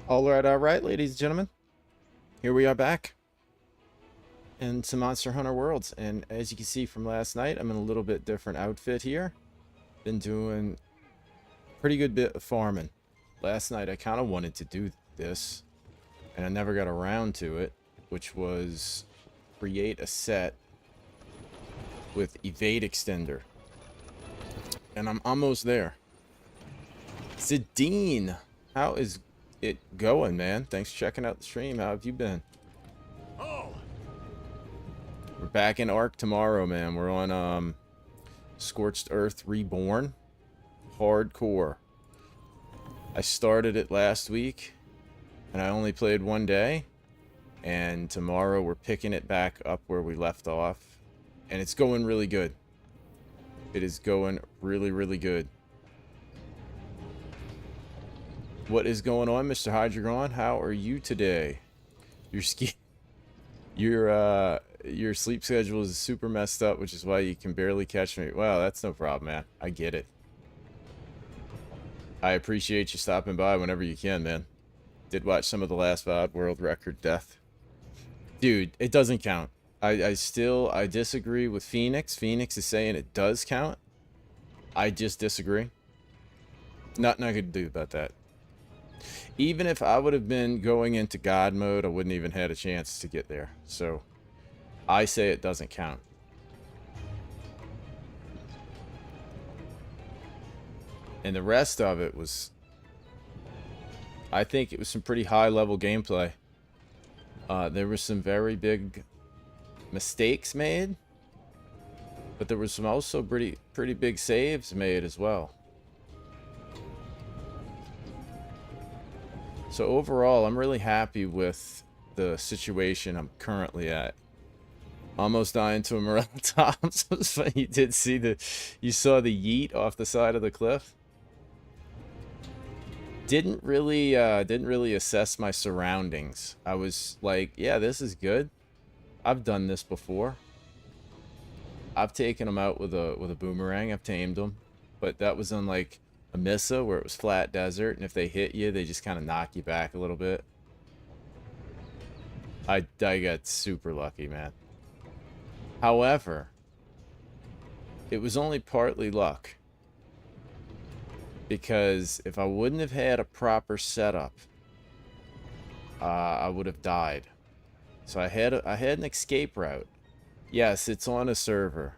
All right, ladies and gentlemen. Here we are back into Monster Hunter Worlds. And as you can see from last night, I'm in a little bit different outfit here. Been doing a pretty good bit of farming. Last night, I kind of wanted to do this, and I never got around to it, which was create a set with Evade Extender. And I'm almost there. Zadine, how is it going, man? Thanks for checking out the stream. How have you been? We're back in Ark tomorrow, man. We're on Scorched Earth Reborn. Hardcore. I started it last week, and I only played one day. And tomorrow we're picking it back up where we left off. And it's going really good. It is going really, really good. What is going on, Mr. Hydreigon? How are you today? Your sleep schedule is super messed up, which is why you can barely catch me. Wow, that's no problem, man. I get it. I appreciate you stopping by whenever you can, man. Did watch some of the last VOD World Record Death. Dude, it doesn't count. I disagree with Phoenix. Phoenix is saying it does count. I just disagree. Nothing I could do about that. Even if I would have been going into God mode, I wouldn't even had a chance to get there. So, I say it doesn't count. And the rest of it was... I think it was some pretty high-level gameplay. There were some very big mistakes made. But there were some also pretty big saves made as well. So overall, I'm really happy with the situation I'm currently at. Almost dying to a Morel Tops. You did see you saw the yeet off the side of the cliff. Didn't really assess my surroundings. I was like, yeah, this is good. I've done this before. I've taken them out with a boomerang. I've tamed them, but that was on like a Missa where it was flat desert, and if they hit you, they just kind of knock you back a little bit. I got super lucky, man. However, it was only partly luck. Because if I wouldn't have had a proper setup, I would have died. So I had an escape route. Yes, it's on a server.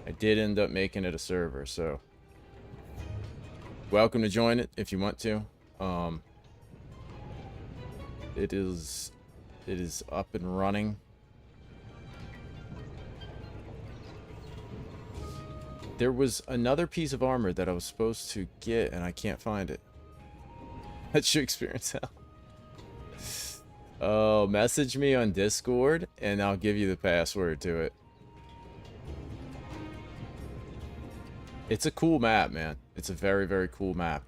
I did end up making it a server, so welcome to join it if you want to. It is up and running. There was another piece of armor that I was supposed to get, and I can't find it. That's your experience hell. Oh, message me on Discord, and I'll give you the password to it. It's a cool map, man. It's a very, very cool map.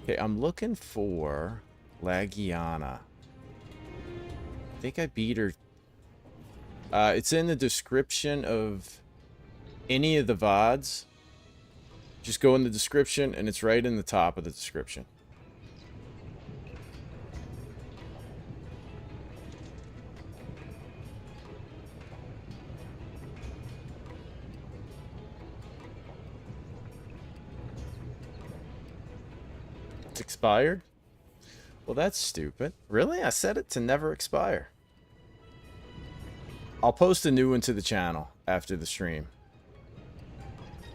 Okay, I'm looking for Lagiana. I think I beat her. It's in the description of any of the VODs. Just go in the description, and it's right in the top of the description. It's expired? Well, that's stupid. Really? I set it to never expire. I'll post a new one to the channel after the stream.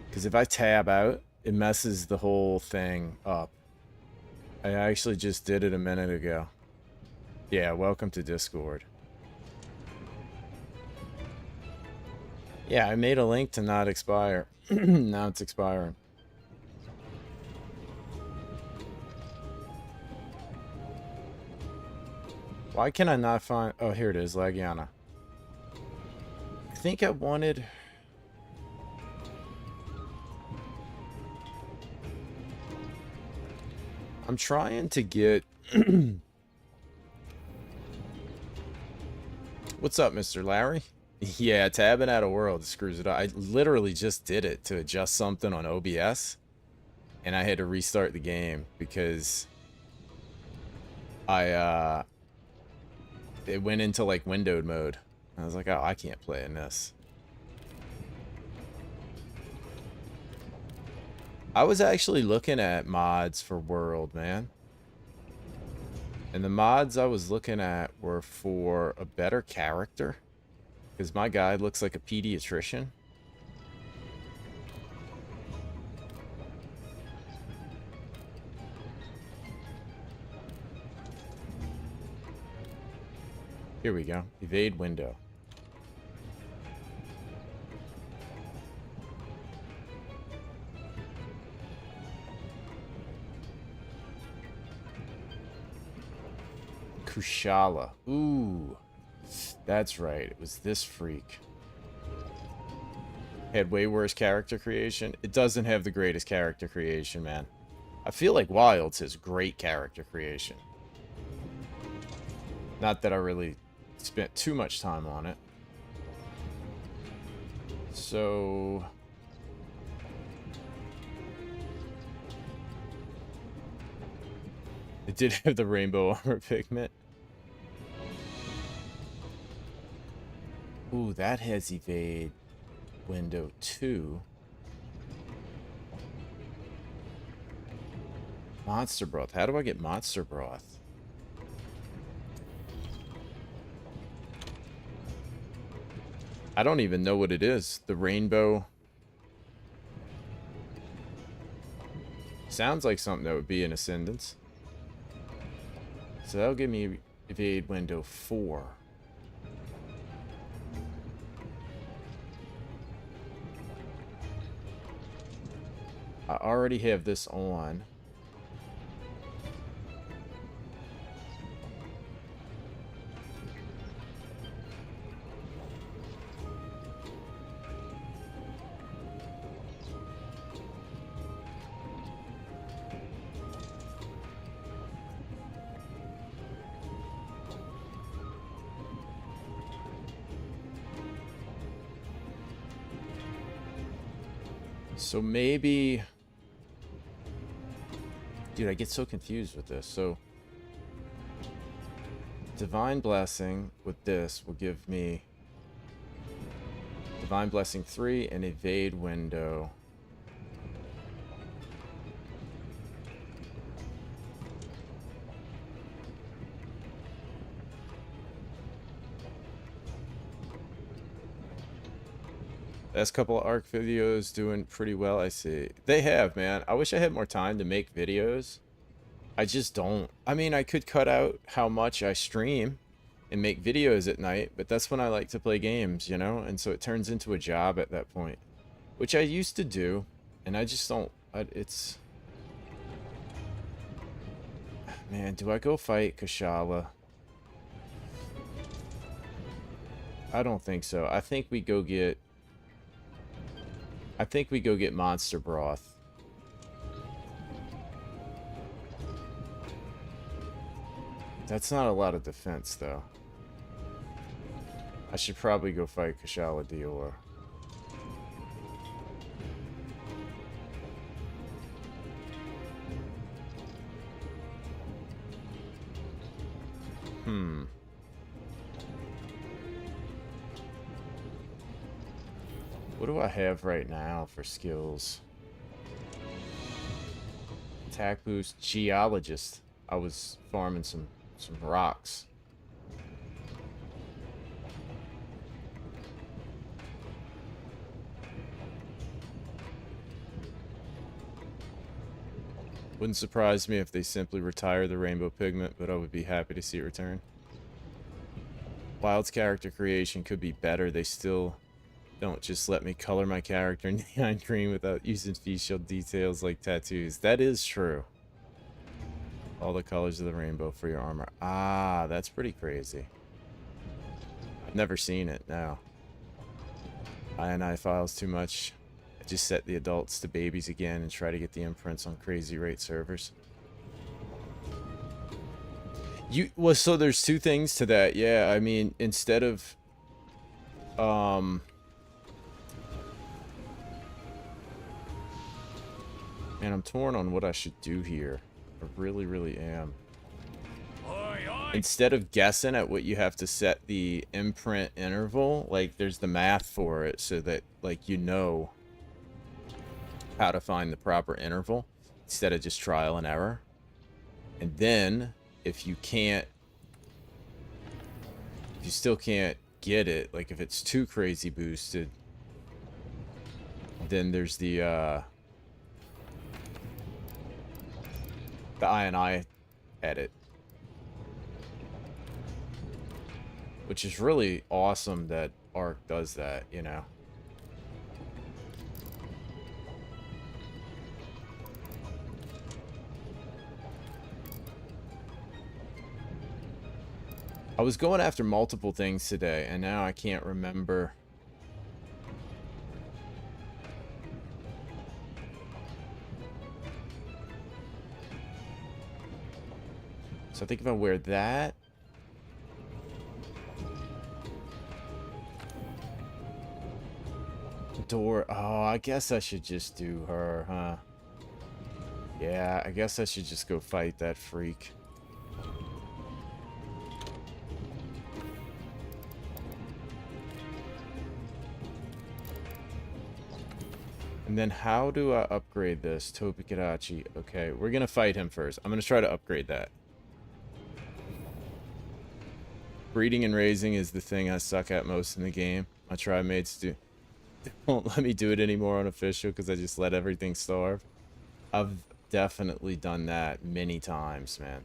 Because if I tab out, it messes the whole thing up. I actually just did it a minute ago. Yeah, welcome to Discord. Yeah, I made a link to not expire. Now it's expiring. Why can I not find... Oh, here it is, Lagiana. I think I wanted... I'm trying to get... What's up, Mr. Larry? Yeah, tabbing out of world screws it up. I literally just did it to adjust something on OBS. And I had to restart the game because it went into like windowed mode. I was like, oh, I can't play in this. I was actually looking at mods for World, man. And the mods I was looking at were for a better character. Because my guy looks like a pediatrician. Here we go. Evade window. Kushala. Ooh. That's right. It was this freak. Had way worse character creation. It doesn't have the greatest character creation, man. I feel like Wilds has great character creation. Not that I really spent too much time on it. So... it did have the rainbow armor pigment. Ooh, that has evade window 2. Monster broth. How do I get monster broth? I don't even know what it is. The rainbow. Sounds like something that would be in Ascendance. So that'll give me evade window 4. I already have this on. So maybe... dude, I get so confused with this. So, Divine Blessing with this will give me Divine Blessing 3 and Evade Window. Last couple of ARC videos doing pretty well, I see. They have, man. I wish I had more time to make videos. I just don't. I mean, I could cut out how much I stream and make videos at night, but that's when I like to play games, you know? And so it turns into a job at that point, which I used to do, and I just don't. It's... man, do I go fight Kushala? I don't think so. I think we go get monster broth. That's not a lot of defense, though. I should probably go fight Kushala Dior. What do I have right now for skills? Attack boost, geologist. I was farming some rocks. Wouldn't surprise me if they simply retire the rainbow pigment, but I would be happy to see it return. Wild's character creation could be better. They still don't just let me color my character in neon green without using facial details like tattoos. That is true. All the colors of the rainbow for your armor. Ah, that's pretty crazy. I've never seen it, no. INI files too much. I just set the adults to babies again and try to get the imprints on crazy rate servers. Well, so there's two things to that. Yeah, I mean, instead of man, I'm torn on what I should do here. I really, really am. instead of guessing at what you have to set the imprint interval, like there's the math for it so that like you know how to find the proper interval instead of just trial and error. And then if you still can't get it, like if it's too crazy boosted, then there's the I edit, which is really awesome that Arc does that, you know. I was going after multiple things today, and now I can't remember. So I think if I wear that. Door. Oh, I guess I should just do her, huh? Yeah, I guess I should just go fight that freak. And then how do I upgrade this? Topikadachi. Okay, we're going to fight him first. I'm going to try to upgrade that. Breeding and raising is the thing I suck at most in the game. My tribe mates won't let me do it anymore on official because I just let everything starve. I've definitely done that many times, man.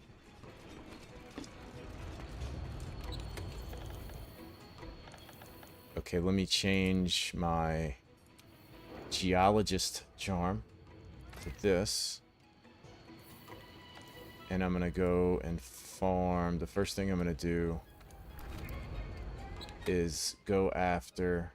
Okay, let me change my geologist charm to this. And I'm gonna go and farm. The first thing I'm gonna do is go after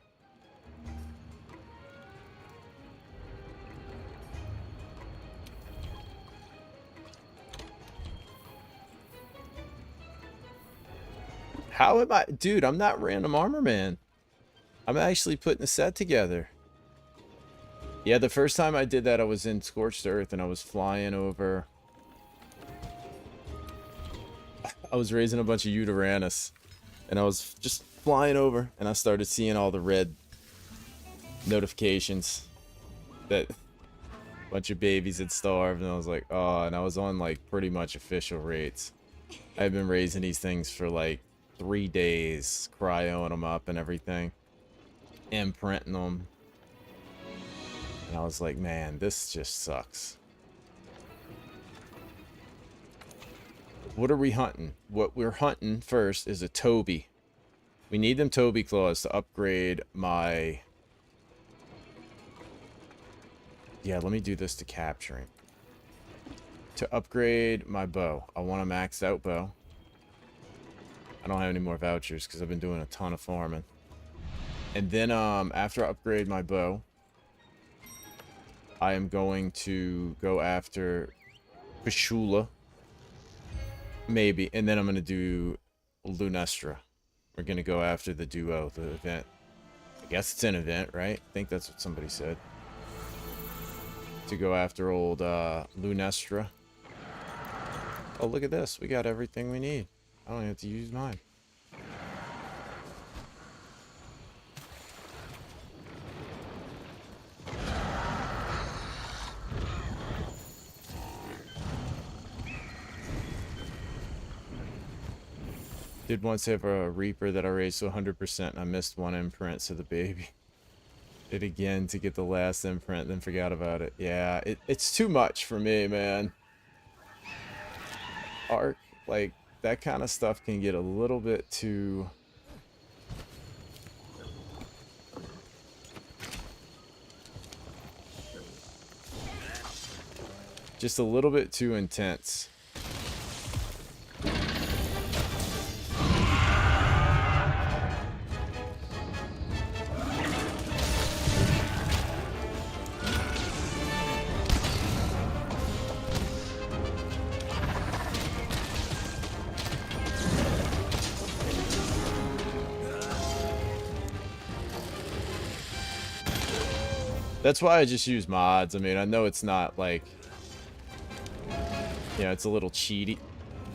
how am I, dude, I'm not random armor man. I'm actually putting a set together. Yeah, the first time I did that, I was in Scorched Earth and I was flying over. I was raising a bunch of Uteranus and I was just flying over and I started seeing all the red notifications that a bunch of babies had starved, and I was like, oh, and I was on like pretty much official rates. I've been raising these things for like 3 days, cryoing them up and everything, imprinting them. And I was like, man, this just sucks. What are we hunting? What we're hunting first is a Toby. We need them Toby claws to upgrade my... Yeah, let me do this to capturing. To upgrade my bow. I want a maxed out bow. I don't have any more vouchers because I've been doing a ton of farming. And then after I upgrade my bow, I am going to go after Pashula. Maybe. And then I'm going to do Lunastra. We're going to go after the duo, the event. I guess it's an event, right? I think that's what somebody said. To go after old Lunastra. Oh, look at this. We got everything we need. I don't even have to use mine. Did once have a Reaper that I raised to 100% and I missed one imprint, so the baby did again to get the last imprint, then forgot about it. Yeah, it's too much for me, man. Arc, like, that kind of stuff can get a little bit too... just a little bit too intense. That's why I just use mods. I mean, I know it's not like, you know, it's a little cheaty.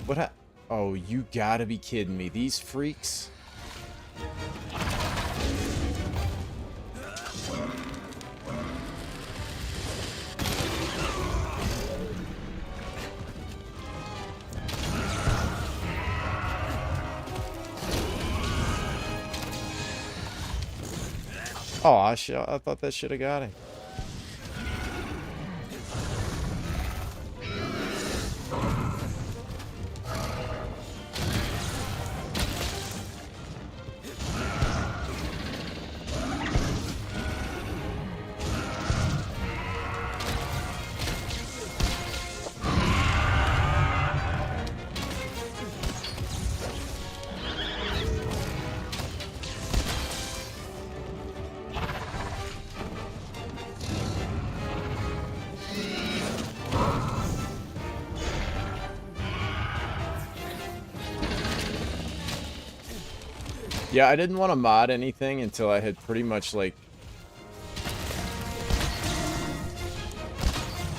What Oh, you gotta be kidding me. These freaks. Oh, I thought that should have got him. Yeah, I didn't want to mod anything until I had pretty much, like,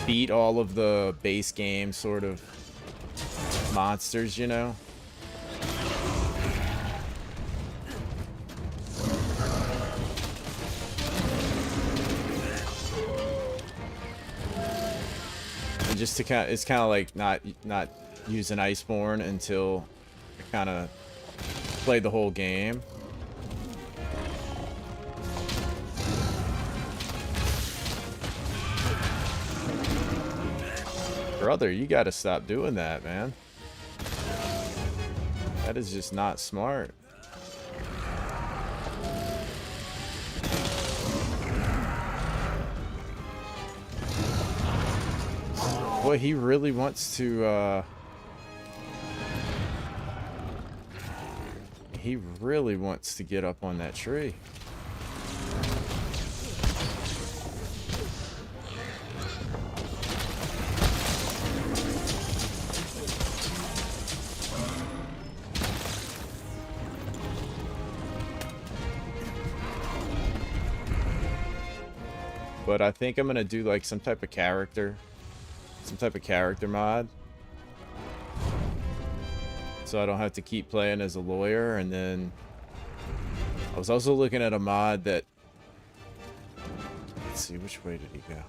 beat all of the base game sort of monsters, you know? And just to kind of, it's kind of like not using Iceborne until I kind of played the whole game. Brother, you gotta stop doing that, man. That is just not smart. Boy, he really wants to, he really wants to get up on that tree. But I think I'm gonna do like some type of character mod, so I don't have to keep playing as a lawyer. And then I was also looking at a mod that, let's see, which way did he go?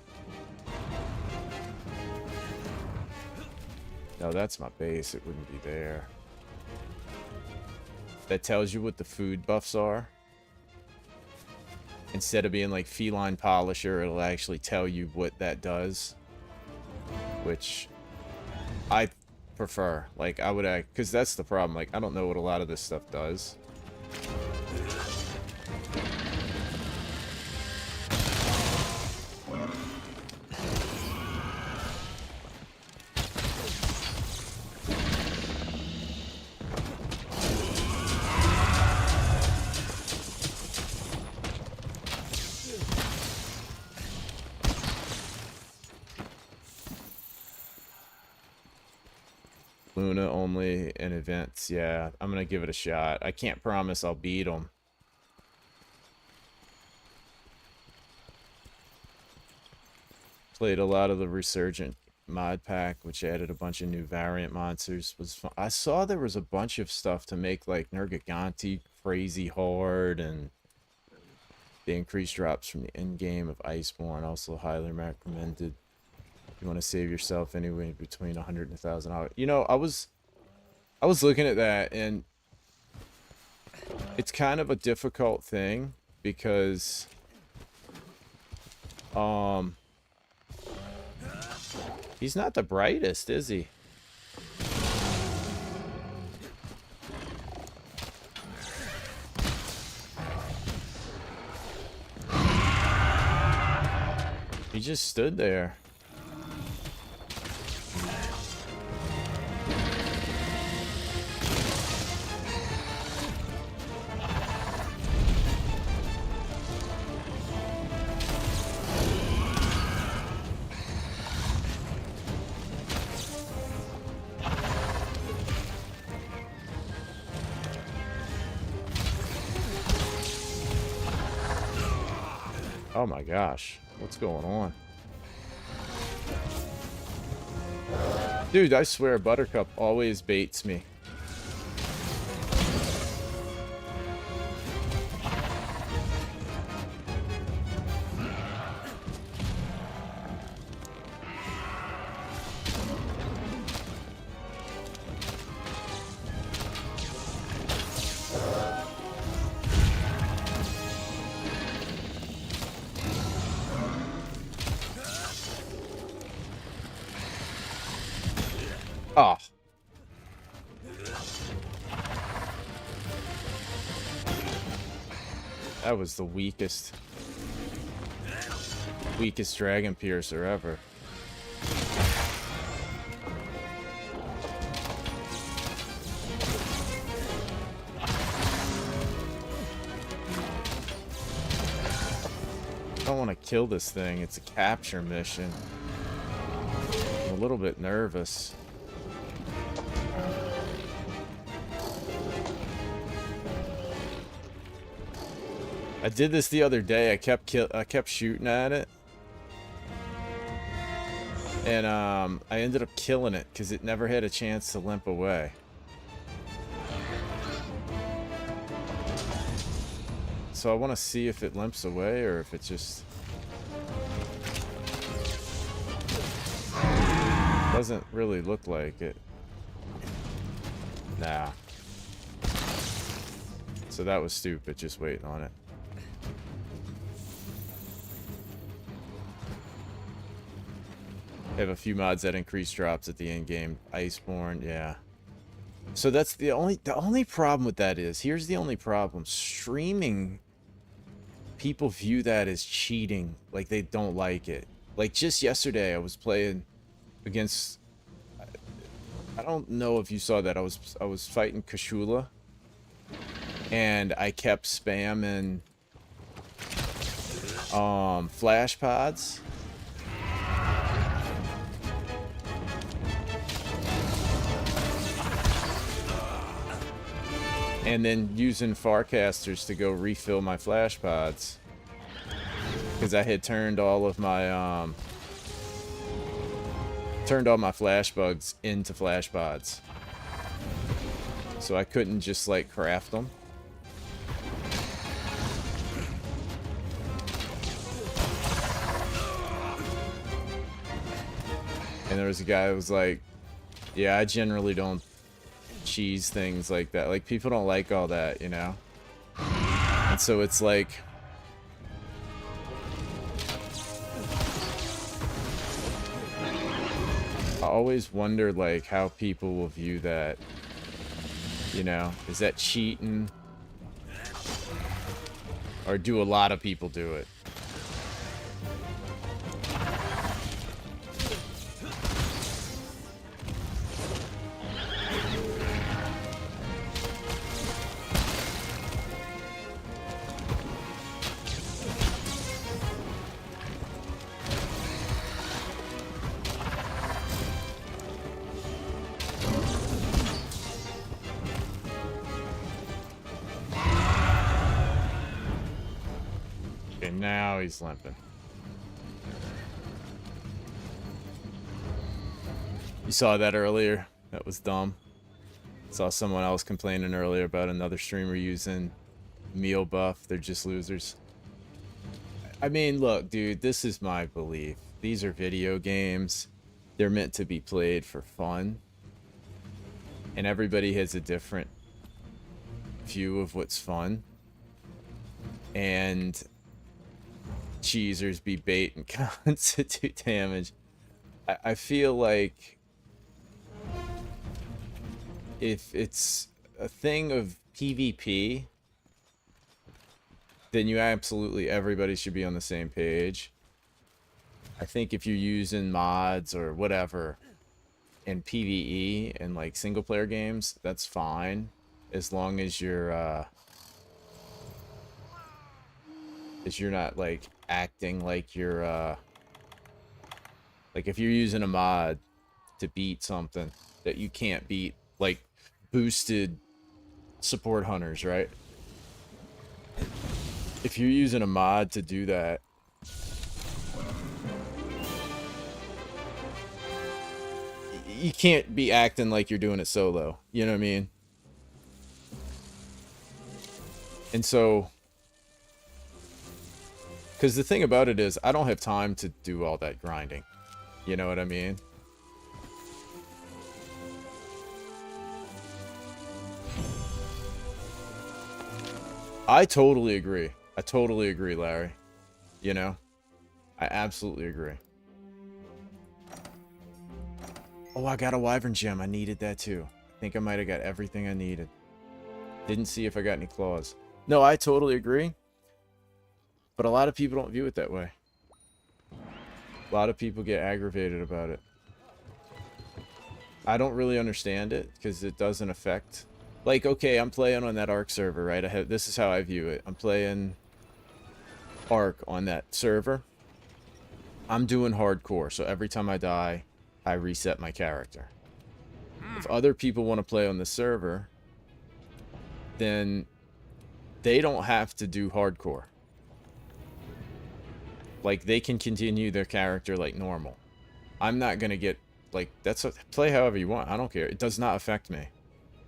No, that's my base. It wouldn't be there. That tells you what the food buffs are. Instead of being like feline polisher, it'll actually tell you what that does, which I prefer. Like, I would act, because that's the problem. Like, I don't know what a lot of this stuff does. Luna only in events. Yeah, I'm gonna give it a shot. I can't promise I'll beat them. Played a lot of the Resurgent mod pack, which added a bunch of new variant monsters. Was fun. I saw there was a bunch of stuff to make like Nergiganti crazy hard, and the increased drops from the end game of Iceborne. Also highly recommended. You want to save yourself anyway between 100 and 1,000 hours. You know, I was looking at that, and it's kind of a difficult thing because he's not the brightest, is he? He just stood there. Oh my gosh, what's going on? Dude, I swear Buttercup always baits me. Oh. That was the weakest dragon piercer ever. I don't want to kill this thing. It's a capture mission. I'm a little bit nervous. I did this the other day. I kept shooting at it. And I ended up killing it because it never had a chance to limp away. So I want to see if it limps away or if it just doesn't really look like it. Nah. So that was stupid, just waiting on it. I have a few mods that increase drops at the end game. Iceborne, yeah. So that's the only problem with that is, here's the only problem. Streaming, people view that as cheating. Like, they don't like it. Like, just yesterday I was playing against, I don't know if you saw that. I was fighting Kashula, and I kept spamming flash pods. And then using Farcasters to go refill my flash pods. Because I had turned all of my flash bugs into flash pods. So I couldn't just like craft them. And there was a guy who was like, yeah, I generally don't cheese things like that. Like, people don't like all that, you know? And so it's like, I always wonder like how people will view that, you know? Is that cheating? Or do a lot of people do it? Now he's limping. You saw that earlier? That was dumb. Saw someone else complaining earlier about another streamer using meal buff. They're just losers. I mean, look, dude, this is my belief. These are video games. They're meant to be played for fun. And everybody has a different view of what's fun. And cheesers be bait and constitute damage. I feel like if it's a thing of PvP, then everybody should be on the same page. I think if you're using mods or whatever in PvE and like single player games, that's fine, as long as you're not like acting like you're like if you're using a mod to beat something that you can't beat, like boosted support hunters, right? If you're using a mod to do that, you can't be acting like you're doing it solo, you know what I mean? And so, because the thing about it is, I don't have time to do all that grinding. You know what I mean? I totally agree. I totally agree, Larry. You know? I absolutely agree. Oh, I got a wyvern gem. I needed that too. I think I might have got everything I needed. Didn't see if I got any claws. No, I totally agree. But a lot of people don't view it that way. A lot of people get aggravated about it. I don't really understand it because it doesn't affect... Like, okay, I'm playing on that Ark server, right? This is how I view it. I'm playing Ark on that server. I'm doing hardcore, so every time I die, I reset my character. If other people want to play on the server, then they don't have to do hardcore. Like, they can continue their character like normal. I'm not going to get, like, play however you want. I don't care. It does not affect me.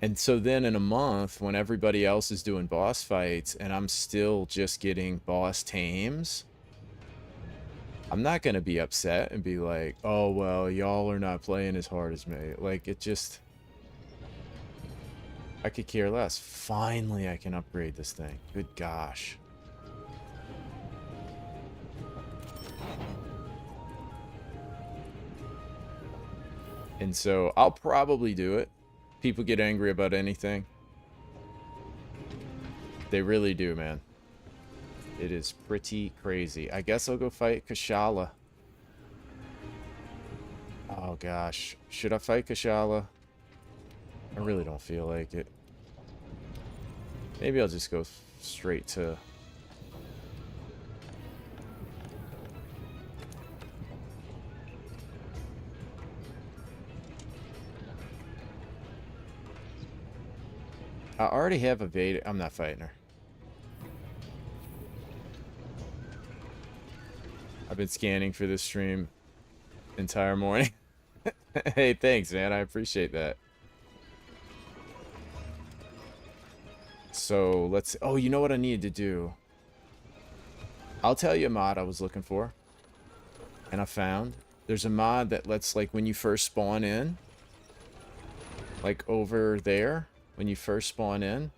And so then in a month, when everybody else is doing boss fights and I'm still just getting boss tames, I'm not going to be upset and be like, oh, well, y'all are not playing as hard as me. Like, it just... I could care less. Finally, I can upgrade this thing. Good gosh. And so I'll probably do it. People get angry about anything. They really do, man. It is pretty crazy. I guess I'll go fight Kashala. Oh gosh. Should I fight Kashala? I really don't feel like it. Maybe I'll just go straight to... I already have a Veda. I'm not fighting her. I've been scanning for this stream entire morning. Hey, thanks, man. I appreciate that. So, let's... Oh, you know what I needed to do? I'll tell you a mod I was looking for. And I found. There's a mod that lets, like, when you first spawn in... Like, over there... When you first spawn in,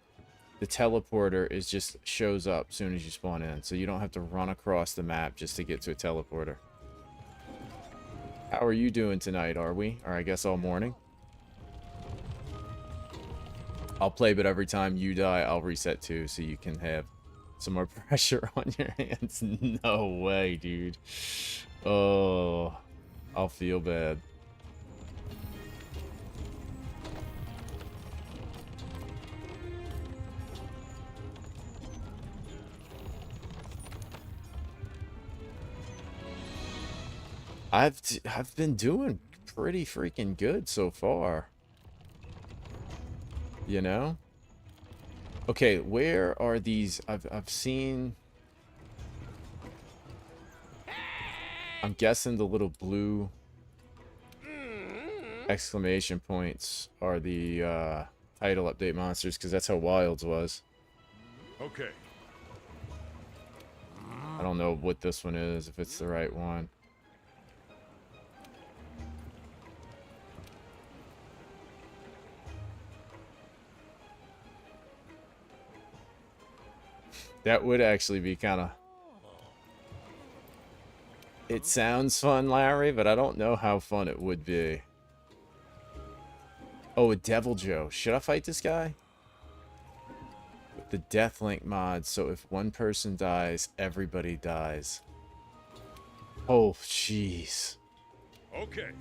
the teleporter just shows up as soon as you spawn in. So you don't have to run across the map just to get to a teleporter. How are you doing tonight, are we? Or I guess all morning? I'll play, but every time you die, I'll reset too, so you can have some more pressure on your hands. No way, dude. Oh, I'll feel bad. I've been doing pretty freaking good so far. You know? Okay, where are these? I've seen... I'm guessing the little blue exclamation points are the title update monsters, because that's how Wilds was. Okay. I don't know what this one is, if it's the right one. That would actually be kind of... It sounds fun, Larry, but I don't know how fun it would be. Oh, a Devil Joe. Should I fight this guy? With the Deathlink mod, so if one person dies, everybody dies. Oh, jeez. Okay.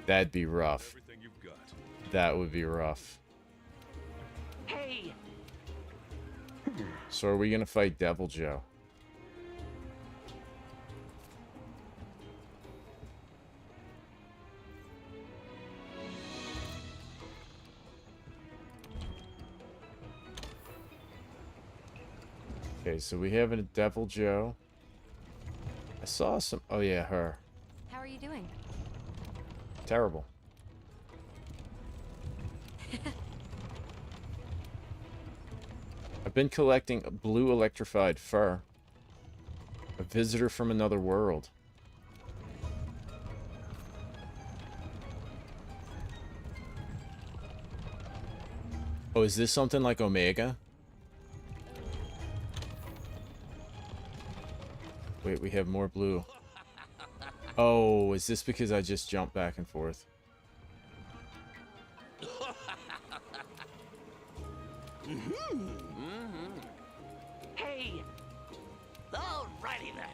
That'd be rough. Everything you've got. That would be rough. Hey. So are we gonna fight Devil Joe? Okay, so we have a Devil Joe. I saw some... Oh yeah, her. How are you doing? Terrible. I've been collecting blue electrified fur. A visitor from another world. Oh, is this something like Omega? Wait, we have more blue. Oh, is this because I just jumped back and forth? Hey! Alrighty then.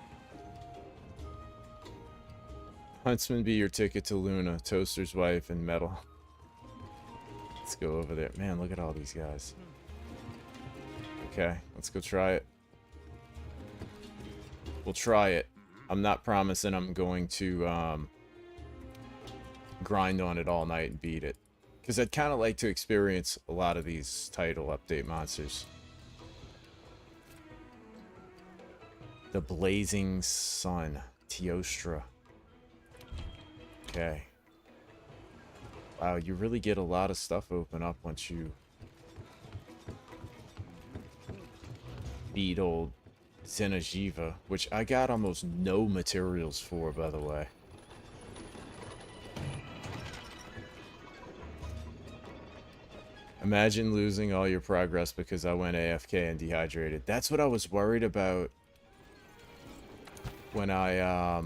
Huntsman be your ticket to Luna, Toaster's wife, and Metal. Let's go over there. Man, look at all these guys. Okay, let's go try it. We'll try it. I'm not promising I'm going to grind on it all night and beat it. Because I'd kind of like to experience a lot of these title update monsters. The Blazing Sun. Teostra. Okay. Wow, you really get a lot of stuff open up once you beat old Xenojiva, which I got almost no materials for, by the way. Imagine losing all your progress because I went AFK and dehydrated. That's what I was worried about when I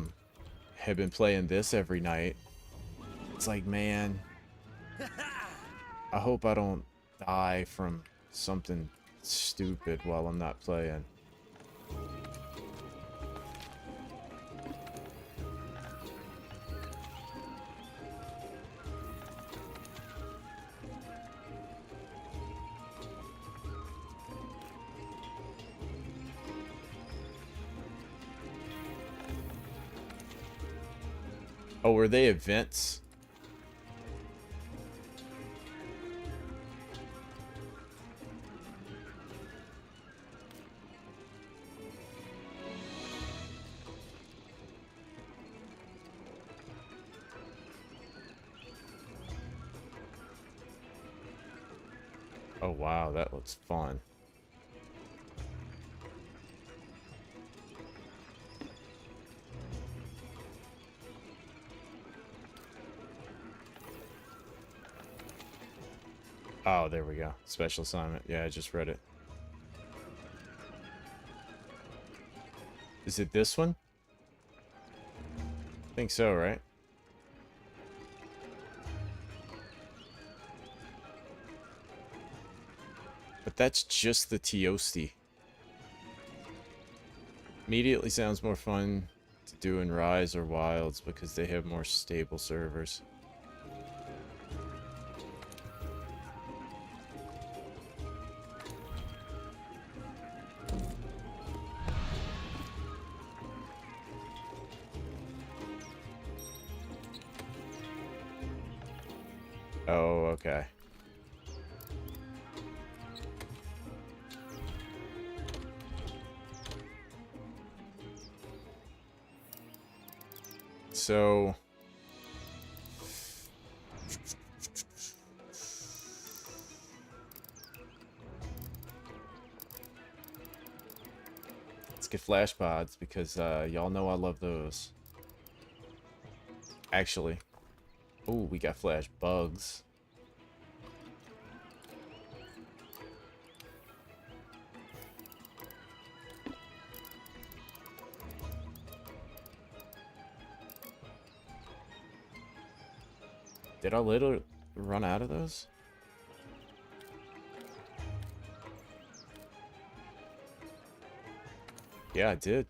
had been playing this every night. It's like, man, I hope I don't die from something stupid while I'm not playing. Oh, were they events? Oh wow, that looks fun. Oh, there we go. Special assignment. Yeah, I just read it. Is it this one? I think so, right? But that's just the Teosti. Immediately sounds more fun to do in Rise or Wilds because they have more stable servers. Oh, okay. So let's get flash pods because y'all know I love those. Actually, oh, we got flash bugs. Did I literally run out of those? Yeah, I did.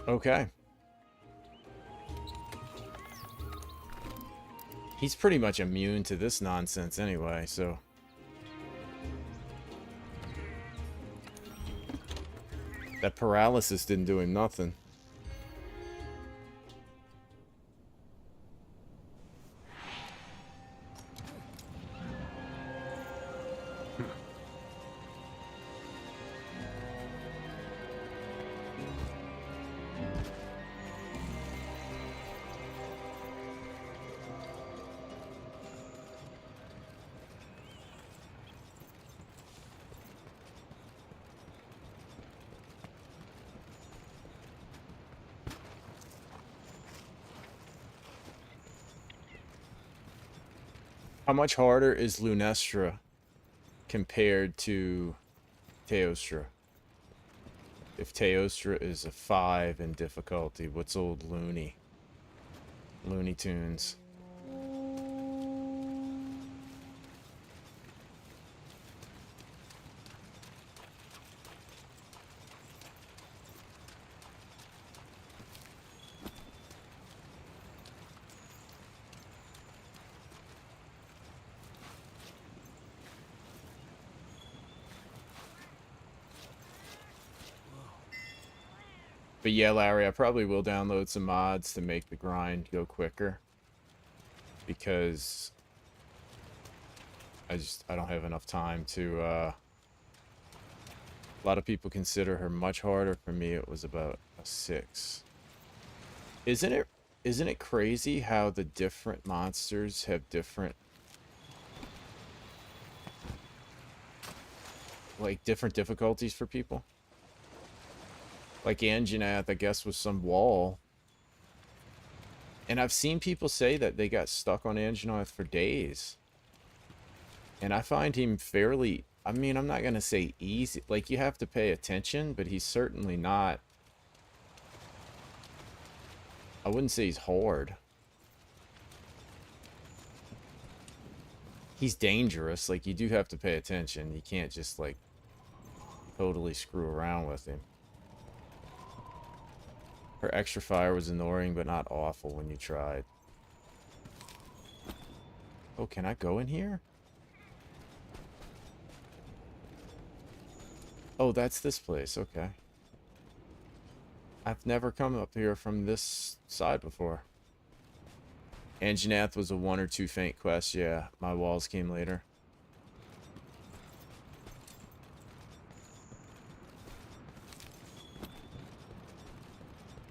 Okay. He's pretty much immune to this nonsense anyway, so... That paralysis didn't do him nothing. How much harder is Lunastra compared to Teostra? If Teostra is a 5 in difficulty, what's old Looney Tunes? But yeah, Larry, I probably will download some mods to make the grind go quicker. Because I don't have enough time to, a lot of people consider her much harder. For me, it was about a 6. Isn't it crazy how the different monsters have different, like, different difficulties for people? Like Anjanath, I guess, was some wall. And I've seen people say that they got stuck on Anjanath for days. And I find him fairly, I mean, I'm not going to say easy. Like, you have to pay attention, but he's certainly not, I wouldn't say he's hard. He's dangerous. Like, you do have to pay attention. You can't just, like, totally screw around with him. Her extra fire was annoying, but not awful when you tried. Oh, can I go in here? Oh, that's this place. Okay. I've never come up here from this side before. Anjanath was a 1 or 2 faint quest. Yeah, my walls came later.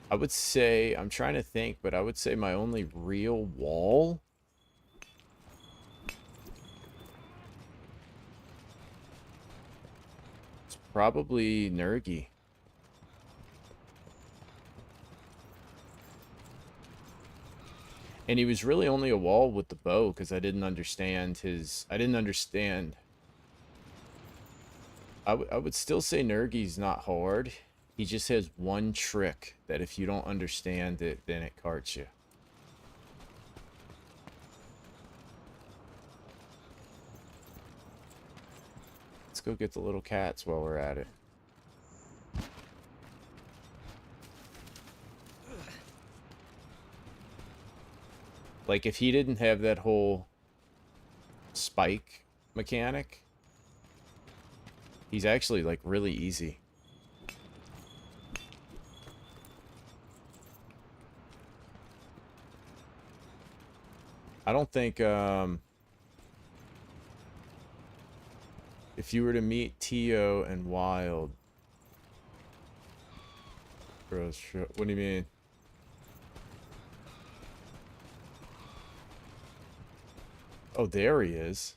I would say, I'm trying to think, but I would say my only real wall is probably Nergi. And he was really only a wall with the bow because I didn't understand his, I would still say Nergi's not hard. He just has one trick that if you don't understand it, then it carts you. Let's go get the little cats while we're at it. Like, if he didn't have that whole spike mechanic, he's actually, like, really easy. I don't think, if you were to meet Tio and Wild... What do you mean? Oh, there he is.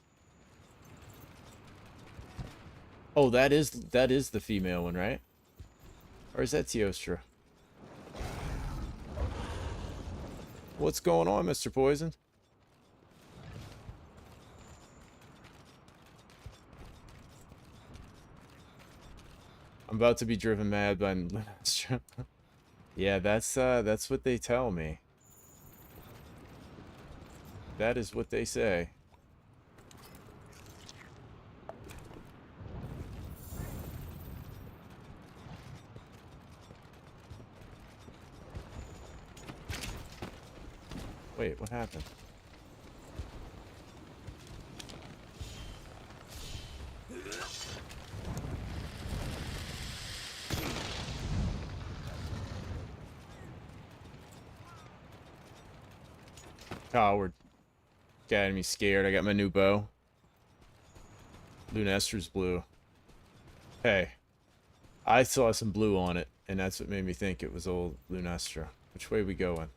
Oh, that is the female one, right? Or is that Teostra? What's going on, Mr. Poison? I'm about to be driven mad by Lunastra. Yeah, that's what they tell me. That is what they say. Wait, what happened? Coward. Got me scared. I got my new bow. Lunastra's blue. Hey. I saw some blue on it, and that's what made me think it was old Lunastra. Which way we going?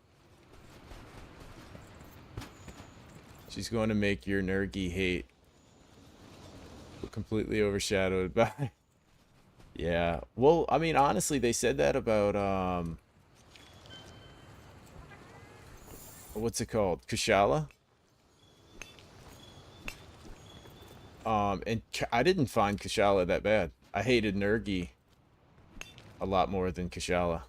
She's going to make your Nergi hate completely overshadowed by... Yeah. Well, I mean, honestly, they said that about, what's it called? Kushala? And I didn't find Kushala that bad. I hated Nergi a lot more than Kushala.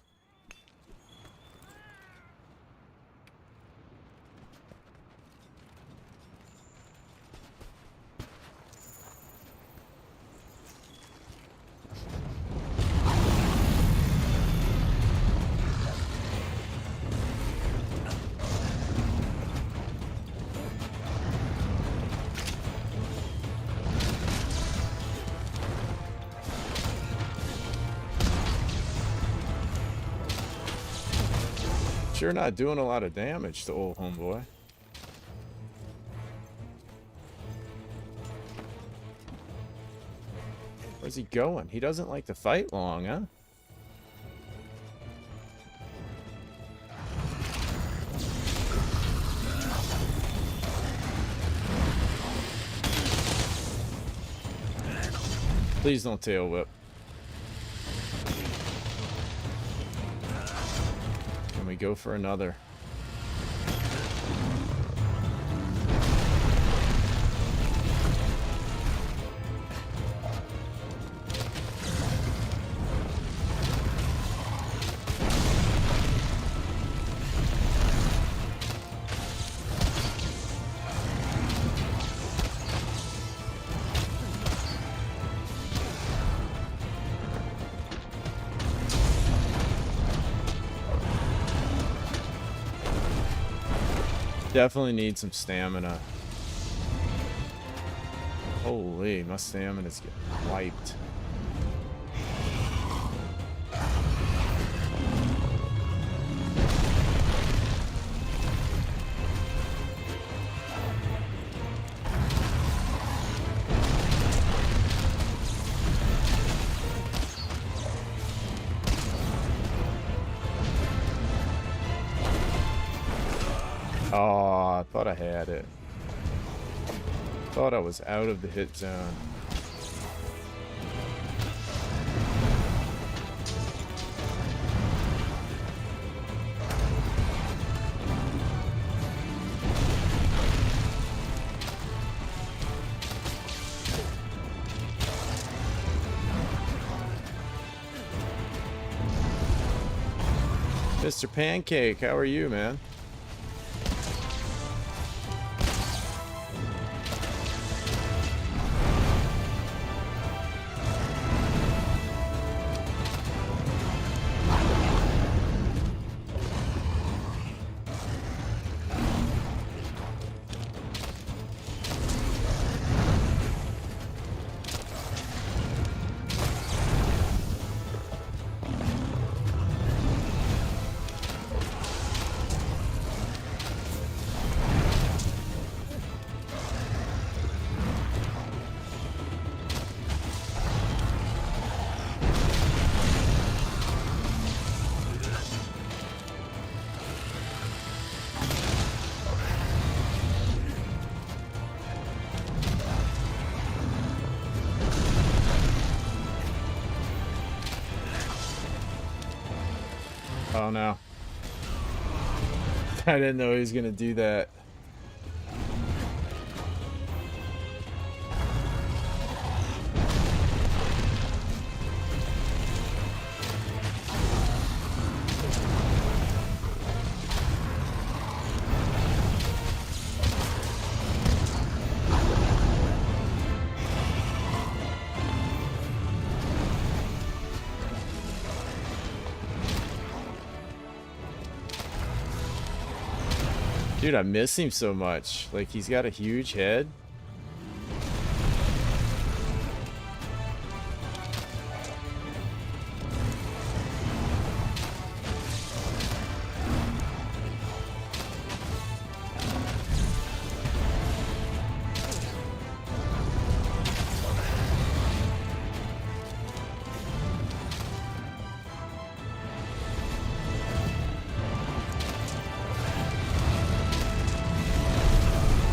Sure not doing a lot of damage to old homeboy. Where's he going? He doesn't like to fight long, huh? Please don't tail whip. Can we go for another? Definitely need some stamina. Holy, my stamina's getting wiped. Oh, I thought I had it. Thought I was out of the hit zone. Mr. Pancake, how are you, man? Oh no. I didn't know he was gonna do that. Dude, I miss him so much. Like, he's got a huge head.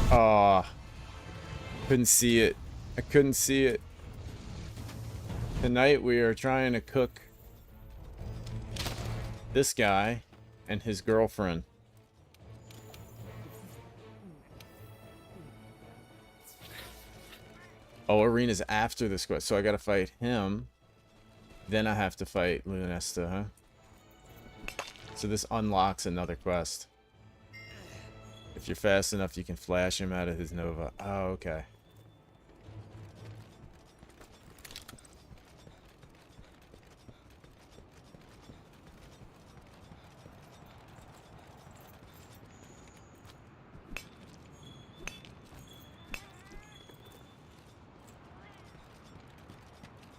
Aw. Couldn't see it. I couldn't see it. Tonight we are trying to cook this guy and his girlfriend. Oh, arena's after this quest, so I gotta fight him. Then I have to fight Lunastra, huh? So this unlocks another quest. If you're fast enough, you can flash him out of his Nova. Oh, okay.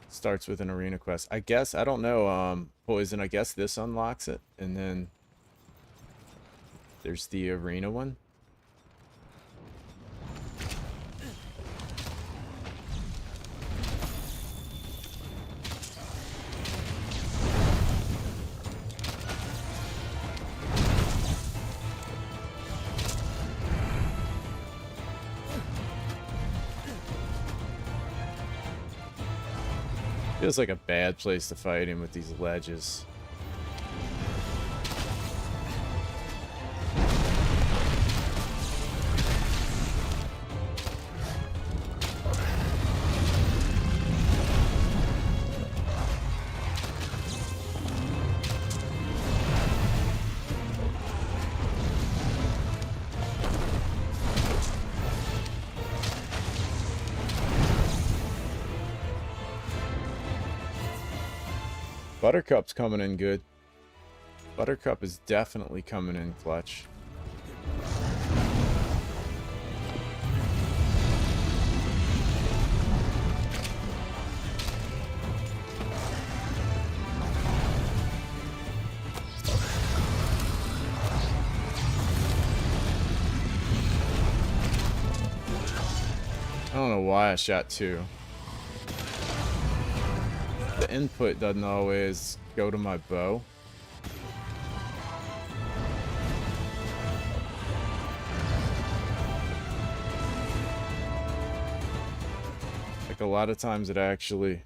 Starts with an arena quest. I guess, I don't know, Poison, I guess this unlocks it, and then there's the arena one. Feels like a bad place to fight him with these ledges. Buttercup's coming in good. Buttercup is definitely coming in clutch. I don't know why I shot two. The input doesn't always go to my bow. Like a lot of times it actually...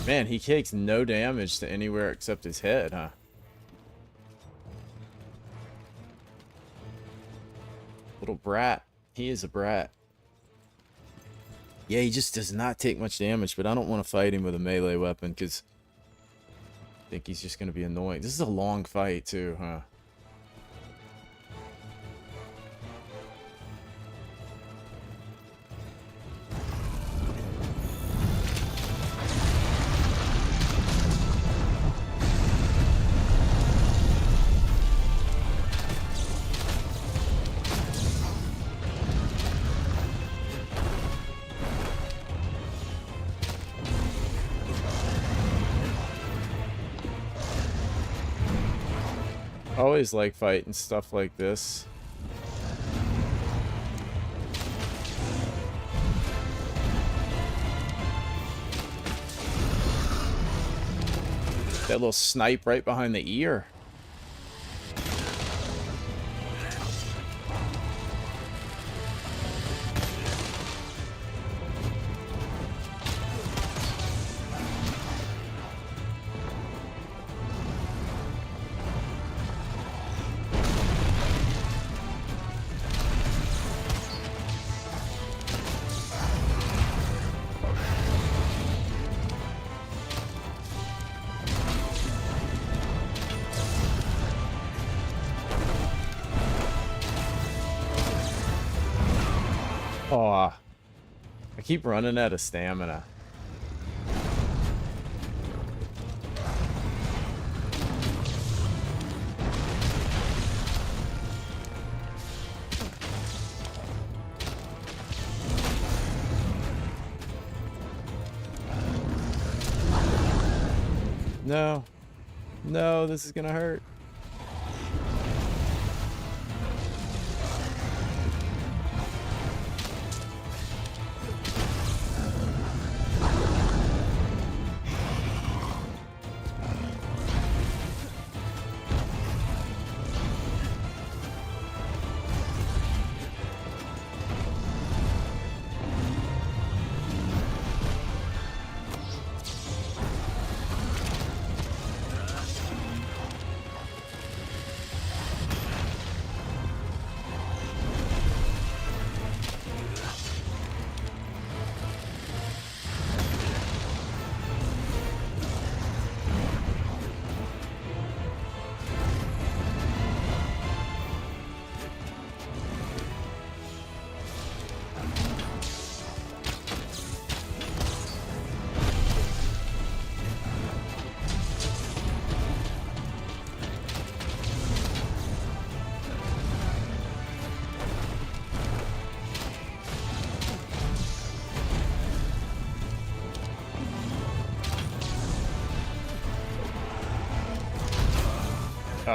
Man, he takes no damage to anywhere except his head, huh? Little brat. He is a brat. Yeah, he just does not take much damage, but I don't want to fight him with a melee weapon because I think he's just going to be annoying. This is a long fight too, huh? Always like fighting stuff like this. That little snipe right behind the ear. Aw. I keep running out of stamina. No. No, this is gonna hurt.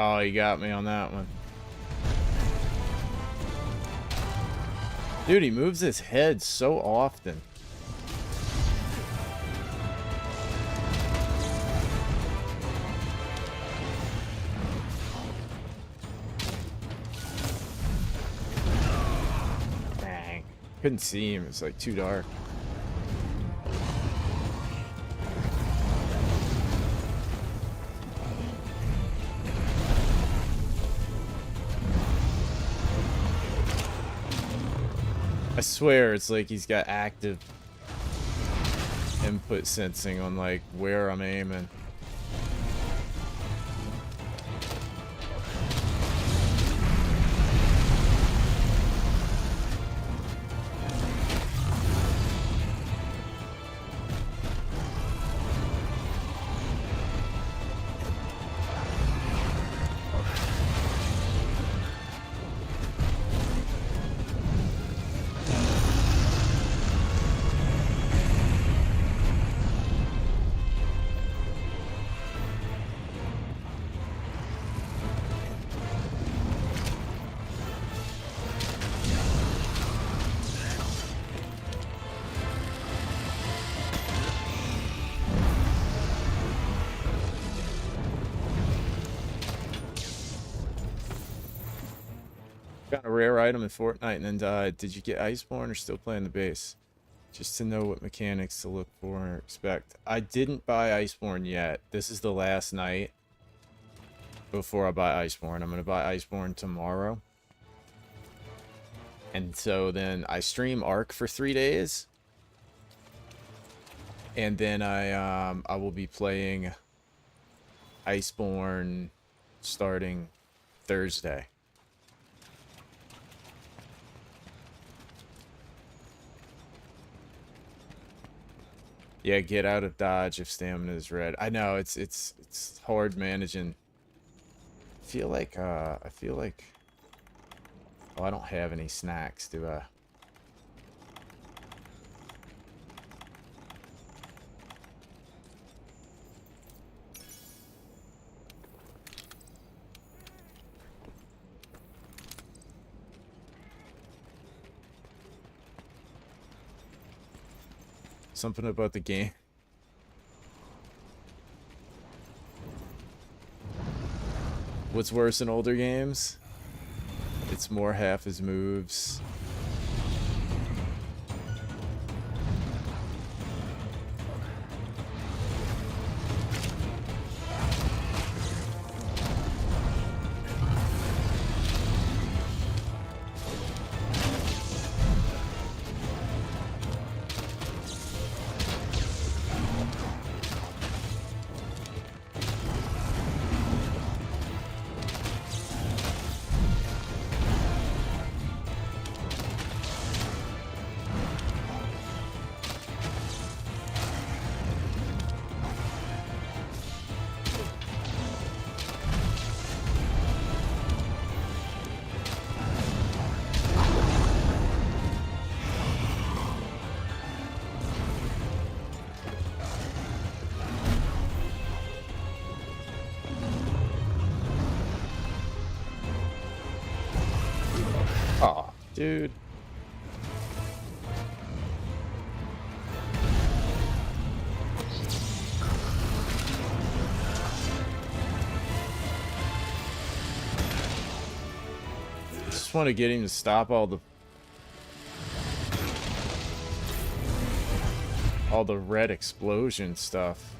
Oh, he got me on that one. Dude, he moves his head so often. Dang. Couldn't see him. It's like too dark. I swear it's like he's got active input sensing on like where I'm aiming. Got a rare item in Fortnite and then died. Did you get Iceborne or still playing the base? Just to know what mechanics to look for or expect. I didn't buy Iceborne yet. This is the last night before I buy Iceborne. I'm going to buy Iceborne tomorrow. And so then I stream Ark for 3 days. And then I will be playing Iceborne starting Thursday. Yeah, get out of dodge if stamina is red. I know it's hard managing. I feel like oh, I don't have any snacks, do I? Something about the game. What's worse in older games? It's more half his moves. Aw, dude. Just want to get him to stop all the red explosion stuff.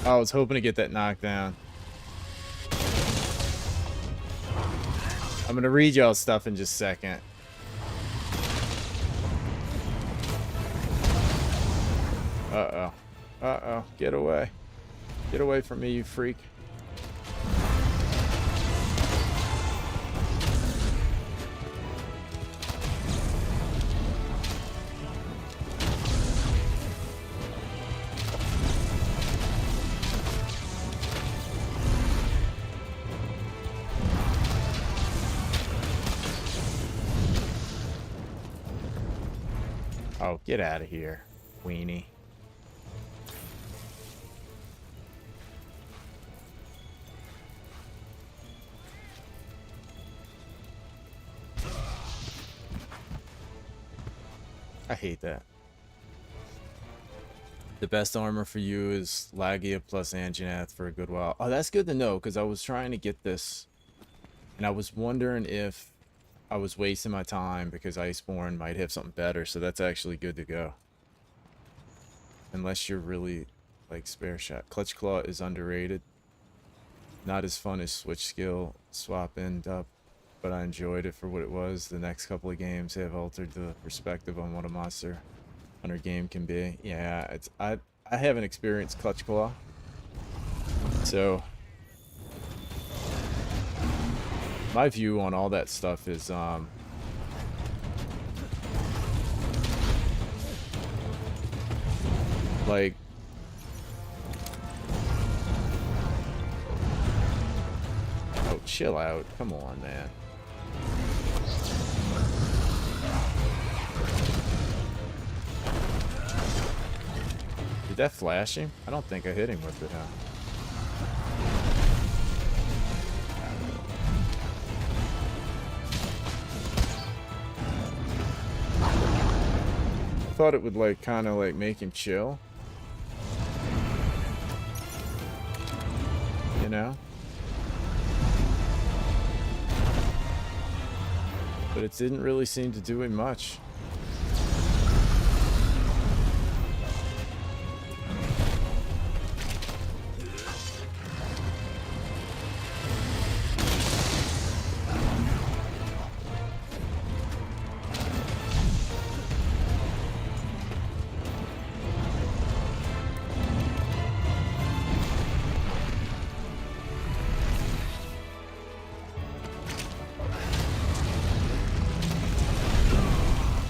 I was hoping to get that knockdown. I'm gonna read y'all stuff in just a second. Uh-oh. Uh-oh. Get away. Get away from me, you freak. Oh, get out of here, weenie. I hate that. The best armor for you is Lagia plus Anjanath for a good while. Oh, that's good to know, because I was trying to get this, and I was wondering if I was wasting my time because Iceborne might have something better, so that's actually good to go. Unless you're really like spare shot. Clutch Claw is underrated. Not as fun as Switch Skill Swap End Up, but I enjoyed it for what it was. The next couple of games have altered the perspective on what a Monster Hunter game can be. Yeah, it's I haven't experienced Clutch Claw, so my view on all that stuff is like oh, chill out. Come on, man. Did that flash him? I don't think I hit him with it, huh? I thought it would like kind of like make him chill. You know? But it didn't really seem to do him much.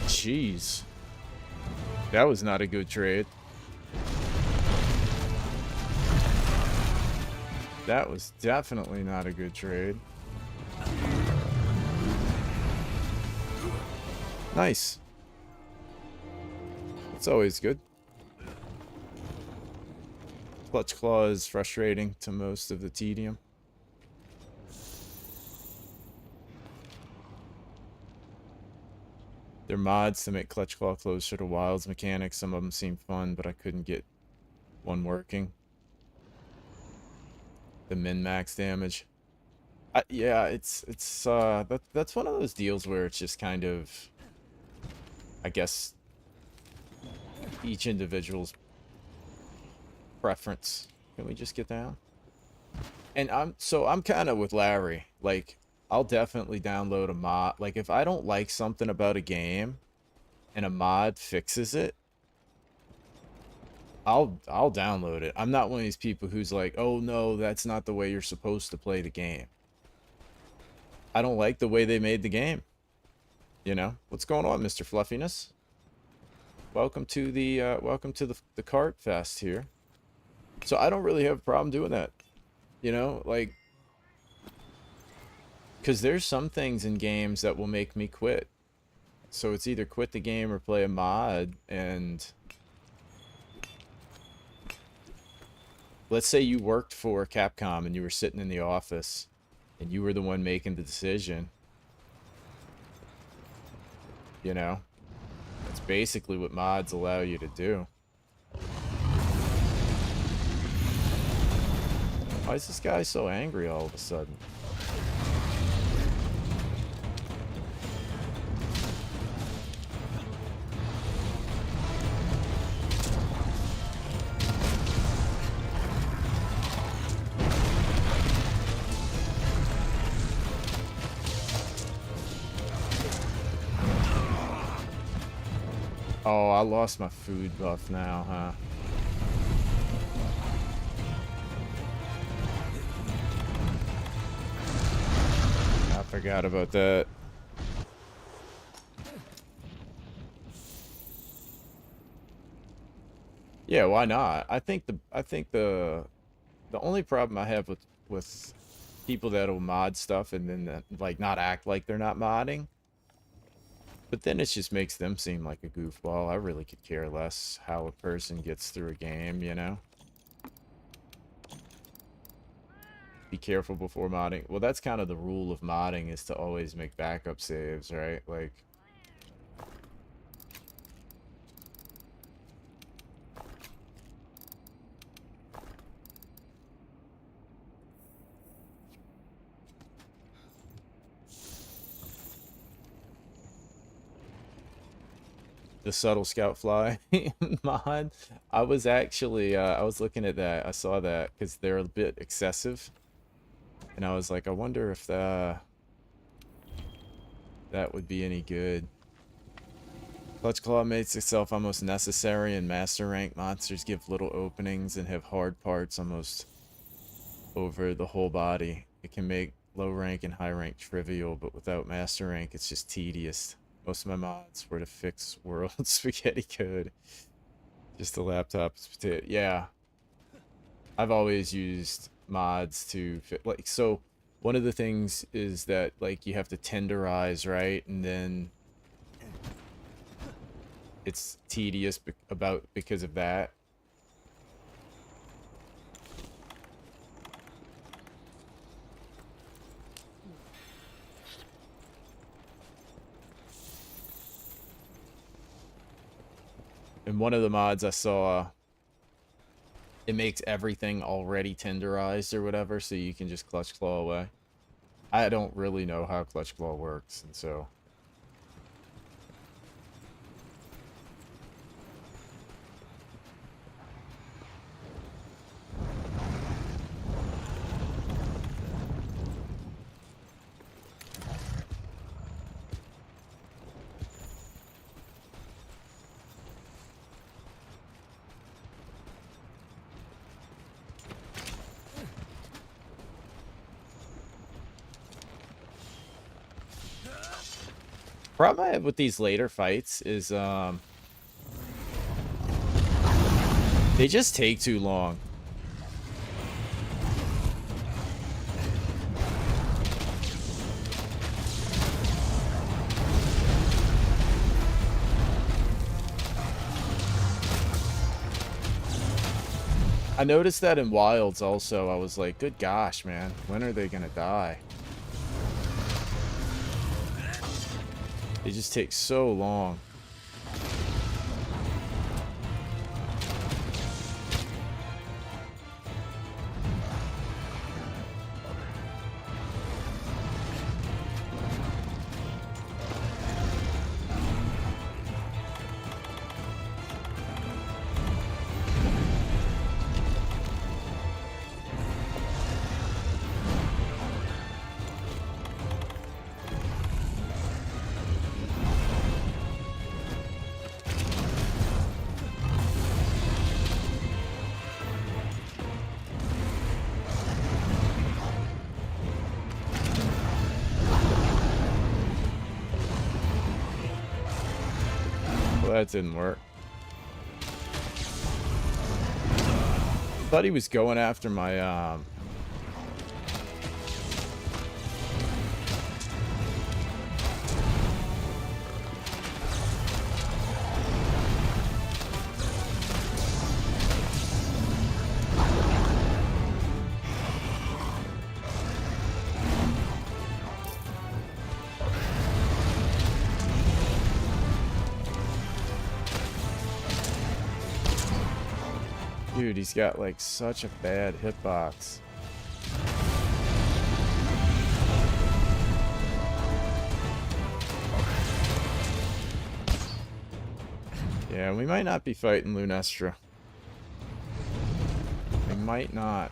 Jeez. That was not a good trade. That was definitely not a good trade. Nice. It's always good. Clutch Claw is frustrating to most of the tedium. They're mods to make Clutch Claw closer to Wild's mechanics. Some of them seem fun, but I couldn't get one working. The min-max damage. Yeah, that's one of those deals where it's just kind of, I guess, each individual's preference. Can we just get down? And I'm kind of with Larry. Like, I'll definitely download a mod. Like, if I don't like something about a game and a mod fixes it, I'll download it. I'm not one of these people who's like, oh no, that's not the way you're supposed to play the game. I don't like the way they made the game. You know? What's going on, Mr. Fluffiness? Welcome to the Cart Fest here. So I don't really have a problem doing that. You know, like, because there's some things in games that will make me quit. So it's either quit the game or play a mod. And let's say you worked for Capcom and you were sitting in the office and you were the one making the decision. You know, that's basically what mods allow you to do. Why is this guy so angry all of a sudden? Oh, I lost my food buff now, huh? I forgot about that. Yeah, why not? I think the only problem I have with people that'll mod stuff and then like not act like they're not modding, but then it just makes them seem like a goofball. I really could care less how a person gets through a game, you know? Be careful before modding. Well, that's kind of the rule of modding, is to always make backup saves, right? Like, the subtle scout fly mod. I was actually I was looking at that. I saw that because they're a bit excessive, and I was like, I wonder if that would be any good. Clutch Claw makes itself almost necessary, and master rank monsters give little openings and have hard parts almost over the whole body. It can make low rank and high rank trivial, but without master rank, it's just tedious. Most of my mods were to fix world spaghetti code. Just a laptop potato. Yeah, I've always used mods to fit, like, so one of the things is that like you have to tenderize, right? And then it's tedious because of that. And one of the mods I saw, it makes everything already tenderized or whatever, so you can just clutch claw away. I don't really know how clutch claw works, and so problem I have with these later fights is they just take too long. I noticed that in Wilds also. I was like, good gosh, man, when are they gonna die? They just take so long. That didn't work. Thought he was going after my dude, he's got like such a bad hitbox. Yeah, we might not be fighting Lunastra. We might not.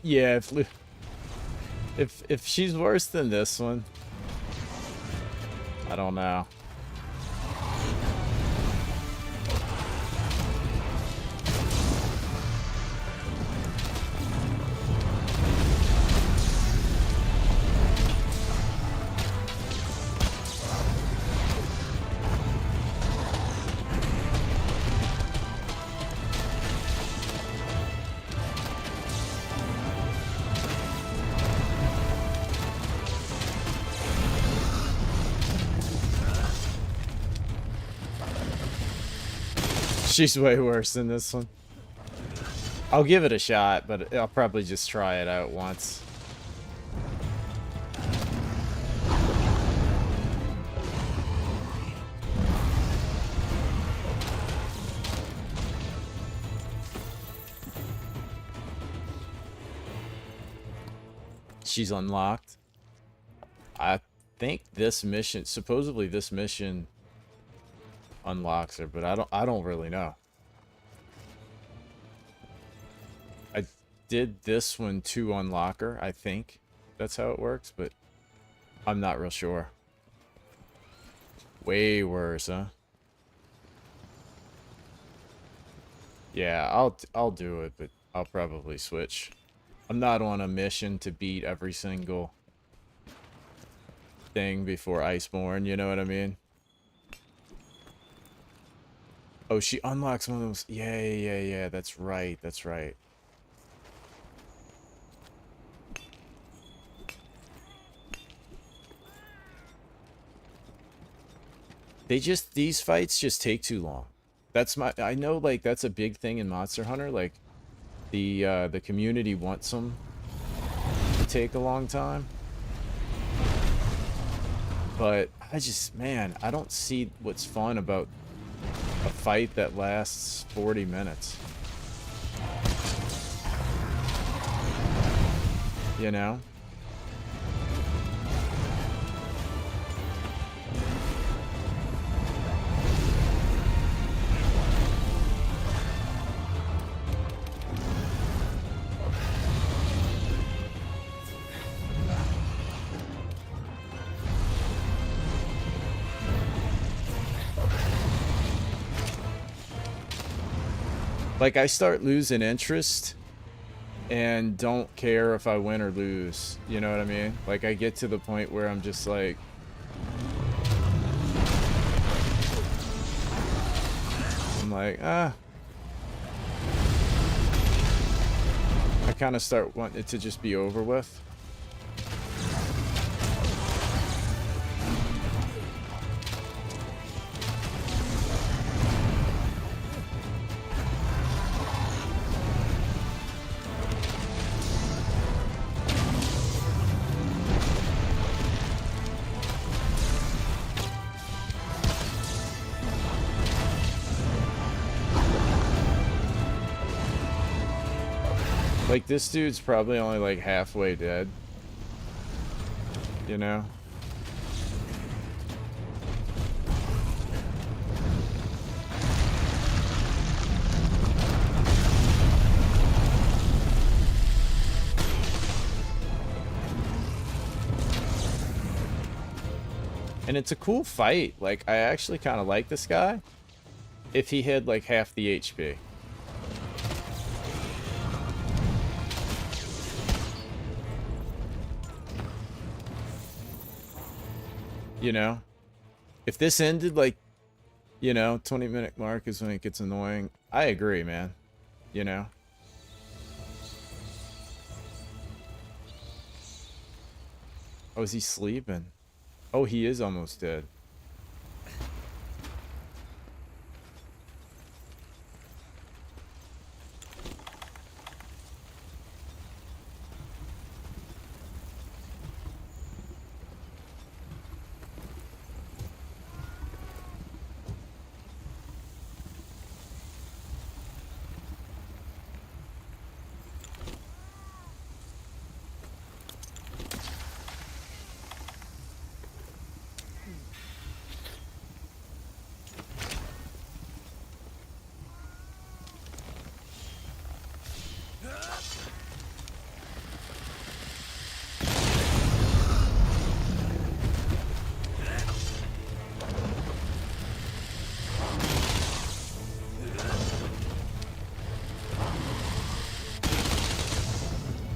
Yeah, if she's worse than this one, I don't know. She's way worse than this one. I'll give it a shot, but I'll probably just try it out once. She's unlocked. I think this mission, supposedly this mission unlocks her, but I don't really know. I did this one to unlock her, I think that's how it works, but I'm not real sure. Way worse, huh? Yeah, I'll do it, but I'll probably switch. I'm not on a mission to beat every single thing before Iceborne, you know what I mean? Oh, she unlocks one of those. Yeah, that's right, that's right. These fights just take too long. I know, like, that's a big thing in Monster Hunter, like, the community wants them to take a long time. But man, I don't see what's fun about a fight that lasts 40 minutes. You know? Like, I start losing interest and don't care if I win or lose. You know what I mean? Like, I get to the point where I'm just like, I'm like, I kind of start wanting it to just be over with. Like, this dude's probably only like halfway dead. You know? And it's a cool fight. Like, I actually kind of like this guy if he had like half the HP. You know, if this ended like, you know, 20-minute mark is when it gets annoying. I agree, man. You know. Oh, is he sleeping? Oh, he is almost dead.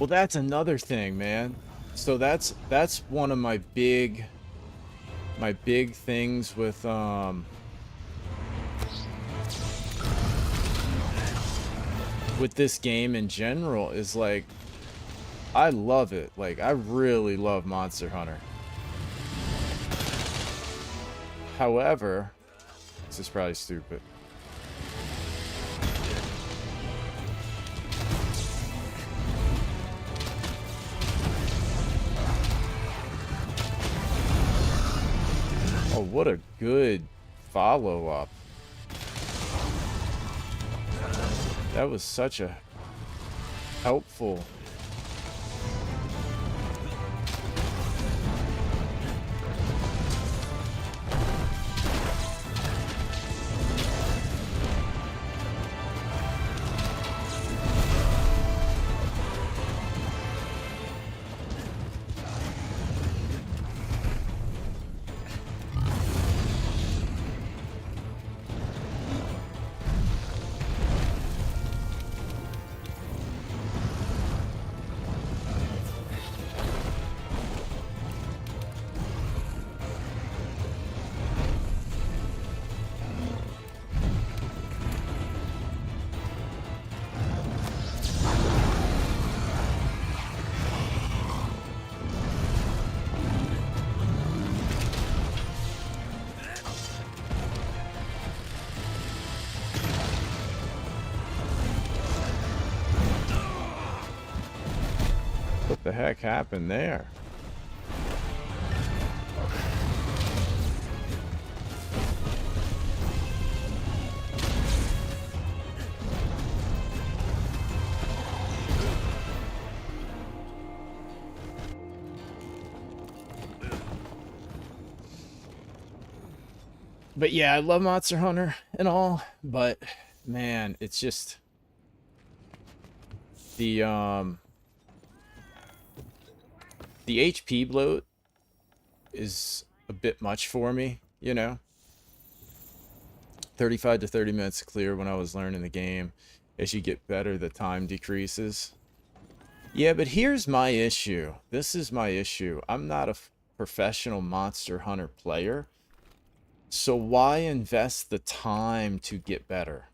Well, that's another thing, man. So that's one of my big things with this game in general is like I love it. Like I really love Monster Hunter. However, this is probably stupid. Oh, what a good follow-up. That was such a helpful. What the heck happened there? But yeah, I love Monster Hunter and all, but man, it's just the HP bloat is a bit much for me, you know. 35 to 30 minutes clear when I was learning the game. As you get better, the time decreases. Yeah, but here's my issue. This is my issue. I'm not a professional Monster Hunter player. So why invest the time to get better?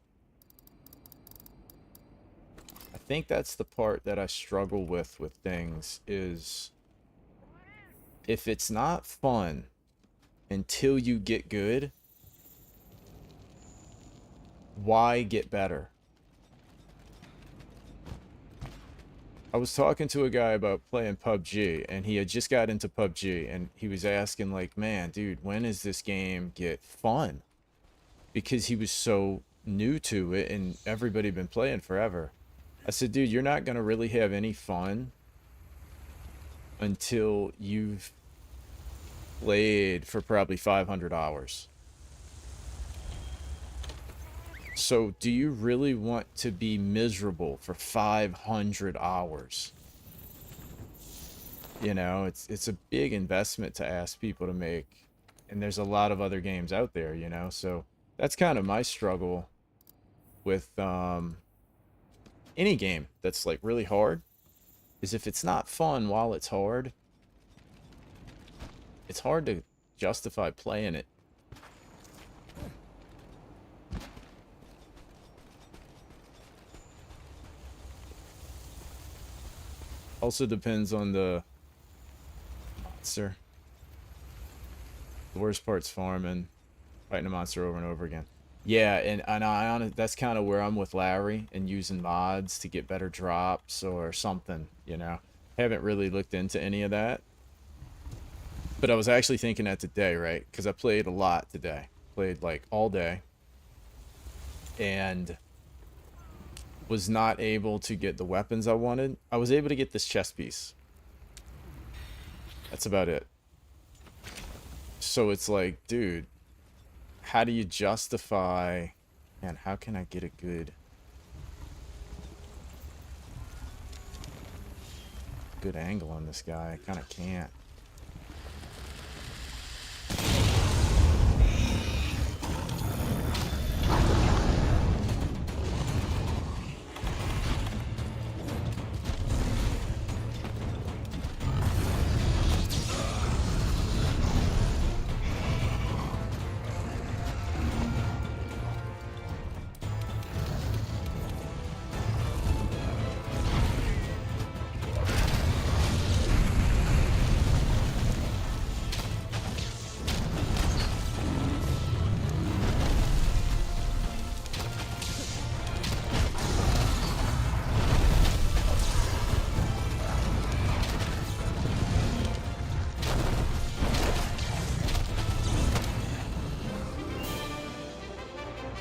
I think that's the part that I struggle with things is if it's not fun until you get good, why get better? I was talking to a guy about playing PUBG, and he had just got into PUBG, and he was asking like, man, dude, when does this game get fun? Because he was so new to it, and everybody had been playing forever. I said, dude, you're not going to really have any fun until you've played for probably 500 hours. So do you really want to be miserable for 500 hours? You know, it's a big investment to ask people to make, and there's a lot of other games out there, you know. So that's kind of my struggle with any game that's like really hard, is if it's not fun while it's hard to justify playing it. Also depends on the monster. The worst part's farming, fighting a monster over and over again. Yeah, and that's kind of where I'm with Larry, and using mods to get better drops or something, you know. Haven't really looked into any of that. But I was actually thinking that today, right? Because I played a lot today. Played like all day. And was not able to get the weapons I wanted. I was able to get this chest piece. That's about it. So it's like, dude, how do you justify, man, how can I get a good angle on this guy? I kind of can't.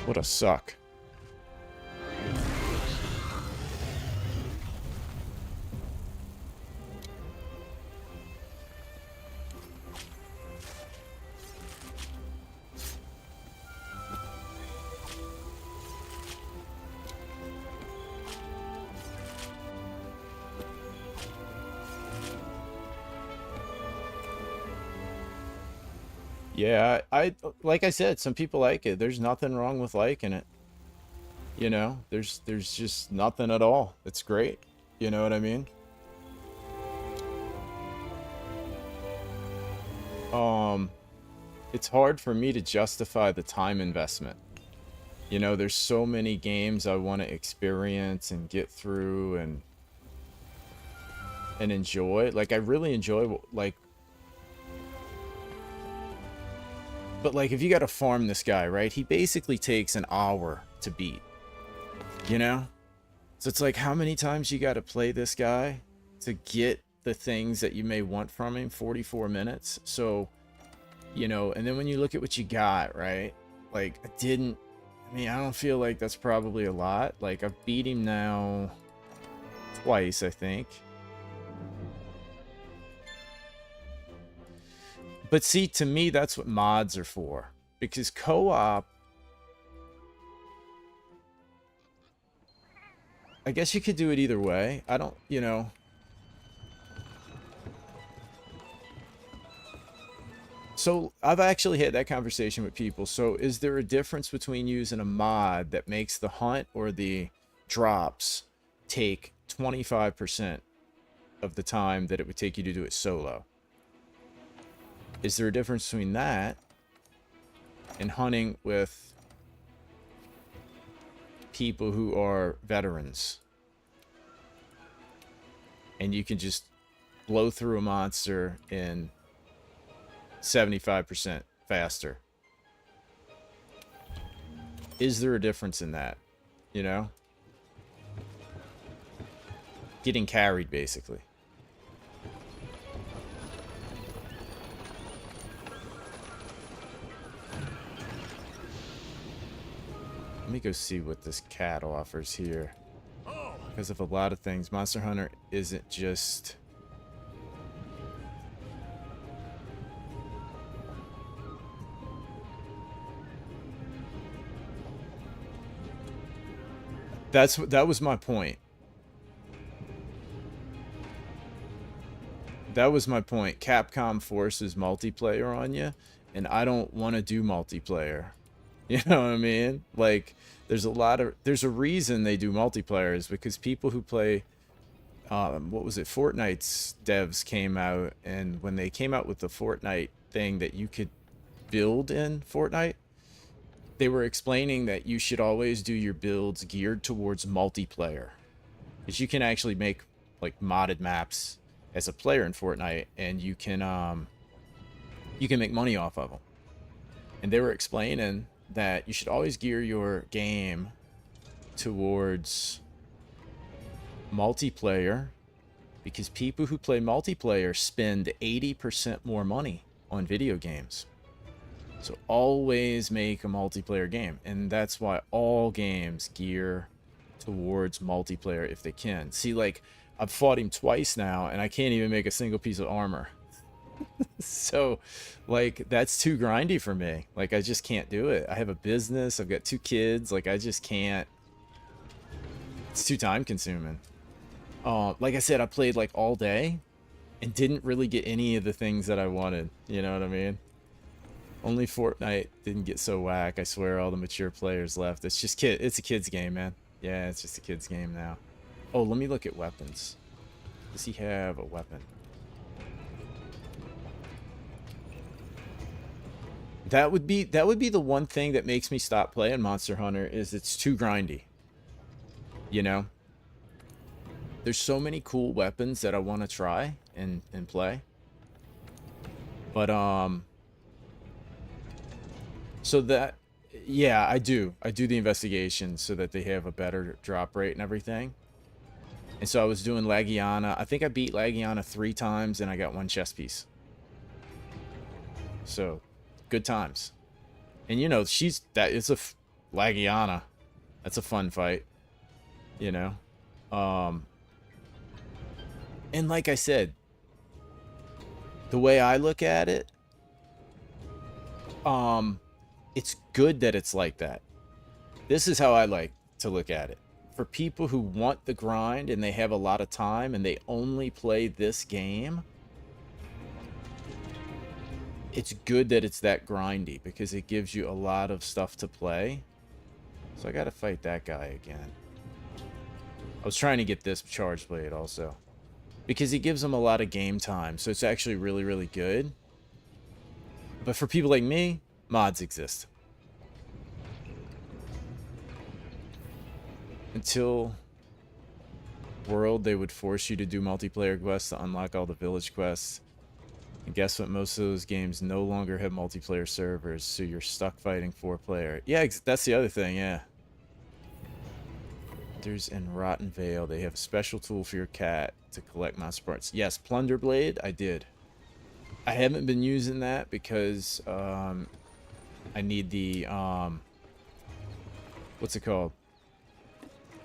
What a suck. Yeah, I like I said, some people like it. There's nothing wrong with liking it. You know, there's just nothing at all. It's great. You know what I mean? Um, it's hard for me to justify the time investment. You know, there's so many games I want to experience and get through and enjoy. Like I really enjoy like but like if you got to farm this guy, right? He basically takes an hour to beat. You know? So it's like how many times you got to play this guy to get the things that you may want from him? 44 minutes. So, you know, and then when you look at what you got, right? Like I mean, I don't feel like that's probably a lot. Like I've beat him now twice, I think. But see, to me, that's what mods are for. Because co-op, I guess you could do it either way. I don't, you know. So I've actually had that conversation with people. So is there a difference between using a mod that makes the hunt or the drops take 25% of the time that it would take you to do it solo? Is there a difference between that and hunting with people who are veterans? And you can just blow through a monster in 75% faster. Is there a difference in that? You know? Getting carried, basically. Let me go see what this cat offers here. Because of a lot of things, Monster Hunter isn't just... That was my point. That was my point. Capcom forces multiplayer on you, and I don't want to do multiplayer. You know what I mean? Like, there's a reason they do multiplayer is because people who play, what was it? Fortnite's devs came out, and when they came out with the Fortnite thing that you could build in Fortnite, they were explaining that you should always do your builds geared towards multiplayer. Because you can actually make, like, modded maps as a player in Fortnite, and you can make money off of them. And they were explaining that you should always gear your game towards multiplayer because people who play multiplayer spend 80% more money on video games. So always make a multiplayer game, and that's why all games gear towards multiplayer if they can. See, like, I've fought him twice now, and I can't even make a single piece of armor. So, like, that's too grindy for me. Like, I just can't do it. I have a business. I've got 2 kids. Like, I just can't. It's too time consuming. Like I said, I played, like, all day and didn't really get any of the things that I wanted. You know what I mean? Only Fortnite didn't get so whack. I swear all the mature players left. It's just it's a kid's game, man. Yeah, it's just a kid's game now. Oh, let me look at weapons. Does he have a weapon? That would be the one thing that makes me stop playing Monster Hunter is it's too grindy. You know? There's so many cool weapons that I want to try and play. But so that yeah, I do the investigation so that they have a better drop rate and everything. And so I was doing Lagiana. I think I beat Lagiana 3 times and I got 1 chest piece. So good times. And you know, Lagiana. That's a fun fight, you know. And like I said, the way I look at it, it's good that it's like that. This is how I like to look at it. For people who want the grind and they have a lot of time and they only play this game, it's good that it's that grindy because it gives you a lot of stuff to play. So I gotta fight that guy again. I was trying to get this charge blade also, because it gives them a lot of game time, so it's actually really, really good. But for people like me, mods exist. Until World, they would force you to do multiplayer quests to unlock all the village quests. And guess what? Most of those games no longer have multiplayer servers, so you're stuck fighting 4-player. Yeah, that's the other thing, yeah. There's in Rotten Vale, they have a special tool for your cat to collect monster parts. Yes, Plunder Blade, I did. I haven't been using that because I need the what's it called?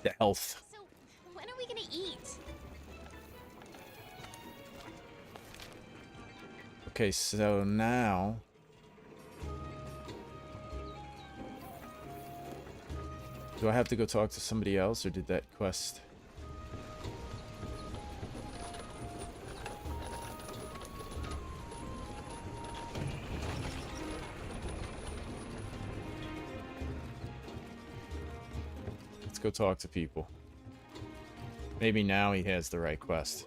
The health. So, when are we gonna eat? Okay, so now do I have to go talk to somebody else, or did that quest? Let's go talk to people. Maybe now he has the right quest.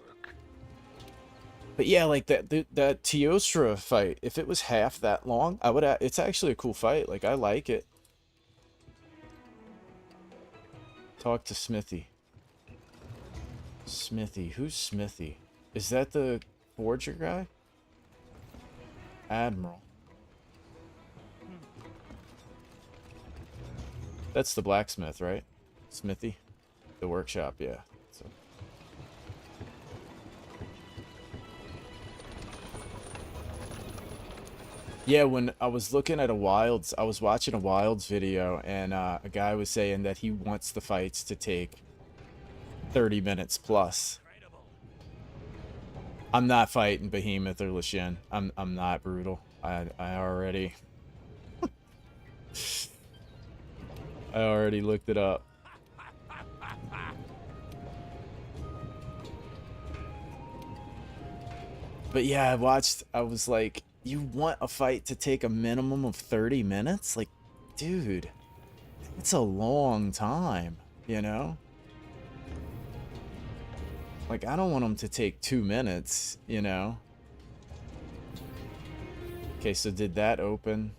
But yeah, like that Teostra fight, if it was half that long, I would. It's actually a cool fight. Like, I like it. Talk to Smithy. Smithy, who's Smithy? Is that the forger guy? Admiral. That's the blacksmith, right? Smithy, the workshop, yeah. So. Yeah, when I was looking at I was watching a Wilds video, and a guy was saying that he wants the fights to take 30 minutes plus. I'm not fighting Behemoth or Lashin. I'm not brutal. I already I already looked it up. But yeah, I was like, you want a fight to take a minimum of 30 minutes? Like, dude, it's a long time, you know? Like, I don't want them to take 2 minutes, you know? Okay, so did that open?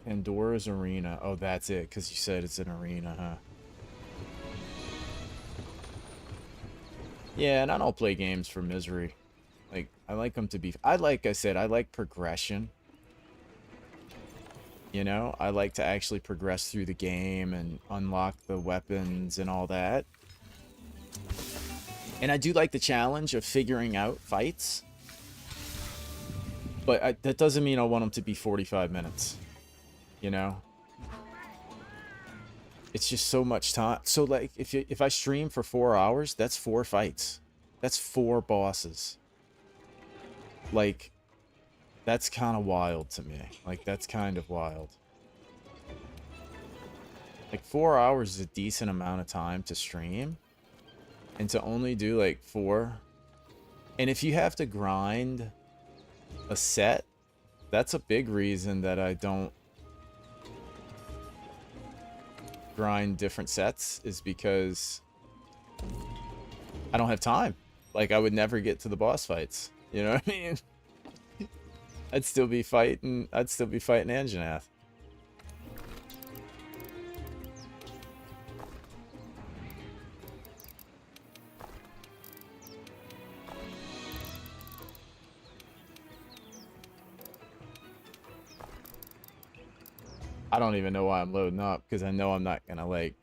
Pandora's Arena. Oh, that's it, because you said it's an arena, huh? Yeah, and I don't play games for misery. Like, I like them to be... like I said, I like progression. You know? I like to actually progress through the game and unlock the weapons and all that. And I do like the challenge of figuring out fights. But that doesn't mean I want them to be 45 minutes. You know? It's just so much time. So, like, if I stream for 4 hours, that's 4 fights. That's 4 bosses. Like, that's kind of wild to me. Like, that's kind of wild. Like, 4 hours is a decent amount of time to stream. And to only do, like, 4. And if you have to grind a set, that's a big reason that I don't grind different sets, is because I don't have time. Like, I would never get to the boss fights. You know what I mean? I'd still be fighting Anjanath. I don't even know why I'm loading up, because I know I'm not gonna, like...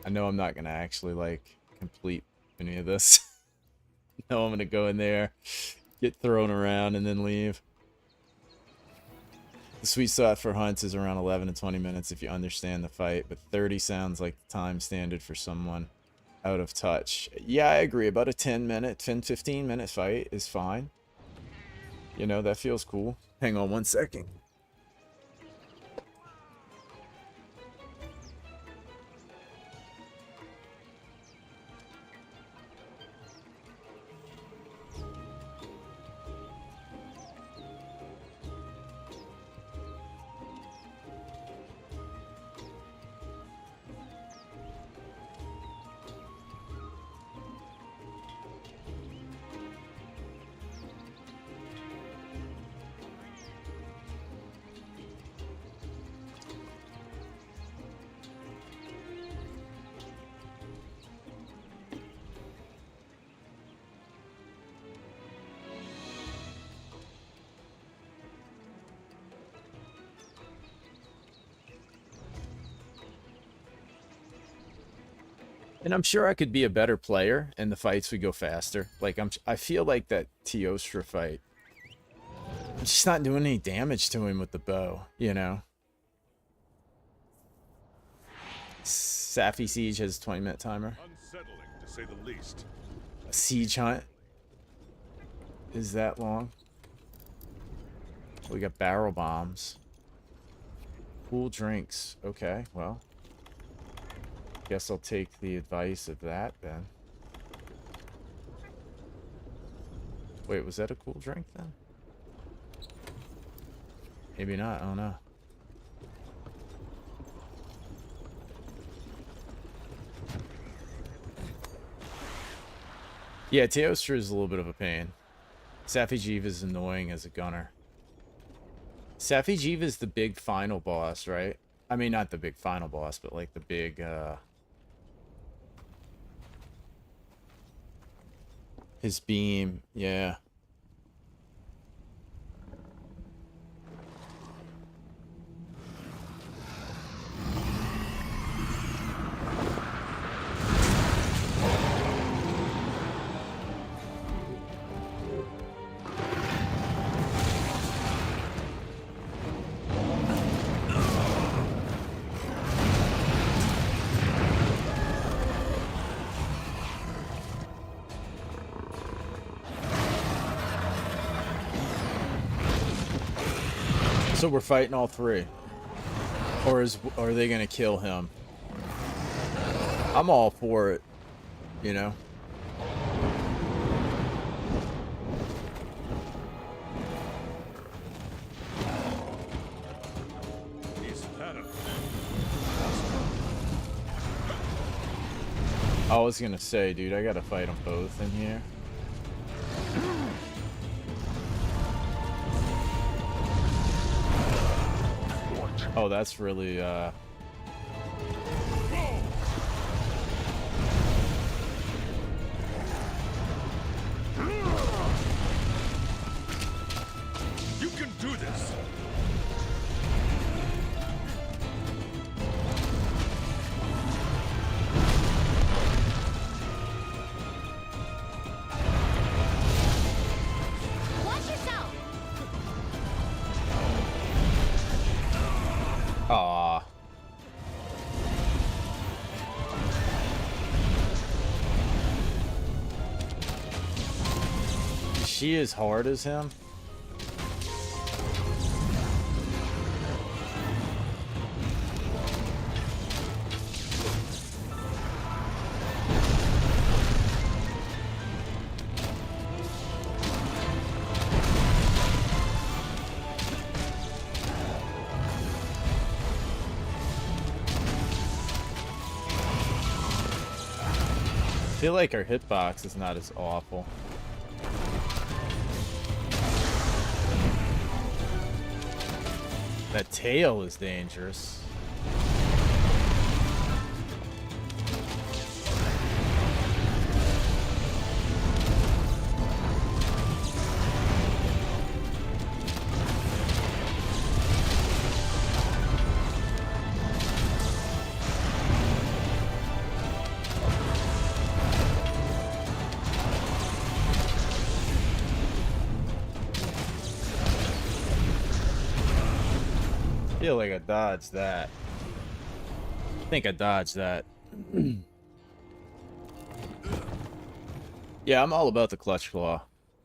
I know I'm not gonna actually, like, complete any of this. No, I'm gonna go in there, get thrown around, and then leave. The sweet spot for hunts is around 11 to 20 minutes if you understand the fight, but 30 sounds like the time standard for someone out of touch. Yeah, I agree. About a 15 minute fight is fine. You know, that feels cool. Hang on 1 second. And I'm sure I could be a better player and the fights would go faster. Like I feel like that Teostra fight, I'm just not doing any damage to him with the bow, you know. Safi Siege has a 20-minute timer. Unsettling, to say the least. A siege hunt is that long. We got barrel bombs. Cool drinks. Okay, well. Guess I'll take the advice of that then. Wait, was that a cool drink then? Maybe not, I don't know. Yeah, Teostra is a little bit of a pain. Safi Jiva is annoying as a gunner. Safi Jiva is the big final boss, right? I mean, not the big final boss, but like the big, his beam, yeah. So we're fighting all three. Or are they gonna kill him? I'm all for it, you know. He's had him. I was gonna say, dude, I gotta fight them both in here. Oh, that's really, You can do this. Watch yourself. aw. Is she as hard as him? I feel like our hitbox is not as awful. That tail is dangerous. Feel like I dodged that. I think I dodged that. Yeah, I'm all about the clutch claw.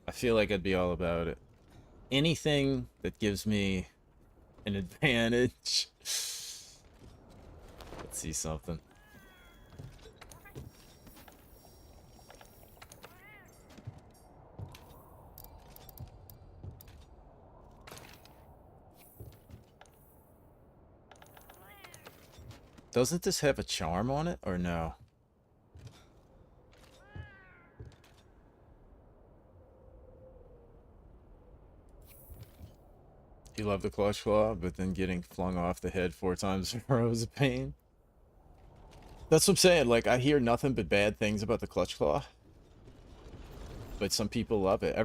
I feel like I'd be all about it. Anything that gives me an advantage. Let's see something. Doesn't this have a charm on it, or no? You love the clutch claw, but then getting flung off the head 4 times in a row is a pain. That's what I'm saying. Like, I hear nothing but bad things about the clutch claw, but some people love it.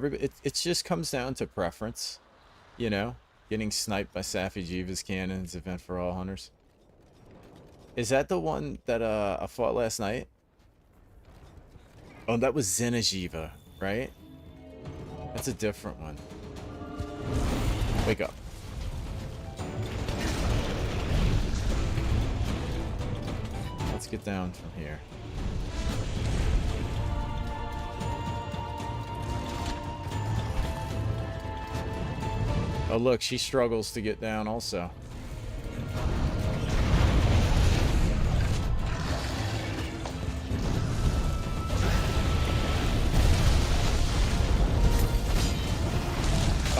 It just comes down to preference, you know? Getting sniped by Safi Jiva's cannons, event for all hunters. Is that the one that I fought last night? Oh, that was Xenojiva, right? That's a different one. Wake up. Let's get down from here. Oh, look, she struggles to get down also.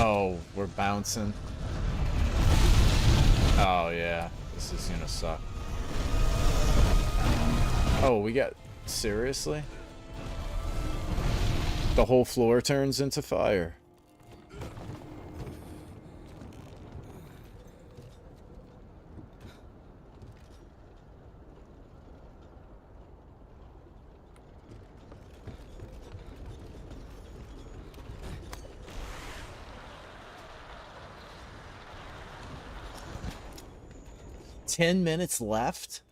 Oh, we're bouncing. Oh, yeah. This is gonna suck. Oh, we got... Seriously? The whole floor turns into fire. Ten minutes left?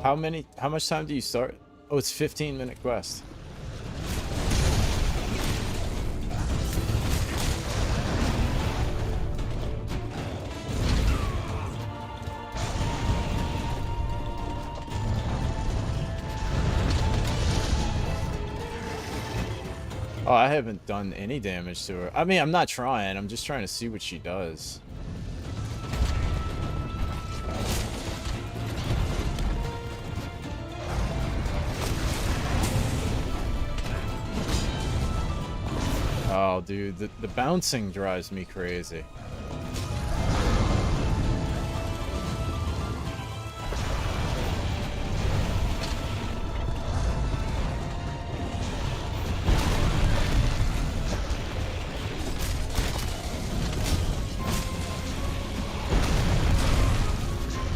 How much time do you start? Oh, it's 15-minute quest. Oh, I haven't done any damage to her. I mean, I'm not trying. I'm just trying to see what she does. Oh, dude, the bouncing drives me crazy.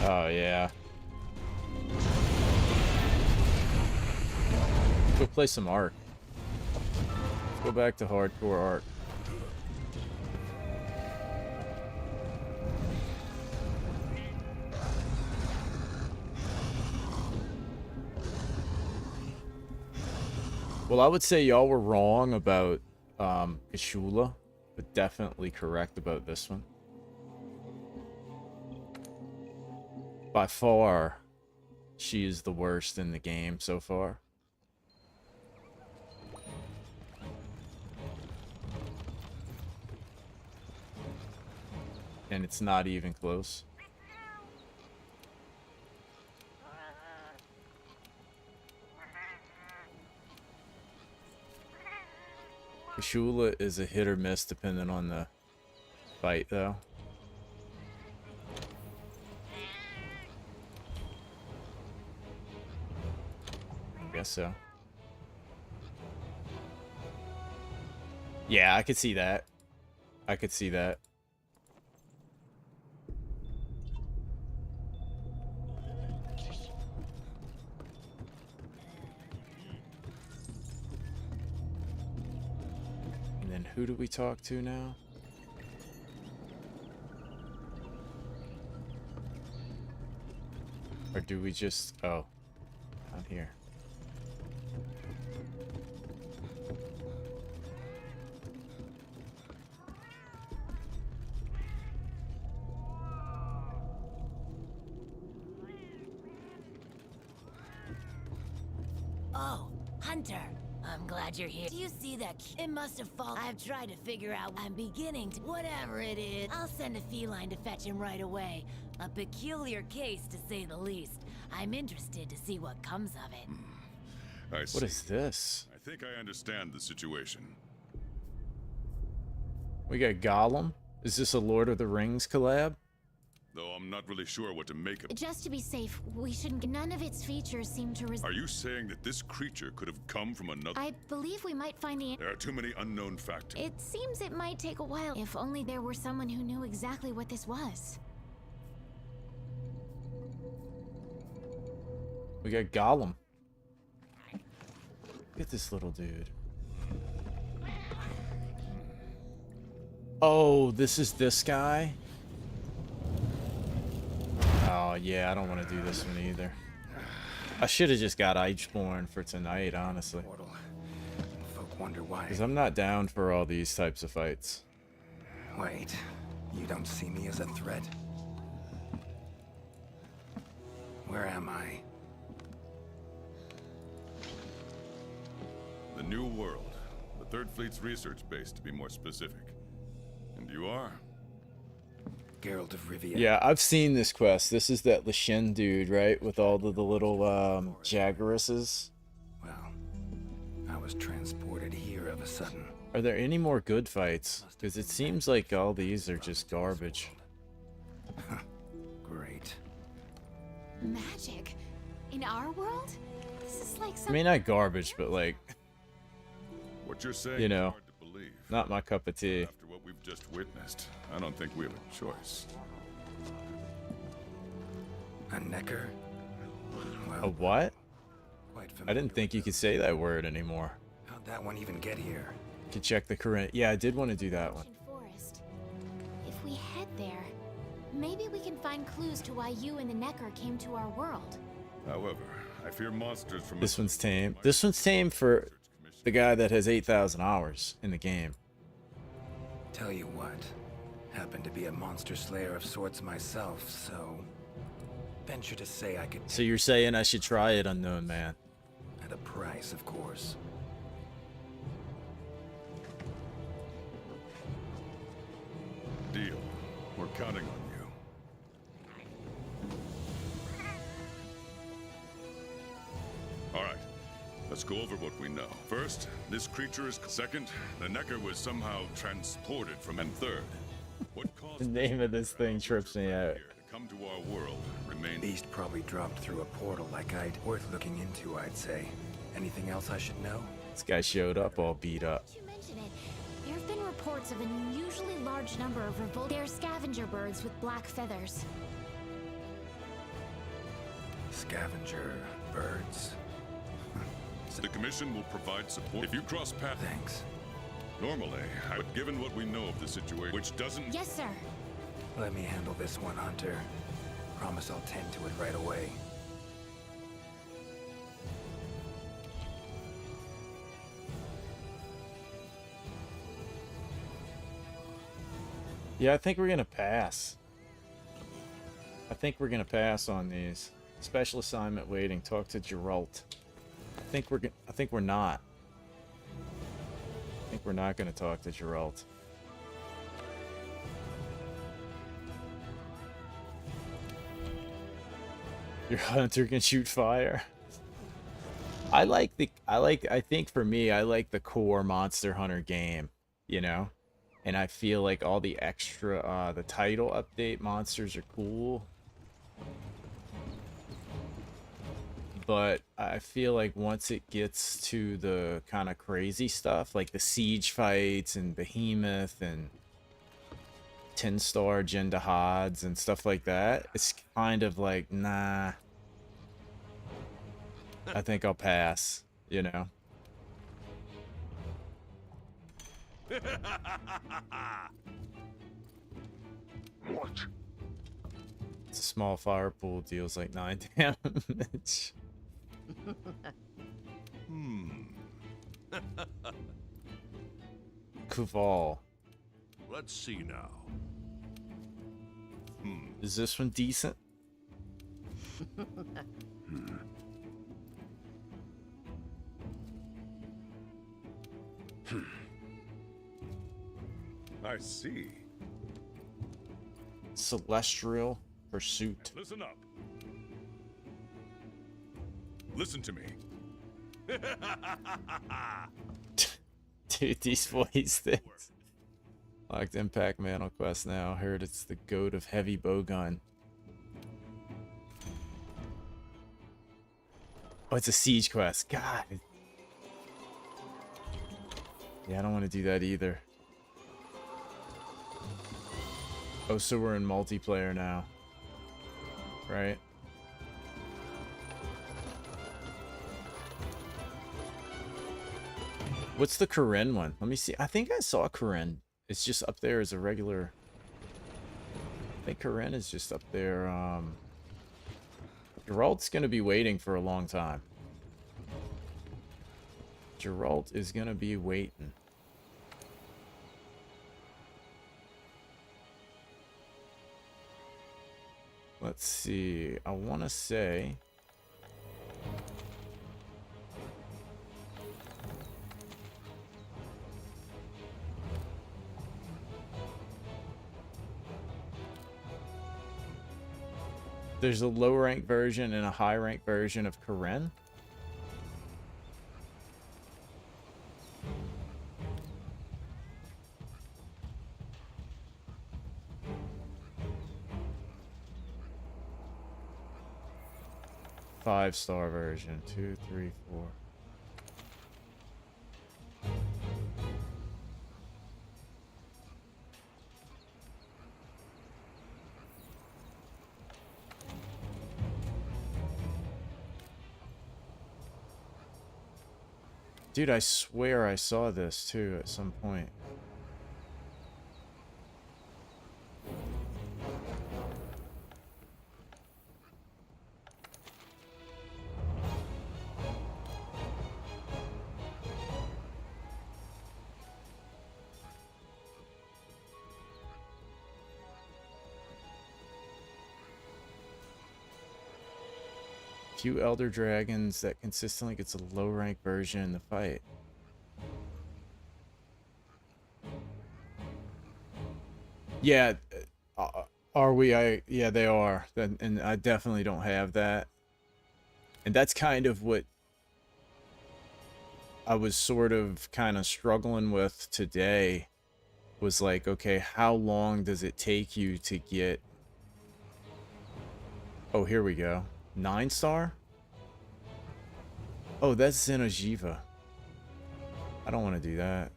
Oh, yeah. Go play some Ark. Let's go back to hardcore Ark. Well, I would say y'all were wrong about Kishula, but definitely correct about this one. By far, she is the worst in the game so far. And it's not even close. Kishula is a hit or miss depending on the fight, though. I guess so. Yeah, I could see that. I could see that. And then who do we talk to now? Or do we just... Oh. Down here. Oh, Hunter. I'm glad you're here. Do you see that? It must have fallen. I've tried to figure out. I'm beginning to. Whatever it is, I'll send a feline to fetch him right away. A peculiar case, to say the least. I'm interested to see what comes of it. I see. What is this? I think I understand the situation. We got Gollum. Is this a Lord of the Rings collab? Though I'm not really sure what to make of it. Just to be safe, we shouldn't get. None of its features seem to Are you saying that this creature could have come from another? I believe we might find the. There are too many unknown factors. It seems it might take a while. If only there were someone who knew exactly what this was. We got Gollum. Look at this little dude. Oh, this is this guy? Oh, yeah, I don't want to do this one either. I should have just got Iceborne for tonight, honestly. Portal. Folk wonder why. Because I'm not down for all these types of fights. Wait, you don't see me as a threat? Where am I? The New World. The Third Fleet's research base, to be more specific. And you are? Geralt of Rivia. Yeah, I've seen this quest. This is that Lashin dude, right? With all the little Jaggeresses. Well, I was transported here of a sudden. Are there any more good fights? Because it seems like all these are just garbage. Great. Magic? In our world? This is like I some. mean, not garbage, but like, What you're saying You is know, hard to believe. not my cup of tea. After what we've just witnessed, I don't think we have a choice. A necker? Well, A what? quite I familiar didn't think you with could say that word anymore. those. How'd that one even get here? Could check the current. Yeah, I did want to do that one. Forest. If we head there, maybe we can find clues to why you and the Necker came to our world. However, I fear monsters from This one's tame. This one's tame for the guy that has 8,000 hours in the game. Tell you what, happen to be a monster slayer of sorts myself, so venture to say I could So you're saying I should try it, Unknown Man? at a price, of course. Deal. We're counting on you. All right. Let's go over what we know. First, this creature is... Second, the Necker was somehow transported from... And third, what caused... The name of this thing trips me out. here to come to our world remains... Beast probably dropped through a portal like I'd worth looking into, I'd say. Anything else I should know? This guy showed up all beat up. You mention it. There have been reports of an unusually large number of revolt. They're scavenger birds with black feathers. Scavenger birds. The Commission will provide support if you cross paths. Thanks. Normally, but given what we know of the situation, which doesn't... Yes, sir. Let me handle this one, Hunter. Promise I'll tend to it right away. Yeah, I think we're gonna pass. I think we're gonna pass on these. Special assignment waiting. Talk to Geralt. I think we're not. I think we're not gonna talk to Geralt. Your hunter can shoot fire. I think for me, I like the core Monster Hunter game, you know? And I feel like all the extra, the title update monsters are cool. But I feel like once it gets to the kind of crazy stuff, like the siege fights and Behemoth and 10-star Jindahads and stuff like that, it's kind of like, nah. I think I'll pass, you know? What? It's a small fire pool, deals like 9 damage. Kuval. Let's see now. Is this one decent? I see. Celestial Pursuit. Listen up. Listen to me. Dude, these voice things. Locked Impact Mantle Quest now. Heard it's the goat of heavy bowgun. Oh, it's a siege quest. God. Yeah, I don't want to do that either. Oh, so we're in multiplayer now. Right? What's the Karen one? Let me see. I think I saw Karen. It's just up there as a regular... I think Karen is just up there. Geralt's going to be waiting for a long time. Geralt is going to be waiting. Let's see. I want to say... There's a low rank version and a high rank version of Karen. Five-star version. 2, 3, 4. Dude, I swear I saw this too at some point. Few Elder Dragons that consistently gets a low rank version in the fight. Yeah, are we? Yeah, they are. And I definitely don't have that. And that's kind of what I was sort of kind of struggling with today. Was like, okay, how long does it take you to get... Oh, here we go. 9-star? Oh, that's Xenojiva. I don't want to do that.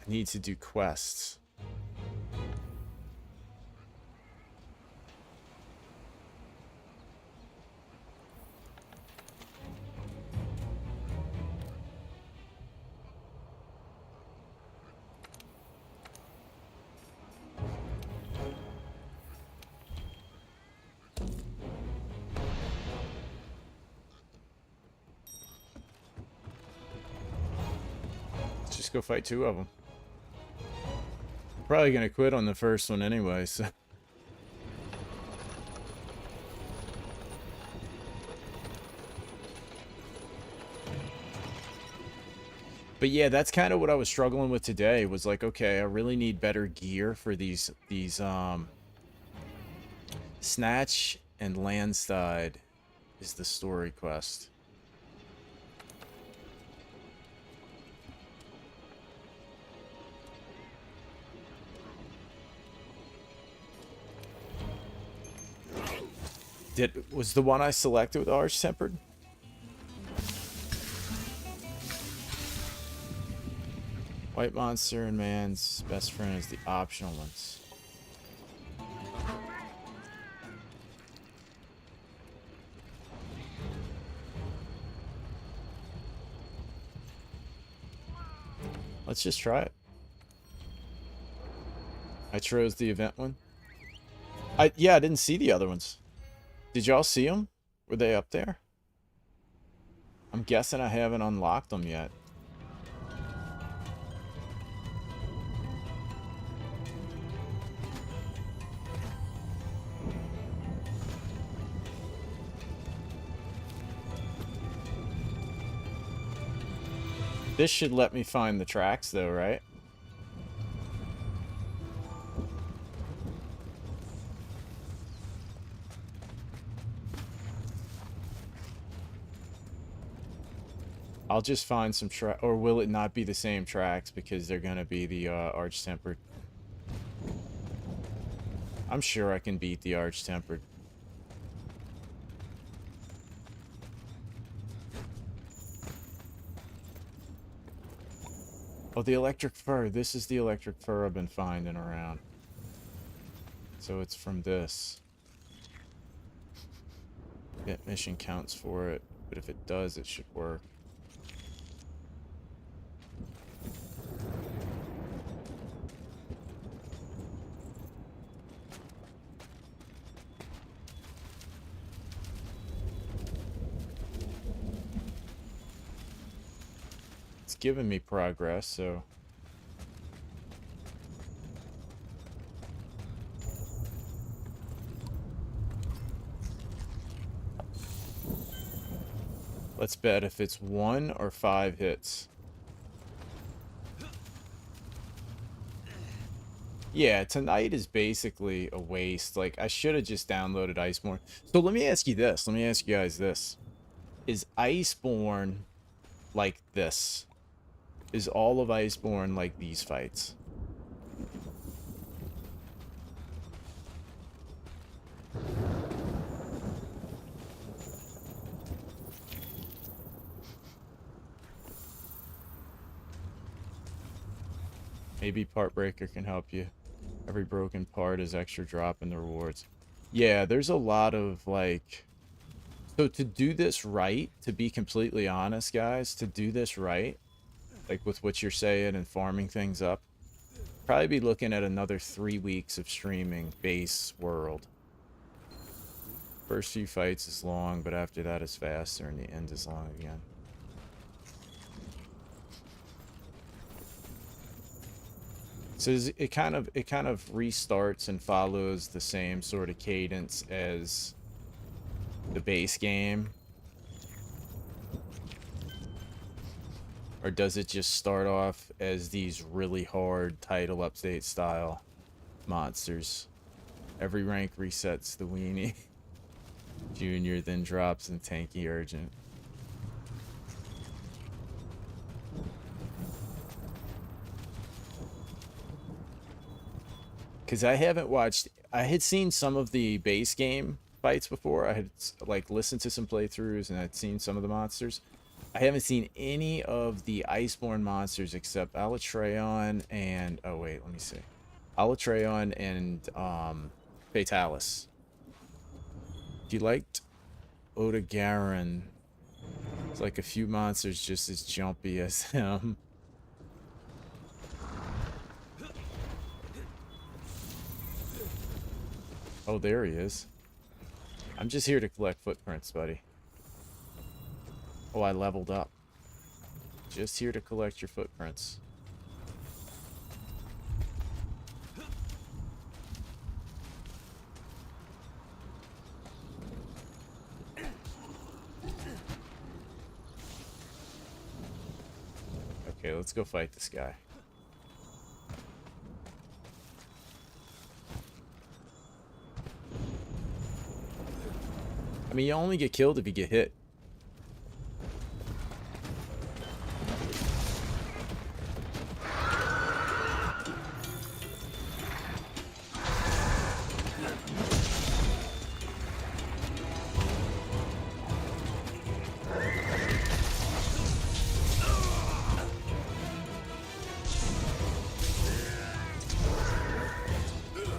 I need to do quests. Just go fight 2 of them. I'm probably gonna quit on the first one anyway, so. But yeah, that's kind of what I was struggling with today. Was like, okay, I really need better gear for these Snatch and Landstide is the story quest. Was the one I selected with Arch-Tempered? White monster and man's best friend is the optional ones. Let's just try it. I chose the event one. Yeah, I didn't see the other ones. Did y'all see them? Were they up there? I'm guessing I haven't unlocked them yet. This should let me find the tracks though, right? I'll just find some track, or will it not be the same tracks because they're gonna be the Arch-Tempered? I'm sure I can beat the Arch-Tempered. Oh, the electric fur. This is the electric fur I've been finding around. So it's from this. Get mission counts for it, but if it does, it should work. Giving me progress, so let's bet if it's 1 or 5 hits. Yeah, tonight is basically a waste. Like, I should have just downloaded Iceborne. So let me ask you this. Let me ask you guys this. Is Iceborne like this? Is all of Iceborne like these fights? Maybe Part Breaker can help you. Every broken part is extra drop in the rewards. Yeah, there's a lot of like... So to do this right, to be completely honest, guys, to do this right, like with what you're saying and farming things up, probably be looking at another 3 weeks of streaming base world. First few fights is long, but after that is faster, and the end is long again. So it kind of restarts and follows the same sort of cadence as the base game. Or does it just start off as these really hard title update style monsters? Every rank resets the weenie. Junior then drops in tanky urgent. Because I haven't watched... I had seen some of the base game fights before. I had like listened to some playthroughs and I'd seen some of the monsters. I haven't seen any of the Iceborne monsters except Alatreon and... Oh, wait, let me see. Alatreon and Fatalis. If you liked Odogaron, it's like a few monsters just as jumpy as him. Oh, there he is. I'm just here to collect footprints, buddy. Oh, I leveled up. Just here to collect your footprints. Okay, let's go fight this guy. I mean, you only get killed if you get hit.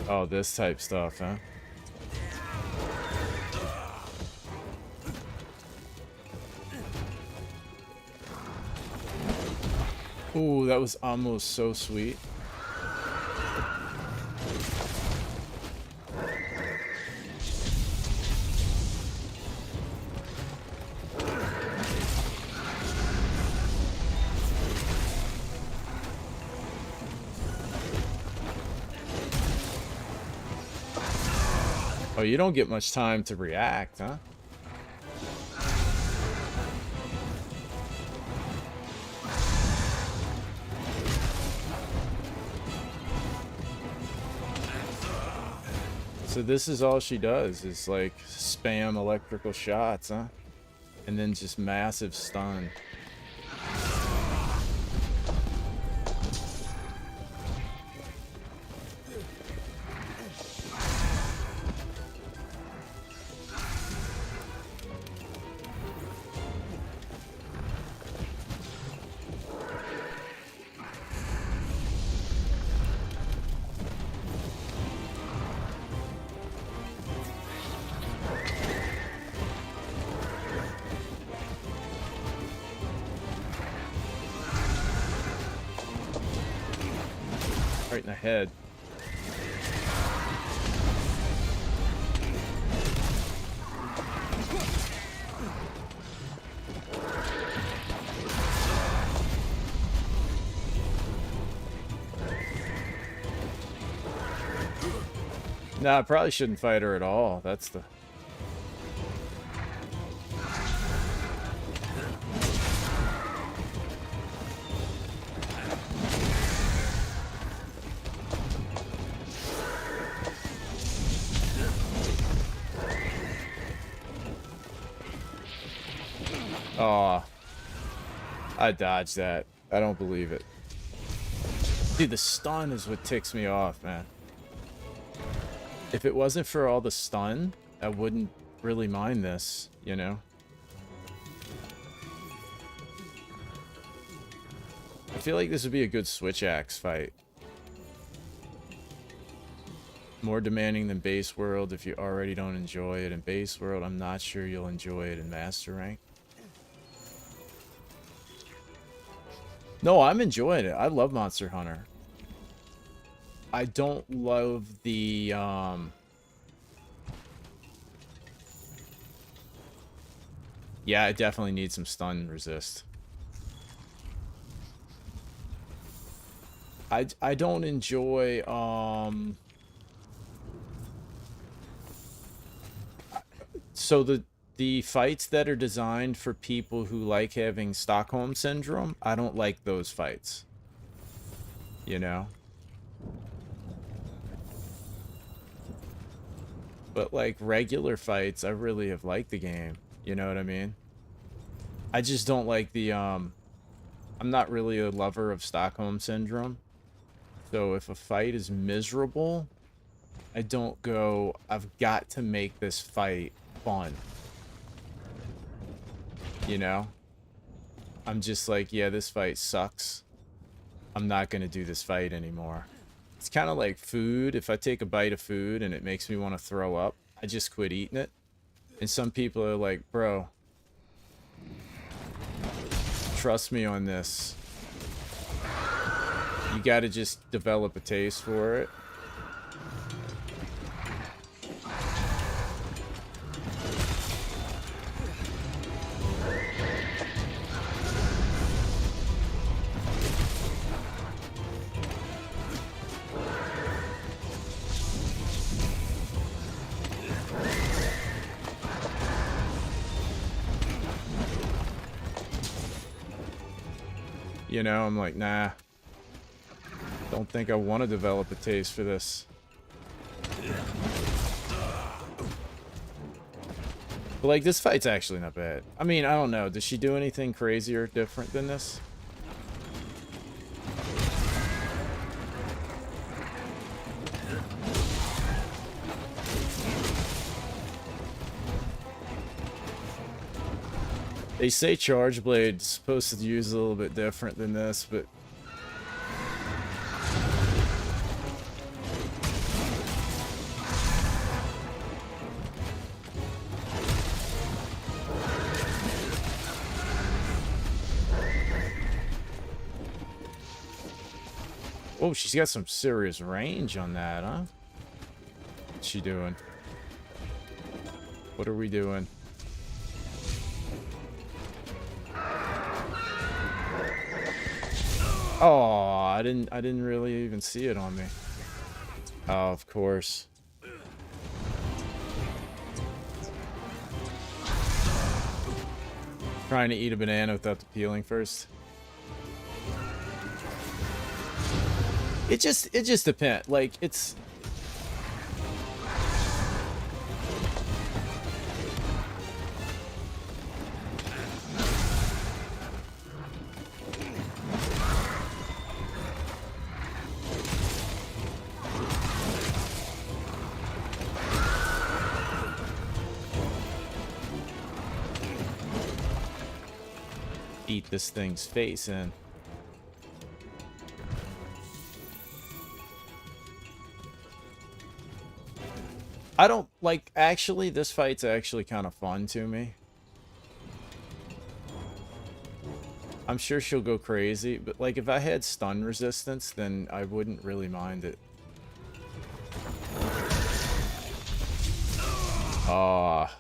Oh, this type stuff, huh? Ooh, that was almost so sweet. Oh, you don't get much time to react, huh? So this is all she does, is like spam electrical shots, huh? And then just massive stun. Right in the head. Nah, I probably shouldn't fight her at all. That's the... Oh, I dodged that. I don't believe it. Dude, the stun is what ticks me off, man. If it wasn't for all the stun, I wouldn't really mind this, you know? I feel like this would be a good switch axe fight. More demanding than base world if you already don't enjoy it in base world. I'm not sure you'll enjoy it in master rank. No, I'm enjoying it. I love Monster Hunter. I don't love the yeah, I definitely need some stun resist. I don't enjoy so the fights that are designed for people who like having Stockholm Syndrome, I don't like those fights. You know? But like regular fights, I really have liked the game. You know what I mean? I just don't like the I'm not really a lover of Stockholm Syndrome. So if a fight is miserable, I don't go, I've got to make this fight fun. You know? I'm just like, yeah, this fight sucks. I'm not going to do this fight anymore. It's kind of like food. If I take a bite of food and it makes me want to throw up, I just quit eating it. And some people are like, bro, trust me on this. You got to just develop a taste for it. You know, I'm like, nah. Don't think I want to develop a taste for this. But like, this fight's actually not bad. I mean, I don't know. Does she do anything crazy or different than this? They say Charge Blade's supposed to use a little bit different than this, but... Oh, she's got some serious range on that, huh? What's she doing? What are we doing? Oh, I didn't really even see it on me. Oh, of course. Trying to eat a banana without the peeling first. It just depends. Like, it's beat this thing's face in. I don't like, actually, this fight's actually kind of fun to me. I'm sure she'll go crazy, but like if I had stun resistance, then I wouldn't really mind it. Ah.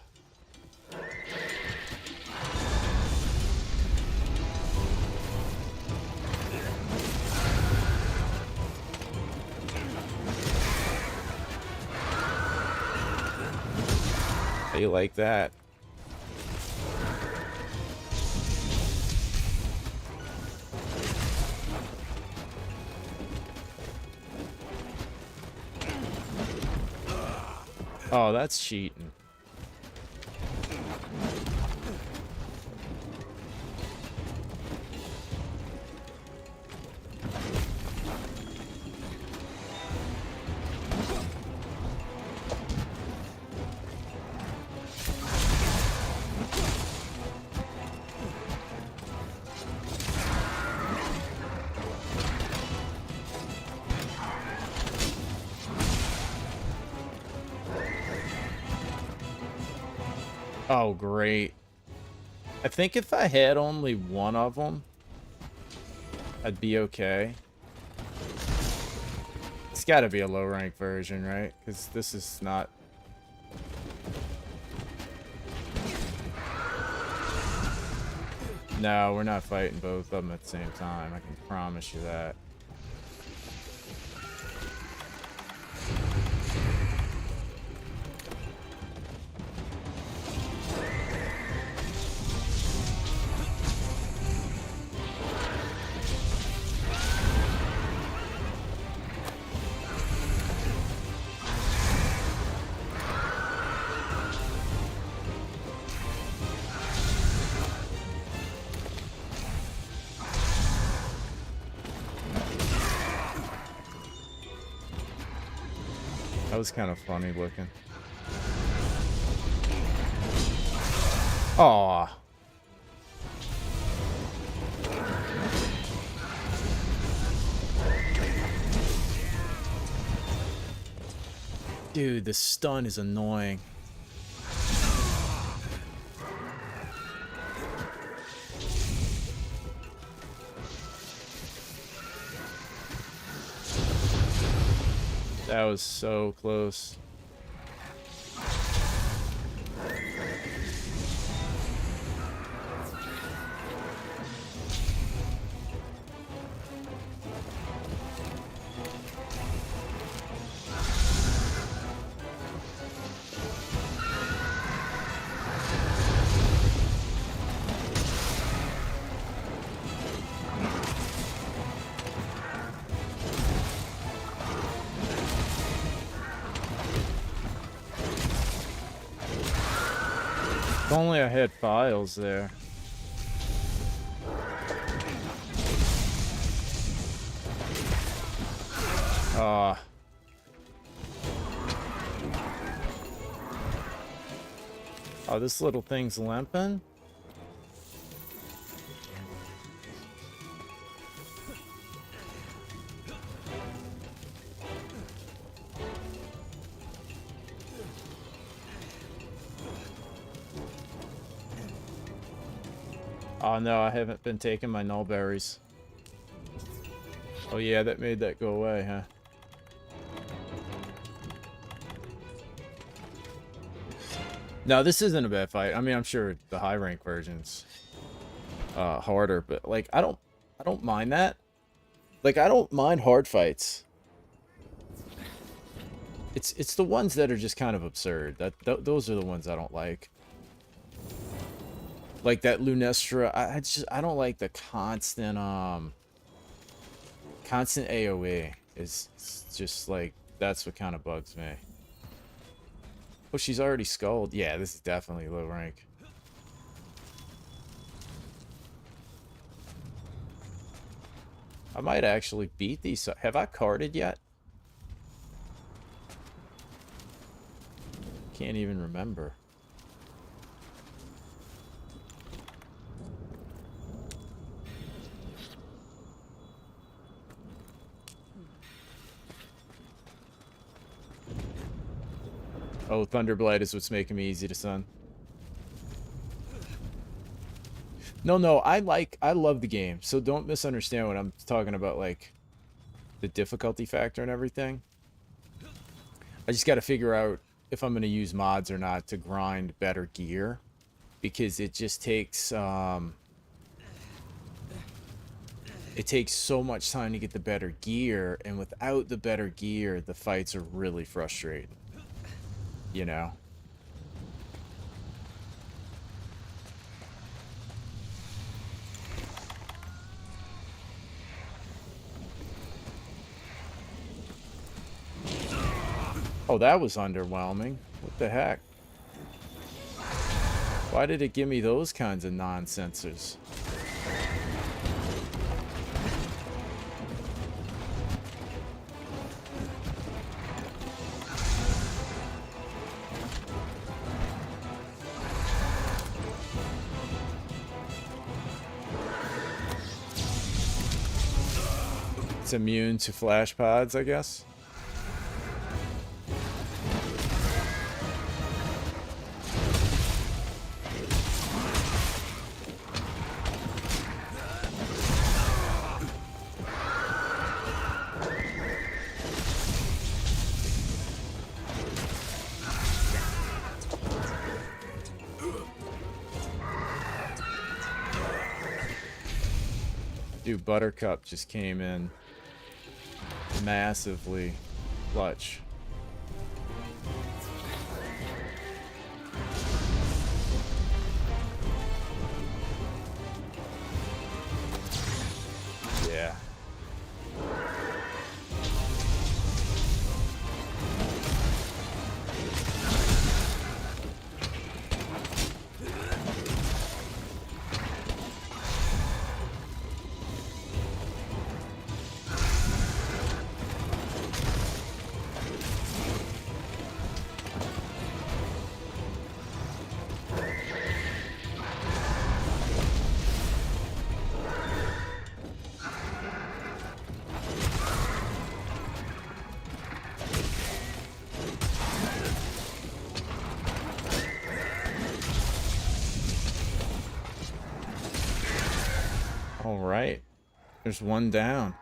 How you like that? Oh, that's cheating. Oh, great. I think if I had only one of them, I'd be okay. It's got to be a low rank version, right? Because this is not... No, we're not fighting both of them at the same time. I can promise you that. That was kind of funny looking. Aw. Dude, the stun is annoying. That was so close. If only I had files there. Ah. Oh, this little thing's limping? Oh no, I haven't been taking my null berries. Oh yeah, that made that go away, huh? No, this isn't a bad fight. I mean, I'm sure the high rank version's harder, but like I don't mind that. Like I don't mind hard fights. It's the ones that are just kind of absurd. Those are the ones I don't like. Like that Lunastra, I don't like the constant constant AoE. It's just like that's what kind of bugs me. Oh, she's already skulled. Yeah, this is definitely low rank. I might actually beat these. Have I carded yet? Can't even remember. Oh, Thunderblight is what's making me easy to sun. No, I love the game, so don't misunderstand when I'm talking about, like, the difficulty factor and everything. I just got to figure out if I'm going to use mods or not to grind better gear, because it just takes, it takes so much time to get the better gear, and without the better gear, the fights are really frustrating, you know? Oh, that was underwhelming. What the heck? Why did it give me those kinds of nonsensors? It's immune to flash pods, I guess. Dude, Buttercup just came in massively clutch. Yeah. All right. There's one down.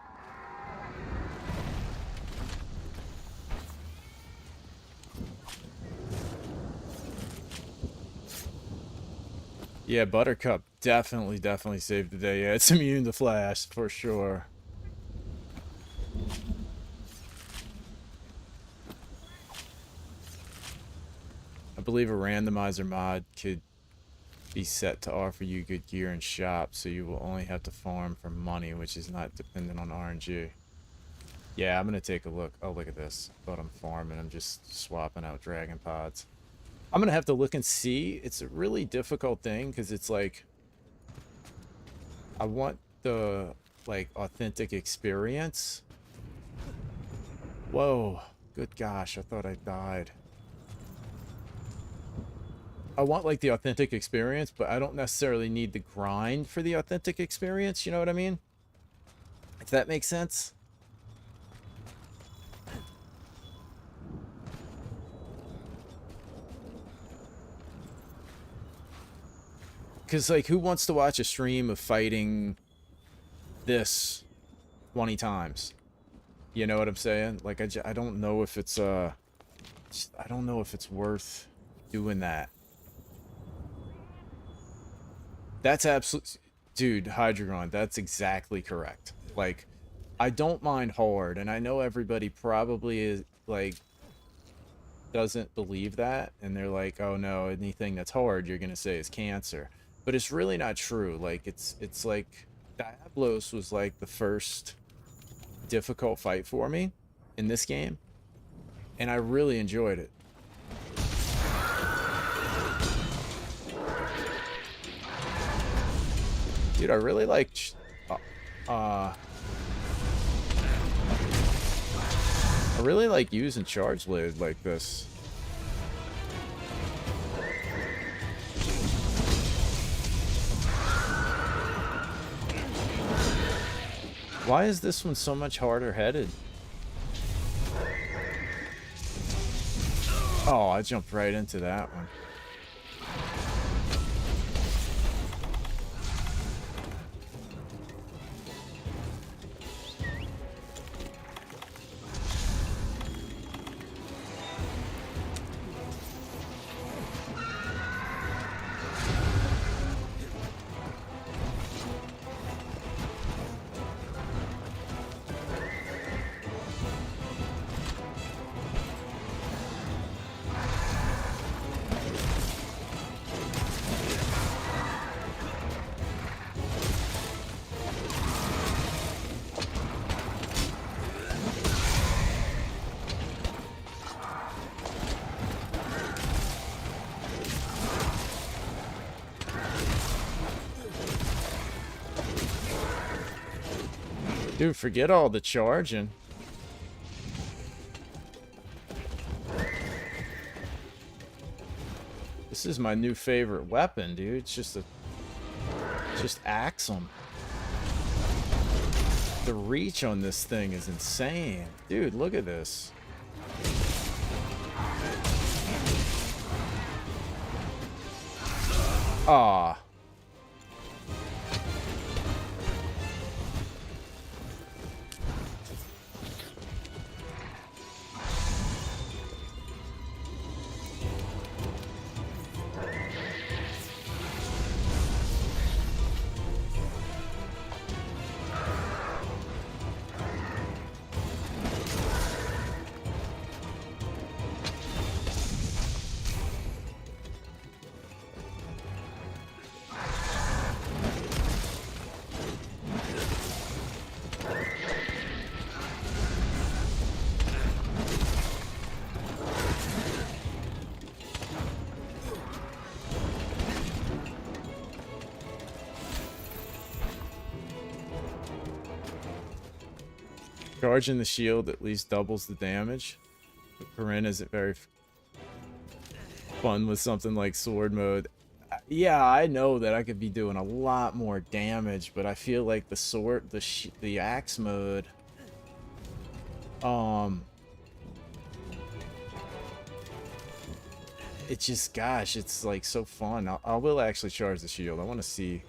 Yeah, Buttercup definitely saved the day. Yeah, it's immune to flash for sure. I believe a randomizer mod could be set to offer you good gear in shop, so you will only have to farm for money, which is not dependent on RNG. Yeah, I'm gonna take a look. Oh, look at this. But I'm farming. I'm just swapping out dragon pods. I'm gonna have to look and see. It's a really difficult thing because it's like I want the like authentic experience. Whoa, good gosh, I thought I died. I want like the authentic experience, but I don't necessarily need the grind for the authentic experience, you know what I mean? If that makes sense. Because, like, who wants to watch a stream of fighting this 20 times? You know what I'm saying? Like, I don't know if it's, I don't know if it's worth doing that. That's absolutely... Dude, Hydreigon, that's exactly correct. Like, I don't mind hard, and I know everybody probably is, like, doesn't believe that, and they're like, oh no, anything that's hard you're gonna say is cancer. But it's really not true. Like, it's like Diablos was like the first difficult fight for me in this game, and I really enjoyed it. Dude, I really like I really like using Charge Blade like this. Why is this one so much harder headed? Oh, I jumped right into that one. Dude, forget all the charging. This is my new favorite weapon, dude. It's just axe 'em. The reach on this thing is insane. Dude, look at this. Ah. Charging the shield at least doubles the damage. But Corinne isn't very fun with something like sword mode. Yeah, I know that I could be doing a lot more damage, but I feel like the axe mode, it's just, gosh, it's like so fun. I will actually charge the shield. I want to see.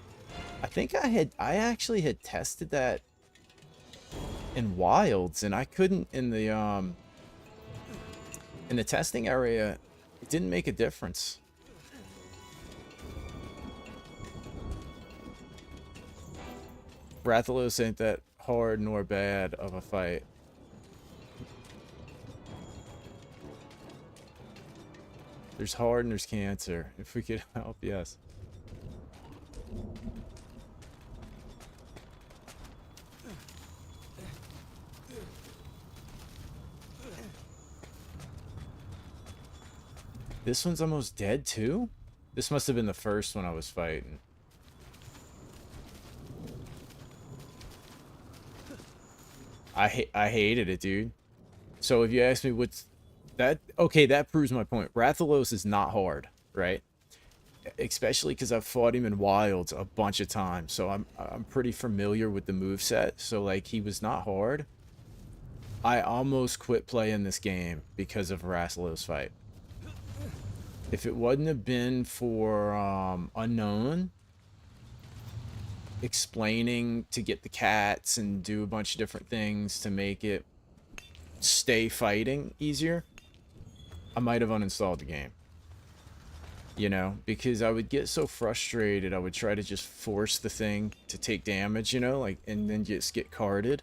I think I actually had tested that in Wilds, and I couldn't in the testing area. It didn't make a difference. Rathalos ain't that hard nor bad of a fight. There's hard and there's cancer. If we could help, yes. This one's almost dead too? This must have been the first one I was fighting. I hated it, dude. So if you ask me what's that, okay, that proves my point. Rathalos is not hard, right? Especially because I've fought him in Wilds a bunch of times, so I'm pretty familiar with the moveset. So like, he was not hard. I almost quit playing this game because of Rathalos fight. If it wouldn't have been for Unknown explaining to get the cats and do a bunch of different things to make it stay fighting easier, I might have uninstalled the game. You know, because I would get so frustrated, I would try to just force the thing to take damage, you know, like, and then just get carded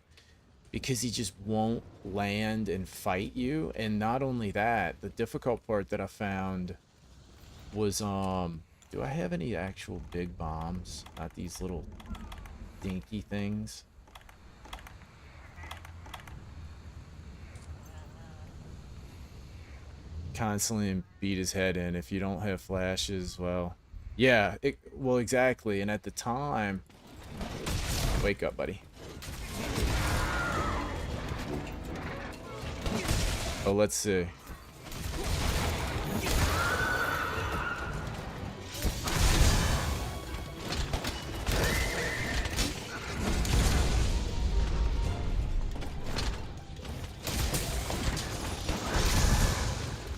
because he just won't land and fight you. And not only that, the difficult part that I found was, do I have any actual big bombs? Not these little dinky things. Constantly beat his head in. If you don't have flashes, well, yeah, well, exactly. And at the time, wake up, buddy. Oh, let's see.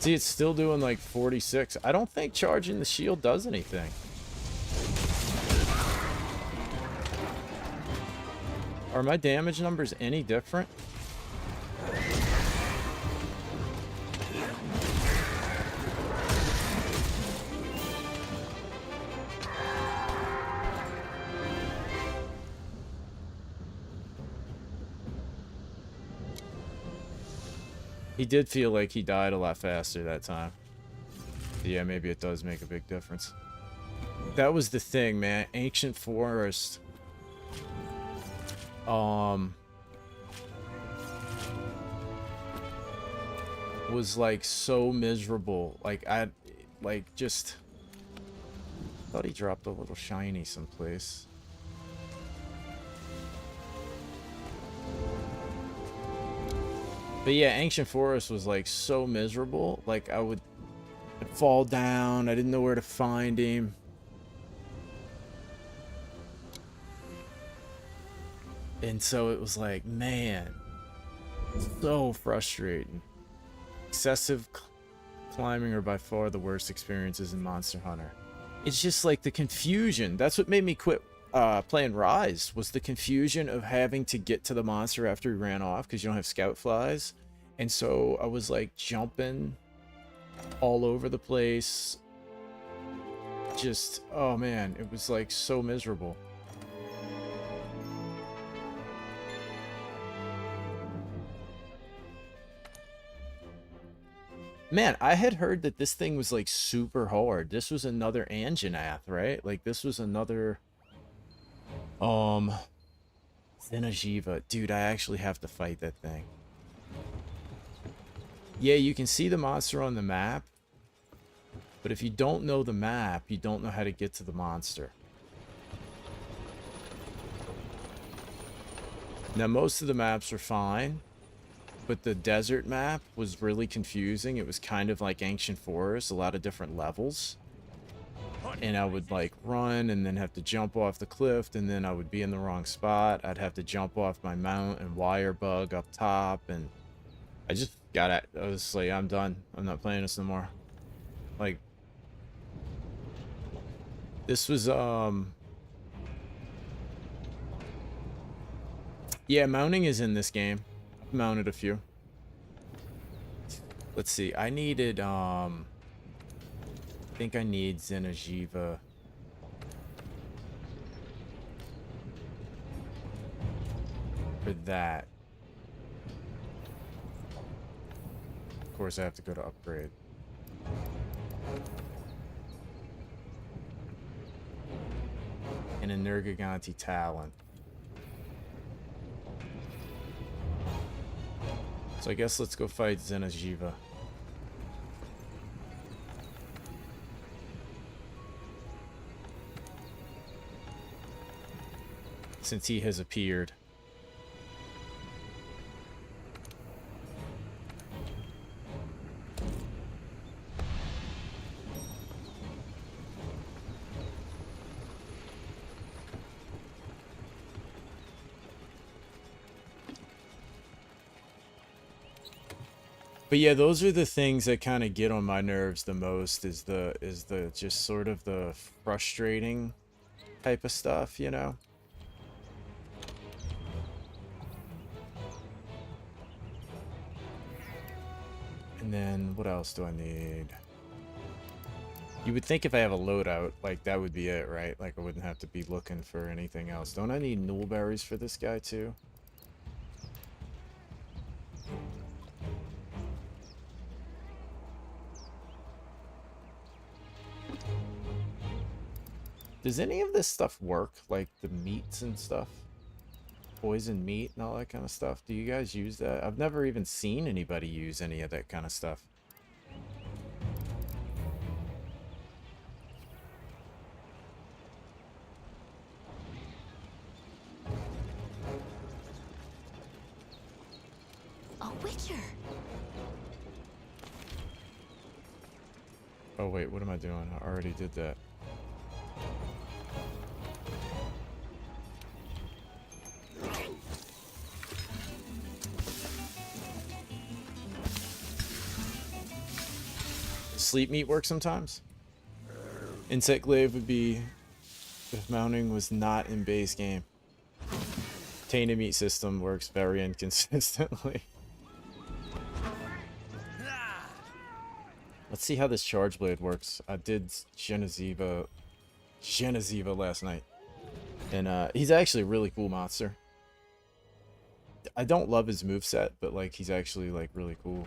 See, it's still doing like 46. I don't think charging the shield does anything. Are my damage numbers any different? He did feel like he died a lot faster that time. Yeah, maybe it does make a big difference. That was the thing, man. Ancient Forest. Was like so miserable. Like just thought he dropped a little shiny someplace. But yeah, Ancient Forest was like so miserable. Like I'd fall down. I didn't know where to find him. And so it was like, man, so frustrating. Excessive climbing are by far the worst experiences in Monster Hunter. It's just like the confusion. That's what made me quit playing Rise, was the confusion of having to get to the monster after he ran off because you don't have scout flies. And so I was like jumping all over the place. Just, oh man, it was like so miserable. Man, I had heard that this thing was like super hard. This was another Anjanath, right? Like this was another Xeno'jiiva. Dude, I actually have to fight that thing. Yeah, you can see the monster on the map, but if you don't know the map, you don't know how to get to the monster. Now, most of the maps are fine, but the desert map was really confusing. It was kind of like Ancient Forest, a lot of different levels. And I would like run and then have to jump off the cliff, and then I would be in the wrong spot. I'd have to jump off my mount and wire bug up top, and I just got it. I was like, I'm done. I'm not playing this no more. Like, this was yeah, mounting is in this game. I've mounted a few. Let's see. I needed I think I need Xeno'jiiva. For that. Of course, I have to go to upgrade. And a Nergiganti Talon. So I guess let's go fight Xeno'jiiva. Since he has appeared. But yeah, those are the things that kind of get on my nerves the most, is the just sort of the frustrating type of stuff, you know? And then what else do I need? You would think if I have a loadout, like that would be it, right? Like I wouldn't have to be looking for anything else. Don't I need Noob berries for this guy too? Does any of this stuff work? Like the meats and stuff? Poison meat and all that kind of stuff? Do you guys use that? I've never even seen anybody use any of that kind of stuff. A witcher. Oh wait, what am I doing? I already did that. sleep meat work sometimes. Insect glaive would be if mounting was not in base game. Tainted meat system works very inconsistently. Let's see how this charge blade works. I did Geneziva last night. And he's actually a really cool monster. I don't love his moveset, but like he's actually like really cool.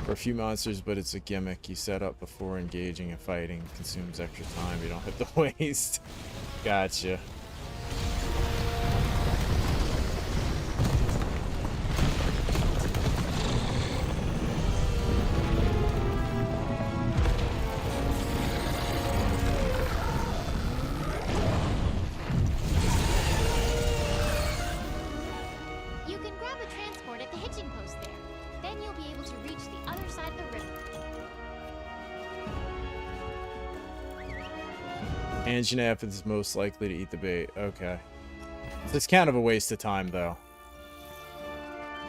For a few monsters, but it's a gimmick you set up before engaging and fighting. Consumes extra time you don't have to waste. Gotcha. You can grab a transport at the hitching post there. Then you'll be able to reach the other side of the river. Anjanath is most likely to eat the bait. Okay. It's kind of a waste of time, though.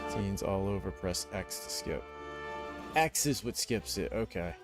Scenes all over. Press X to skip. X is what skips it. Okay.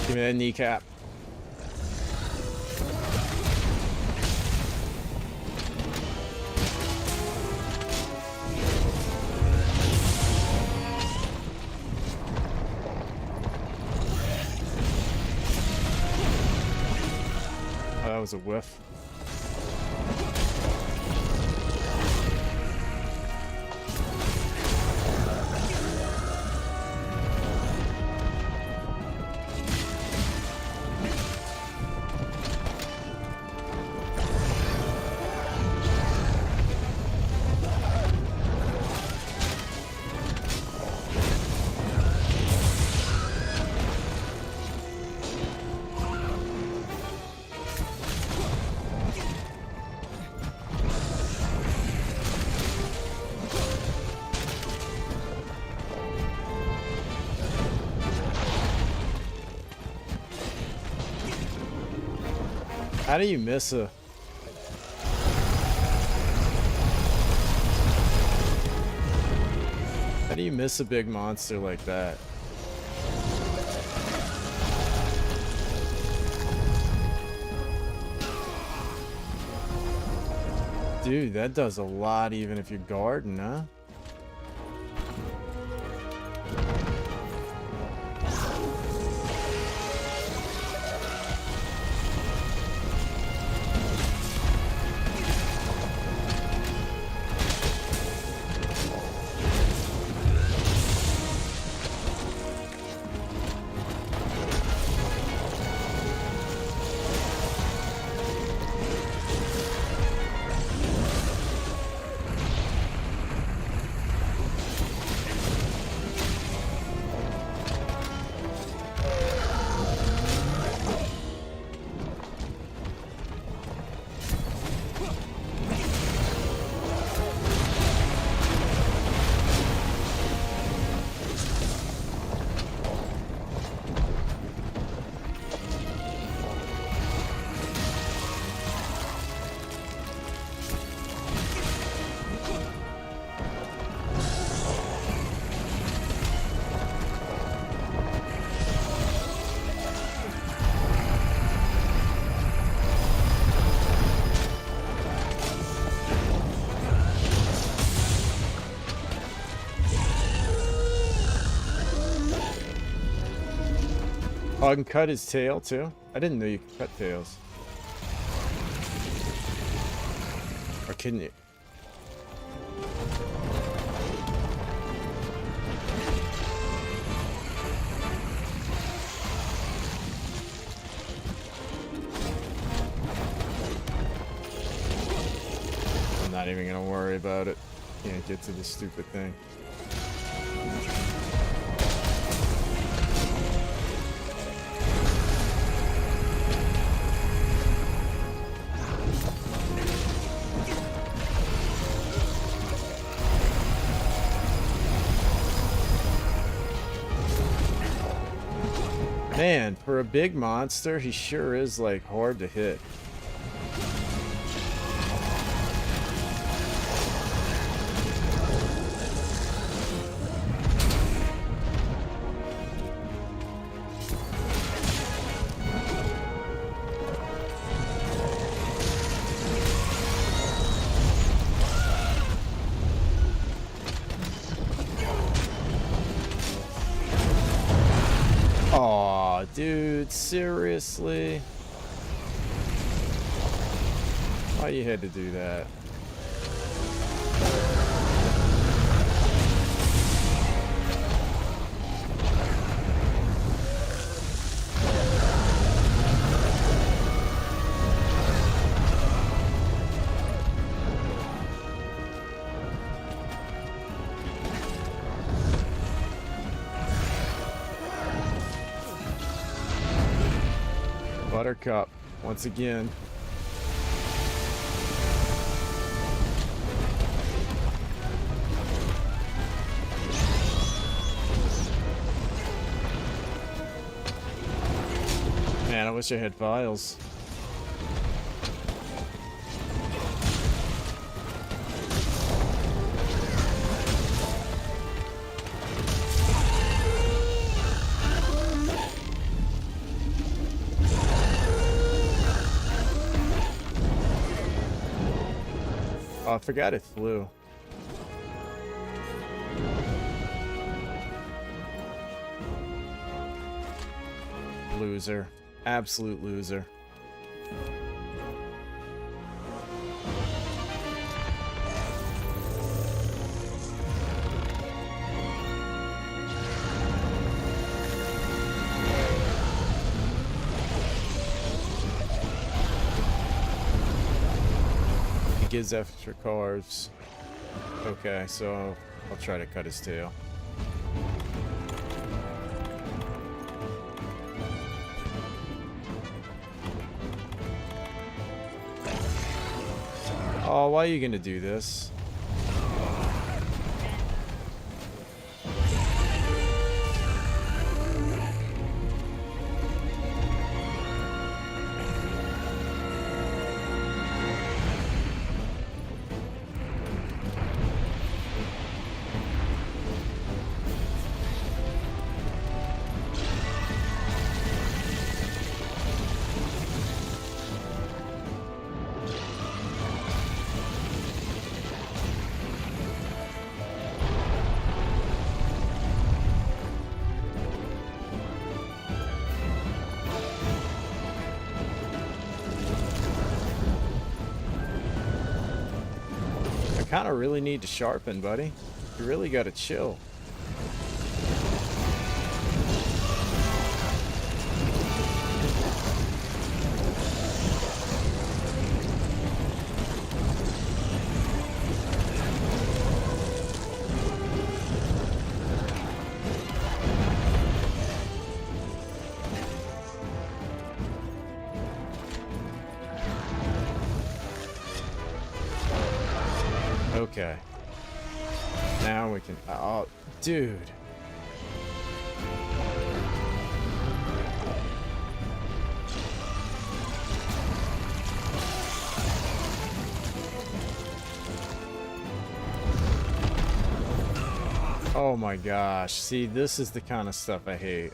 Give me that kneecap. Oh, that was a whiff. How do you miss a... How do you miss a big monster like that? Dude, that does a lot even if you're guarding, huh? Oh, I can cut his tail too? I didn't know you could cut tails. Or can you? I'm not even gonna worry about it. Can't get to this stupid thing. Man, for a big monster, he sure is like hard to hit. Aw, dude, seriously? Why you had to do that? Buttercup, once again. Man, I wish I had files. Oh, I forgot it flew. Loser. Absolute loser. Gives extra carves. Okay, so I'll try to cut his tail. Oh, why are you gonna do this? Kind of really need to sharpen, buddy. You really got to chill. Okay. Now we can... Oh, dude. Oh my gosh. See, this is the kind of stuff I hate.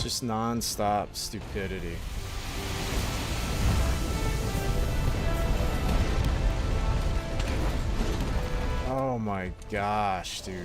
Just non-stop stupidity. Oh my gosh, dude.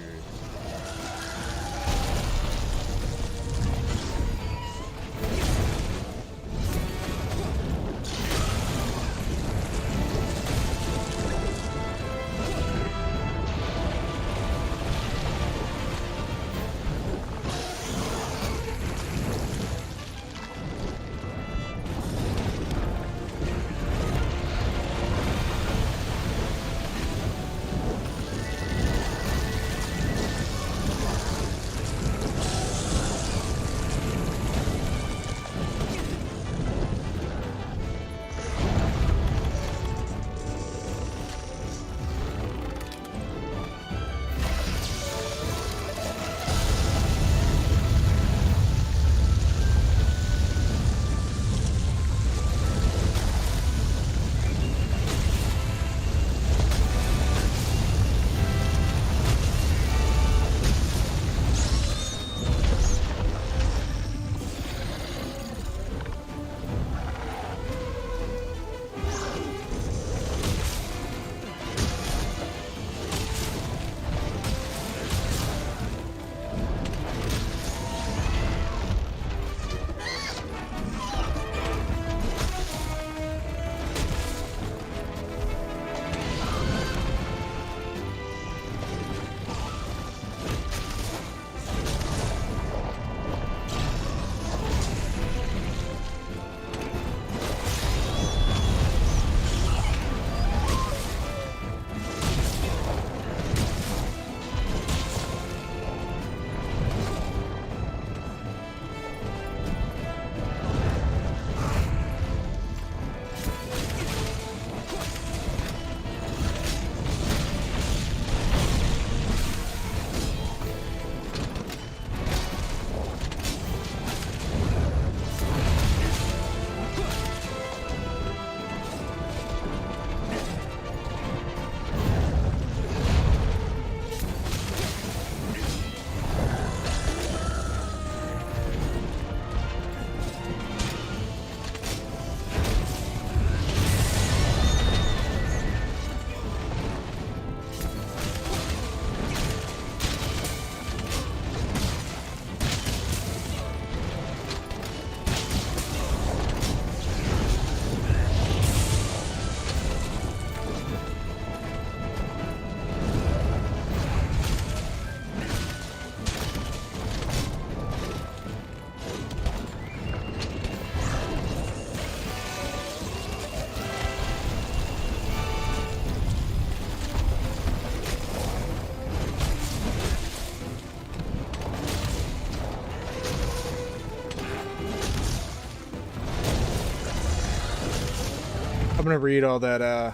gonna read all that as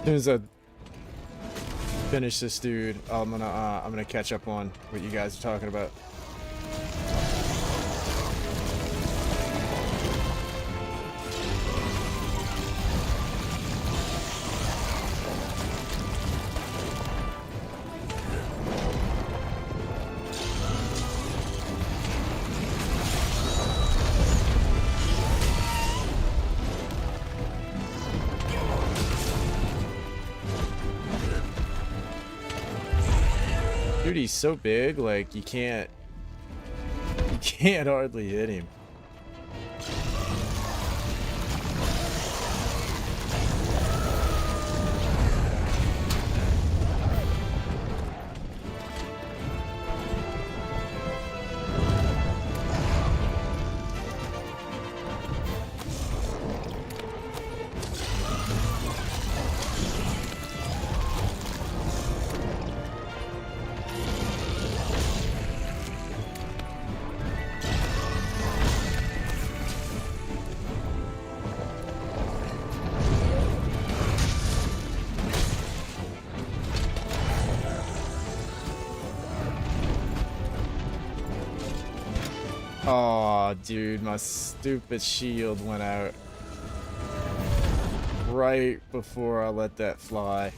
soon as I finish this dude. I'm gonna catch up on what you guys are talking about. Dude, he's so big, like you can't hardly hit him. Oh, dude, my stupid shield went out right before I let that fly.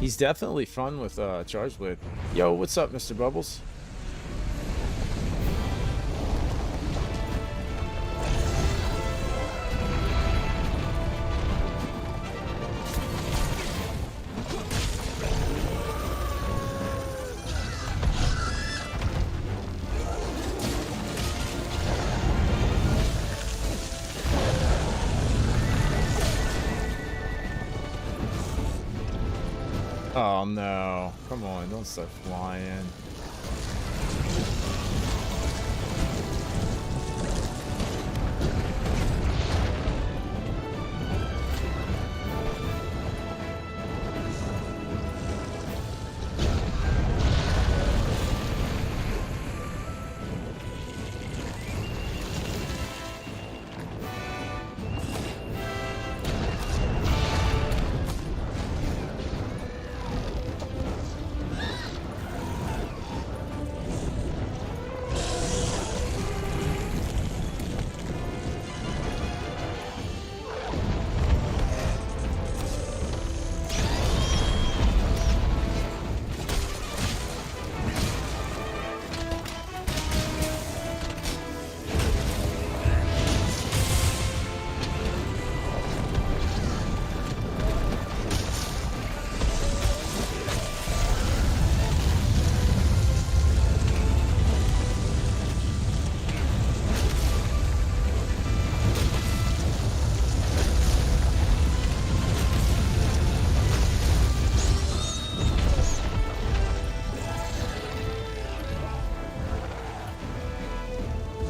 He's definitely fun with Charge Blade. Yo, what's up, Mr. Bubbles? Oh no, come on, don't start flying.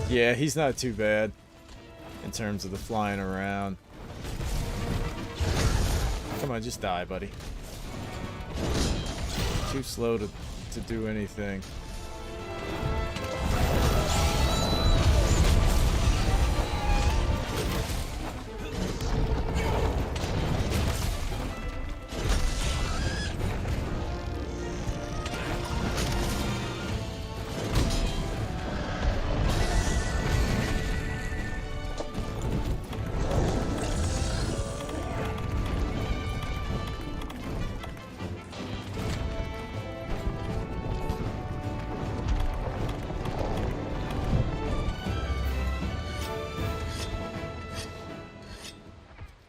Yeah, he's not too bad in terms of the flying around. Come on, just die, buddy. Too slow to do anything.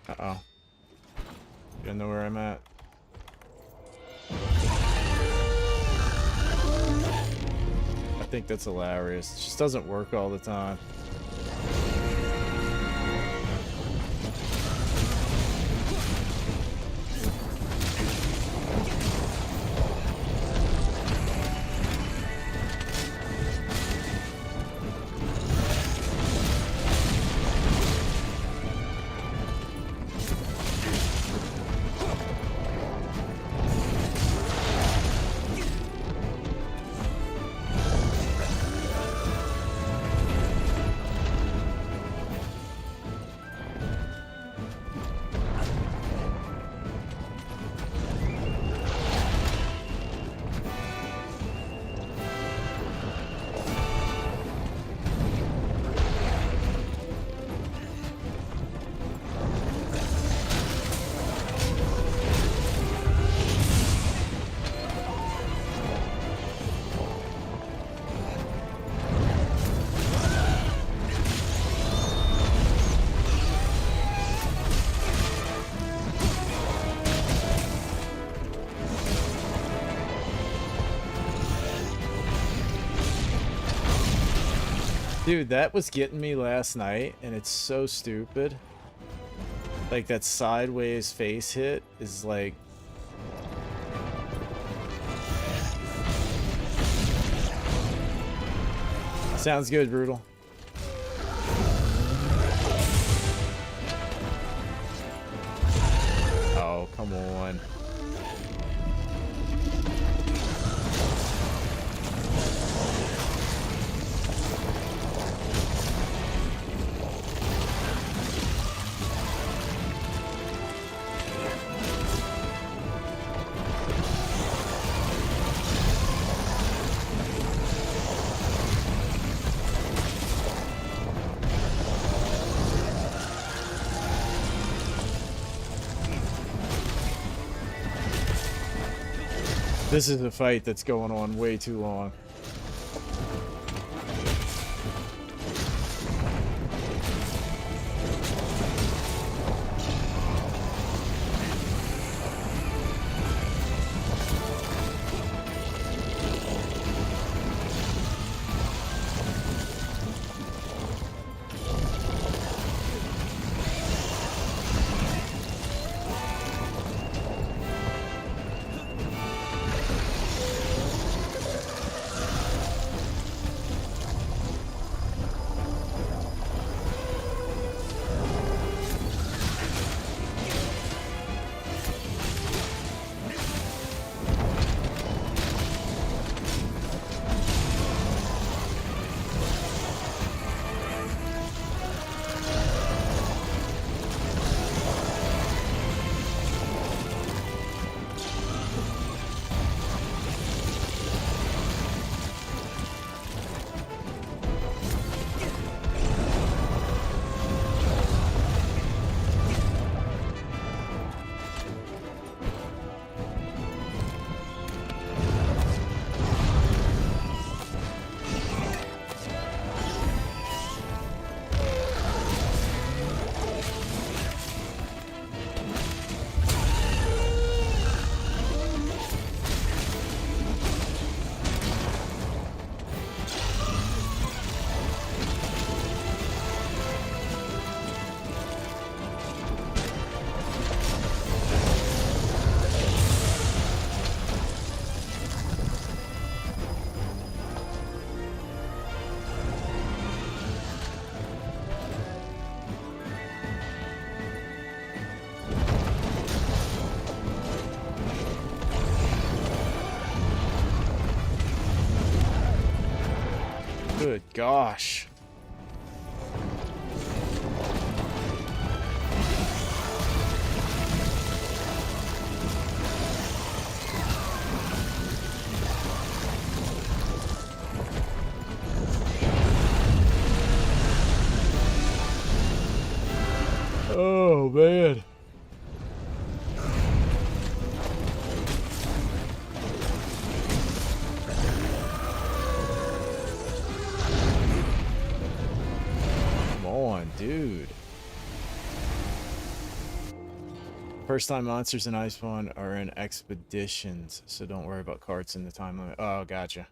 Uh-oh. You don't know where I'm at. I think that's hilarious. It just doesn't work all the time. Dude, that was getting me last night, and it's so stupid. Like, that sideways face hit is like... Sounds good, Brutal. Oh, come on. This is a fight that's going on way too long. Good gosh. Oh, man. Come on, dude. First time monsters in Iceborne are in expeditions, so don't worry about carts in the time limit. Oh, gotcha.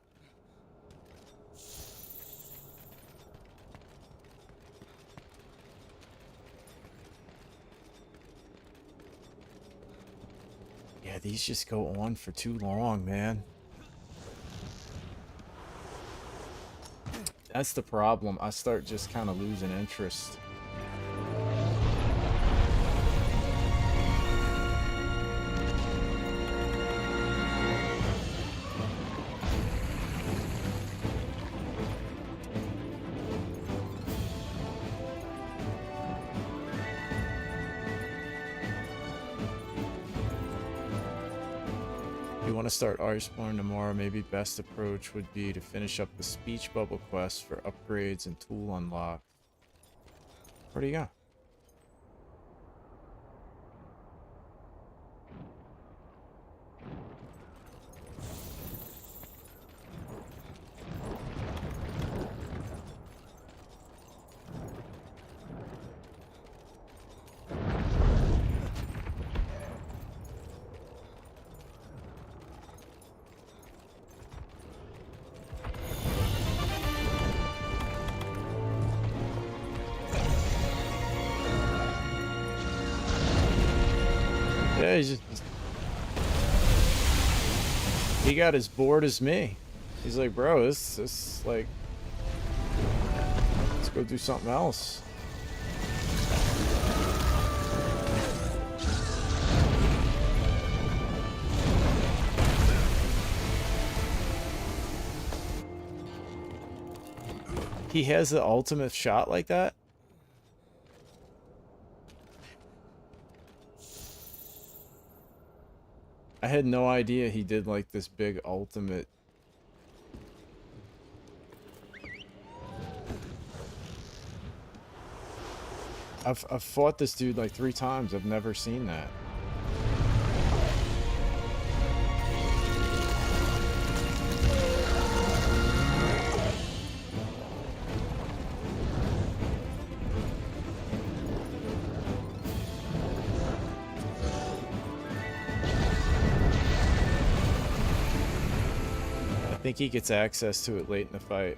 Yeah, these just go on for too long, man. That's the problem. I start just kind of losing interest. If you want to start Iceborne tomorrow, maybe best approach would be to finish up the speech bubble quest for upgrades and tool unlock. Where do you go? Yeah, he got as bored as me. He's like, bro, this like, let's go do something else. He has the ultimate shot like that? I had no idea he did like this big ultimate. I've fought this dude like 3 times. I've never seen that. I think he gets access to it late in the fight.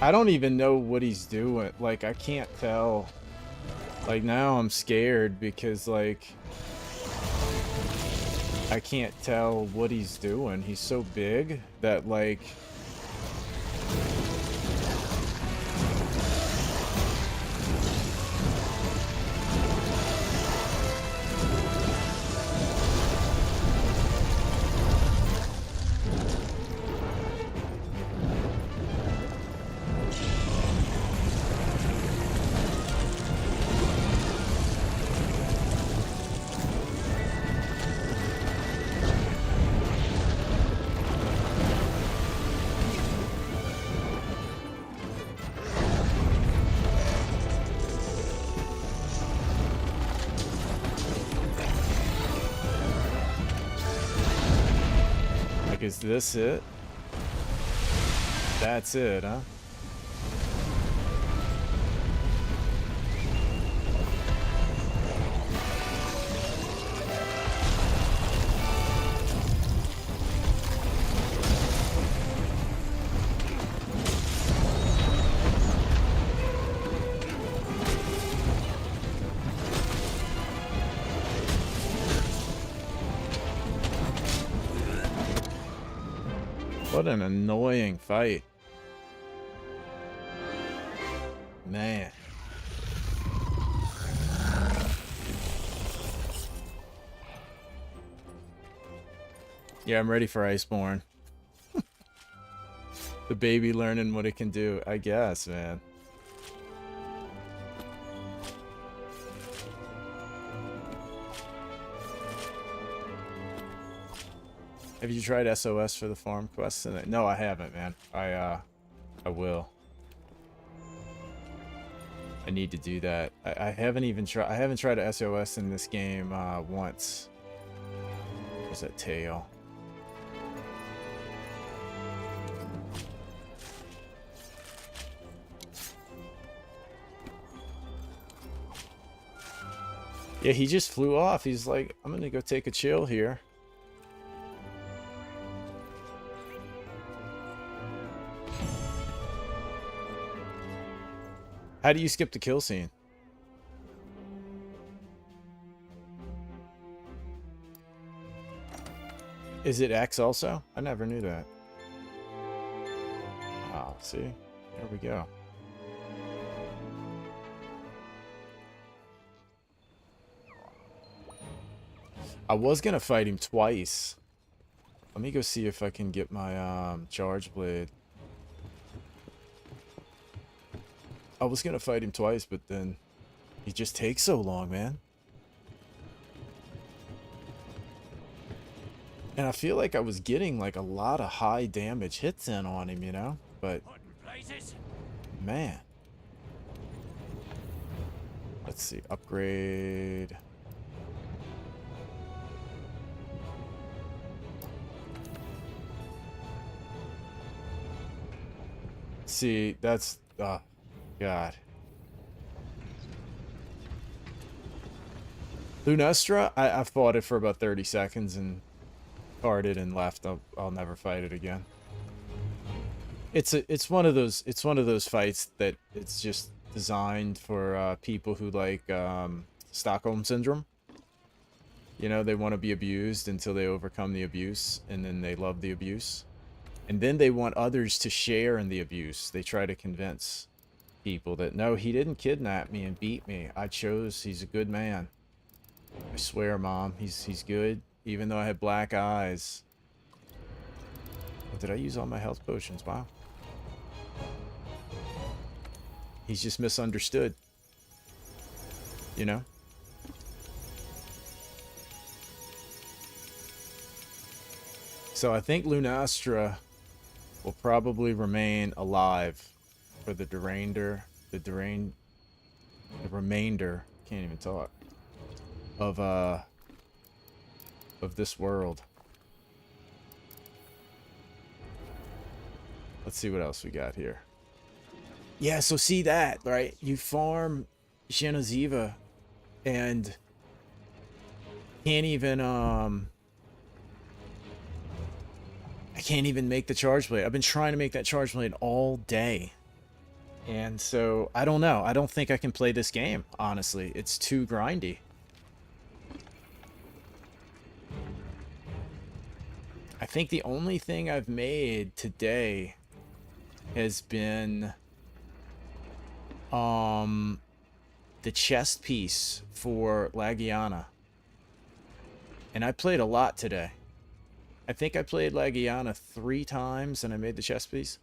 I don't even know what he's doing. Like, I can't tell. Like, now I'm scared because, like, I can't tell what he's doing. He's so big that, like... Is this it? That's it, huh? What an annoying fight. Man. Yeah, I'm ready for Iceborne. The baby learning what it can do, I guess, man. Have you tried SOS for the farm quest? No, I haven't, man. I will. I need to do that. I haven't even tried. I haven't tried a SOS in this game once. Where's that tail? Yeah, he just flew off. He's like, I'm gonna go take a chill here. How do you skip the kill scene? Is it X also? I never knew that. Ah, see? There we go. I was gonna fight him twice. Let me go see if I can get my charge blade. I was gonna fight him twice, but then he just takes so long, man. And I feel like I was getting like a lot of high damage hits in on him, you know? But man. Let's see, upgrade. See, that's God. Lunastra, I fought it for about 30 seconds and carded and left. I'll never fight it again. It's one of those fights that it's just designed for people who like Stockholm syndrome. You know, they want to be abused until they overcome the abuse, and then they love the abuse. And then they want others to share in the abuse. They try to convince people that, no, he didn't kidnap me and beat me. I chose, he's a good man. I swear, Mom, he's good, even though I had black eyes. Did I use all my health potions? Wow. He's just misunderstood. You know? So I think Lunastra will probably remain alive for the remainder, can't even talk, of this world. Let's see what else we got here. Yeah, so see that, right? You farm Genevieve and can't even I can't even make the charge blade. I've been trying to make that charge blade all day. And so, I don't know. I don't think I can play this game, honestly. It's too grindy. I think the only thing I've made today has been the chest piece for Lagiana. And I played a lot today. I think I played Lagiana 3 times and I made the chest piece.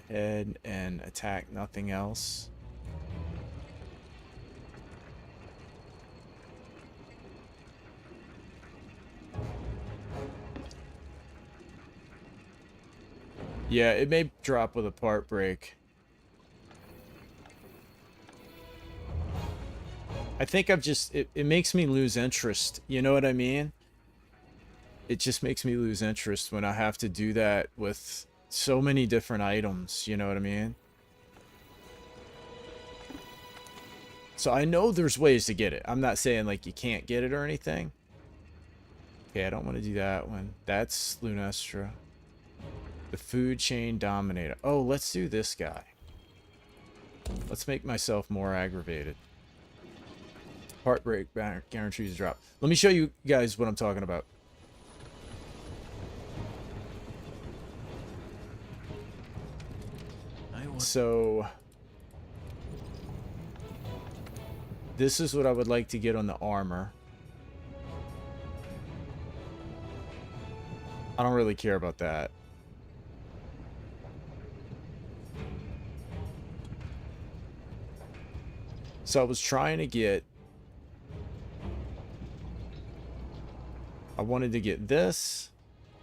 Head and attack, nothing else. Yeah, it may drop with a part break. I think I've just, it makes me lose interest. You know what I mean? It just makes me lose interest when I have to do that with so many different items. You know what I mean? So I know there's ways to get it. I'm not saying like you can't get it or anything. Okay, I don't want to do that one. That's Lunastra. The food chain dominator. Oh, let's do this guy. Let's make myself more aggravated. Heartbreak guarantees drop. Let me show you guys what I'm talking about. So this is what I would like to get on the armor. I don't really care about that. So I was trying to get... I wanted to get this.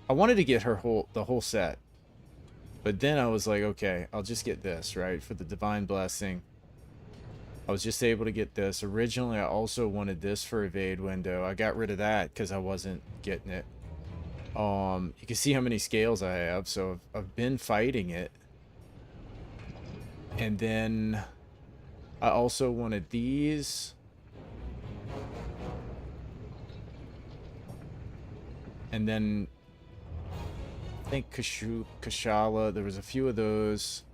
I wanted to get the whole set. But then I was like, okay, I'll just get this, right? For the Divine Blessing. I was just able to get this. Originally, I also wanted this for Evade Window. I got rid of that because I wasn't getting it. You can see how many scales I have. So I've been fighting it. And then I also wanted these. And then I think Kashala, there was a few of those.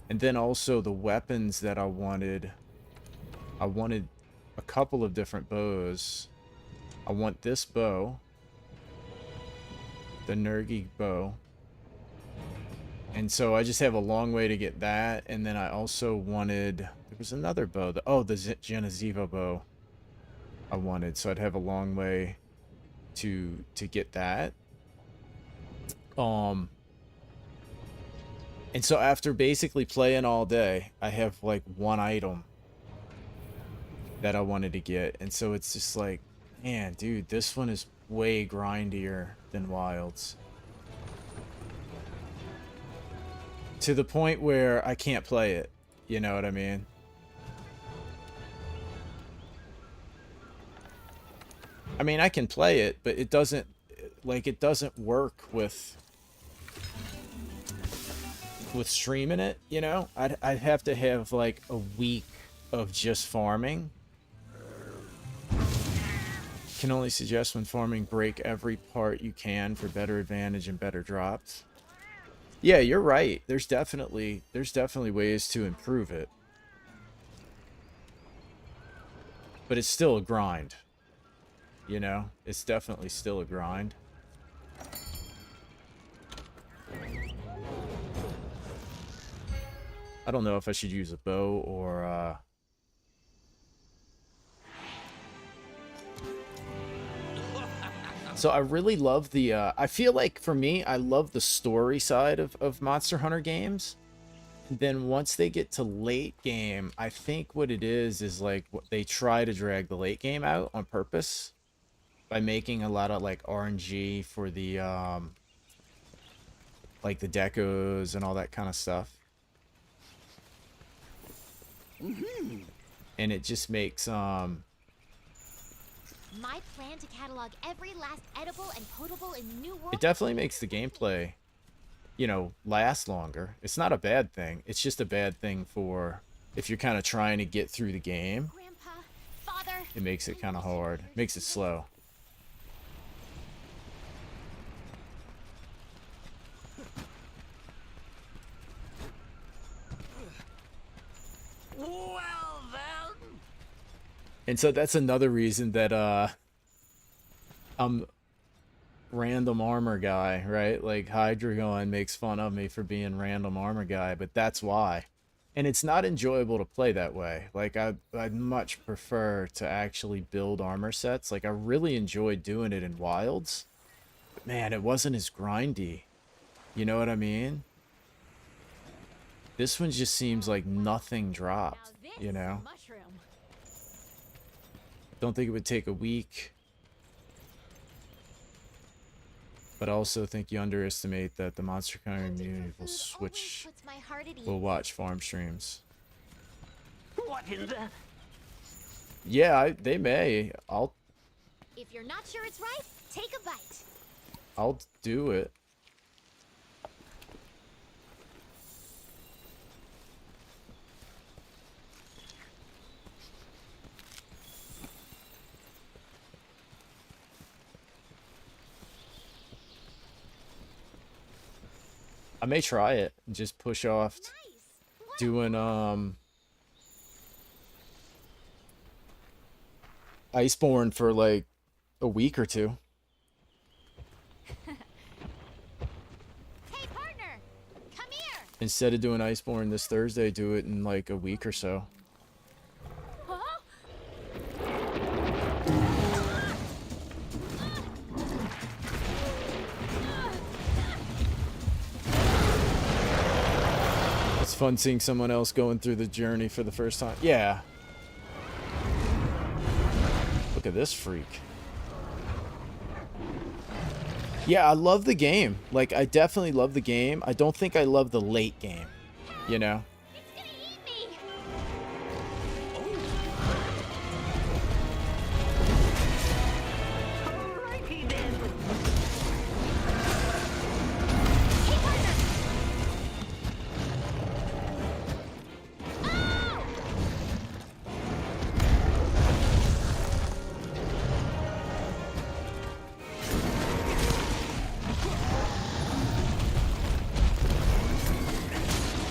And then also the weapons that I wanted. I wanted a couple of different bows. I want this bow. The Nergi bow. And so I just have a long way to get that. And then I also wanted... There was another bow. The Geneziva bow I wanted. So I'd have a long way to get that. And so after basically playing all day, I have like one item that I wanted to get. And so it's just like, man, dude, this one is way grindier than Wilds. To the point where I can't play it. You know what I mean? I mean, I can play it, but it doesn't, like, it doesn't work with streaming it, you know? I'd have to have, like, a week of just farming. Can only suggest when farming, break every part you can for better advantage and better drops. Yeah, you're right. There's definitely ways to improve it. But it's still a grind. You know? It's definitely still a grind. I don't know if I should use a bow or So I really love the I feel like for me, I love the story side of Monster Hunter games. And then once they get to late game, I think what it is like what they try to drag the late game out on purpose by making a lot of like RNG for the like the decos and all that kind of stuff. And it just makes My plan to catalog every last edible and potable in the New World. it definitely makes the gameplay, you know, last longer. It's not a bad thing. It's just a bad thing for if you're kind of trying to get through the game. Grandpa, Father. It makes it kind of hard. Makes it slow. Well then. And so that's another reason that I'm random armor guy, right? Like Hydreigon makes fun of me for being random armor guy, but that's why. And it's not enjoyable to play that way. Like I'd much prefer to actually build armor sets. Like I really enjoyed doing it in Wilds. But man, it wasn't as grindy. You know what I mean? This one just seems like nothing dropped, you know? Mushroom. Don't think it would take a week. But I also think you underestimate that the Monster Hunter community will switch, Puts my heart at ease. will watch farm streams. What in the... Yeah, they may. If you're not sure it's right, take a bite. I'll do it. I may try it and just push off Nice. What doing Iceborne for like a week or two. Hey, partner! Come here! Instead of doing Iceborne this Thursday, do it in like a week or so. It's fun seeing someone else going through the journey for the first time. Yeah. Look at this freak. Yeah, I love the game. Like, I definitely love the game. I don't think I love the late game, you know? It's gonna eat me! Alrighty then. Hey, partner! Oh!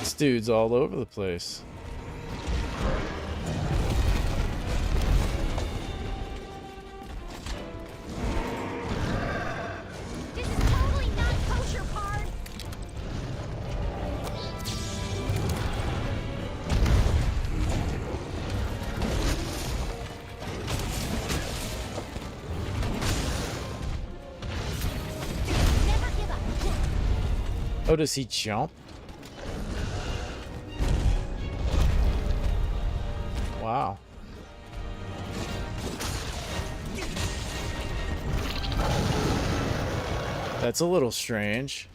This dude's all over the place. This is totally not kosher, Pard! Never give up. Oh, does he jump? Wow. That's a little strange.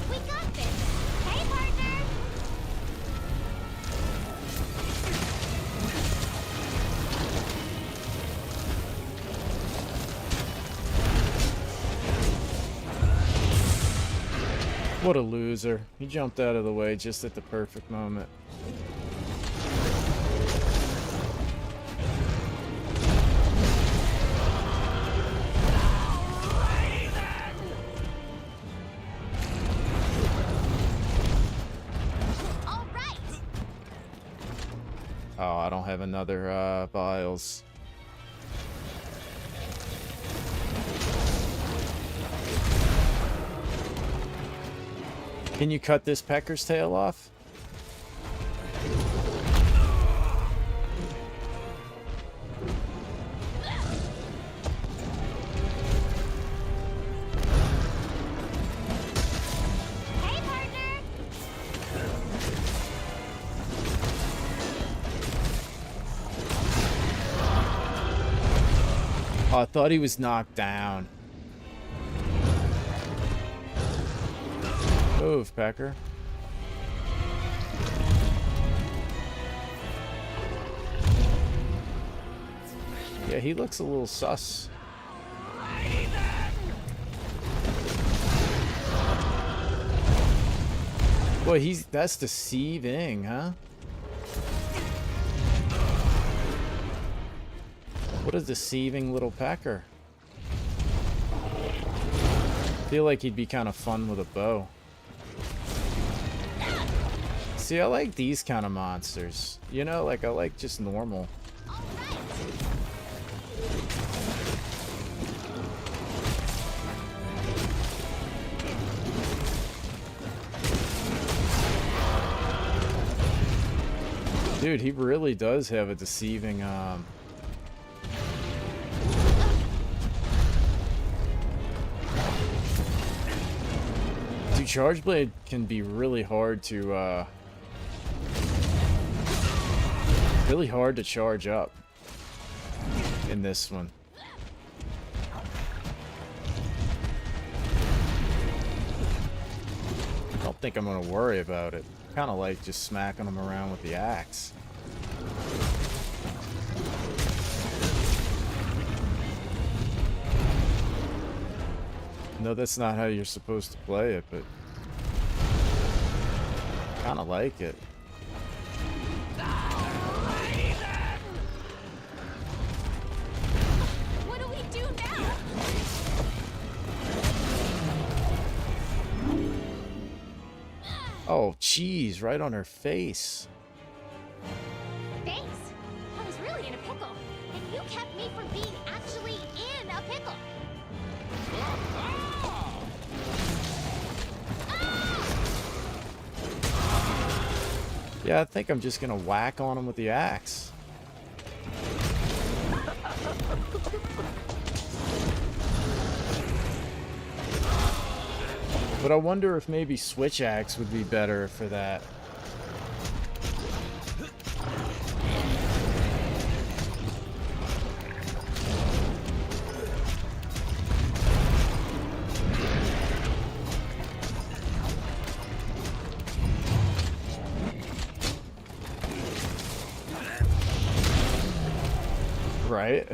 We got this! Hey, partner! What a loser. He jumped out of the way just at the perfect moment. All right! Oh, I don't have another vials. Can you cut this pecker's tail off? Hey, partner! Oh, I thought he was knocked down. Move, Pecker. Yeah, he looks a little sus. Boy, that's deceiving, huh? What a deceiving little pecker. Feel like he'd be kind of fun with a bow. See, I like these kind of monsters. You know, like I like just normal. Dude, he really does have a deceiving, Dude, Charge Blade can be really hard to, really hard to charge up in this one. I don't think I'm gonna worry about it. Kind of like just smacking them around with the axe. No, that's not how you're supposed to play it, but kind of like it. What do we do now? Oh, jeez, right on her face. Thanks. I was really in a pickle, and you kept me from being actually in a pickle. Yeah, I think I'm just gonna whack on him with the axe. But I wonder if maybe switch axe would be better for that. Right?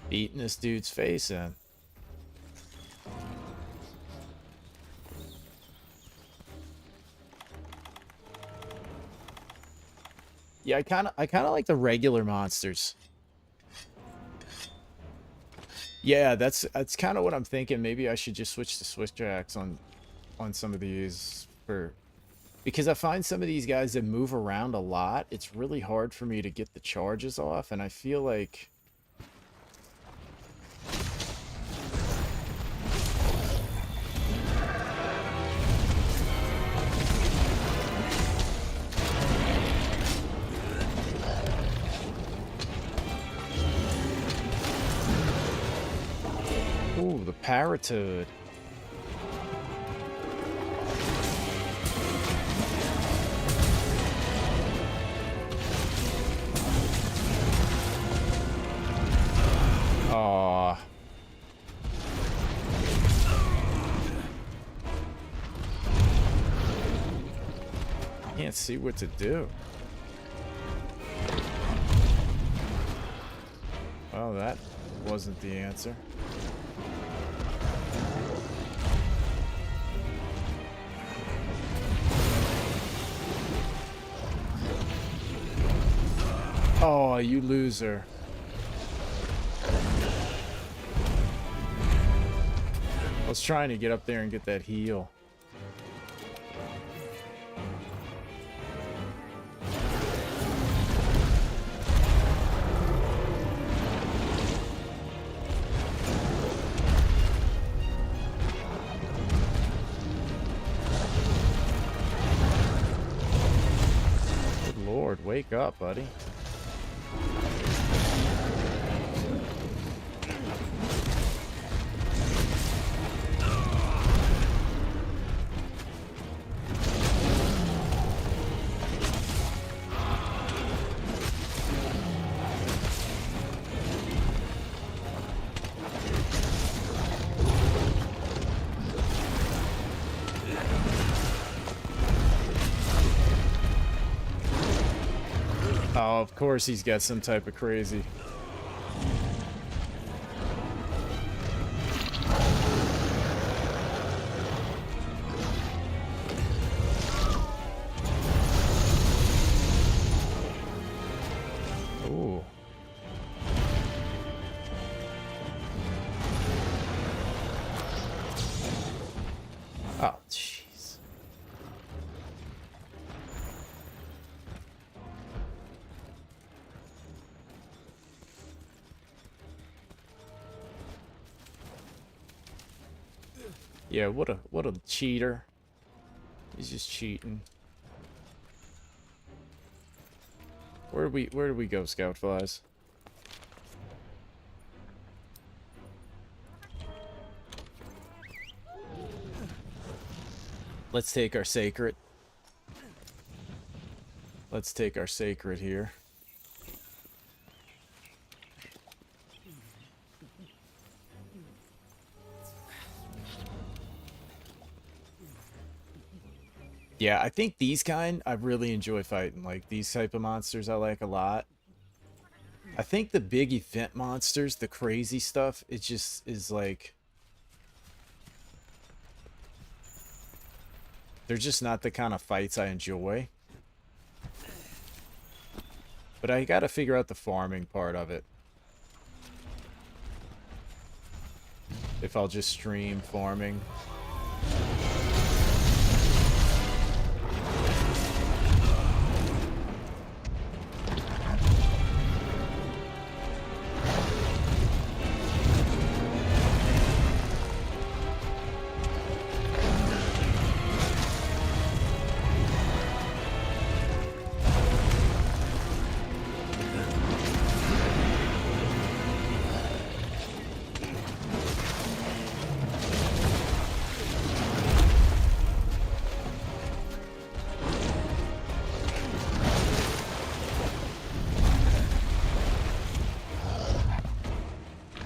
Beating this dude's face in. Yeah, I kind of like the regular monsters. Yeah, that's kind of what I'm thinking. Maybe I should just switch to switch axe on some of these because I find some of these guys that move around a lot, it's really hard for me to get the charges off, and I feel like ooh, the paratoad. Aw. Can't see what to do. Well, that wasn't the answer. Oh, you loser. I was trying to get up there and get that heal. Good Lord, wake up, buddy. Oh, of course he's got some type of crazy. Ooh. Oh, jeez. Yeah, what a cheater. He's just cheating. Where do we go, Scout Flies? Let's take our sacred. Let's take our sacred here. Yeah, I think these kind I really enjoy fighting. Like these type of monsters I like a lot. I think the big event monsters, the crazy stuff, it just is like They're just not the kind of fights I enjoy. But I gotta figure out the farming part of it. If I'll just stream farming.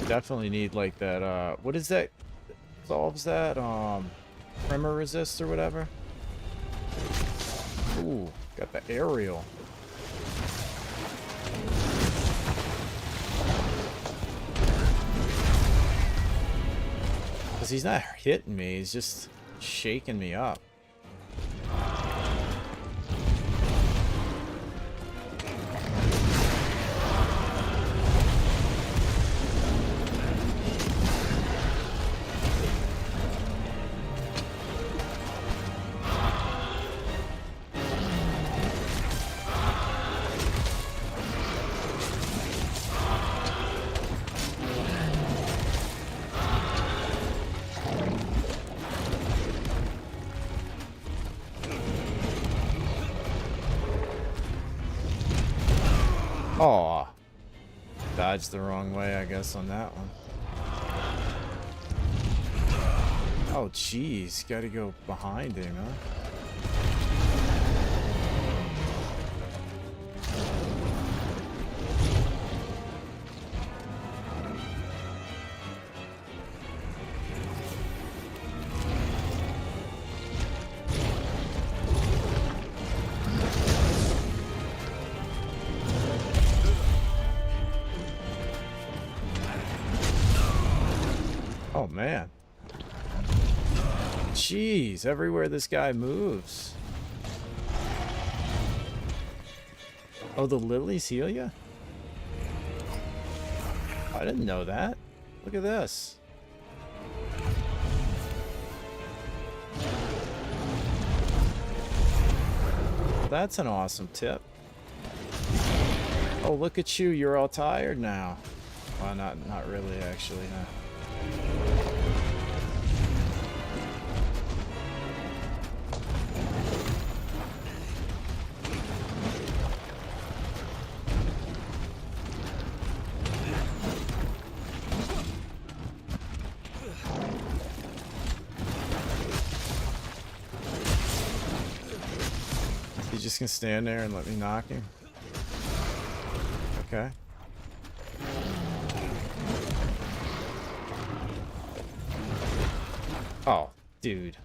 Definitely need like that what is that solves that tremor resist or whatever. Ooh, got the aerial. Cause he's not hitting me, he's just shaking me up. Aw. Dodged the wrong way, I guess, on that one. Oh, jeez. Gotta go behind him, huh? Oh, man. Jeez, everywhere this guy moves. Oh, the lilies heal ya? I didn't know that. Look at this. That's an awesome tip. Oh, look at you. You're all tired now. Well, not really, actually, huh? You just gonna stand there and let me knock him? Okay. Oh, dude.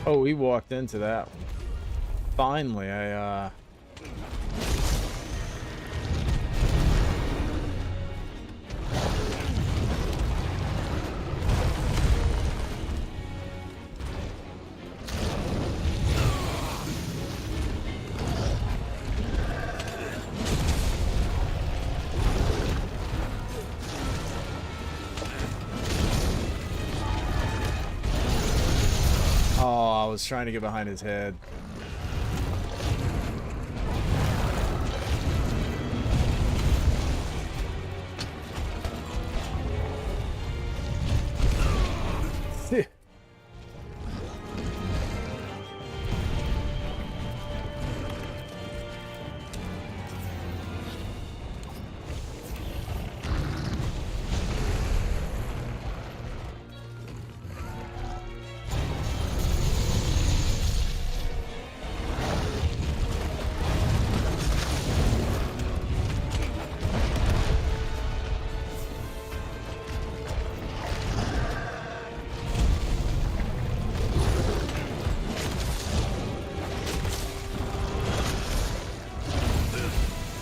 Oh, we walked into that one. Finally, oh, I was trying to get behind his head.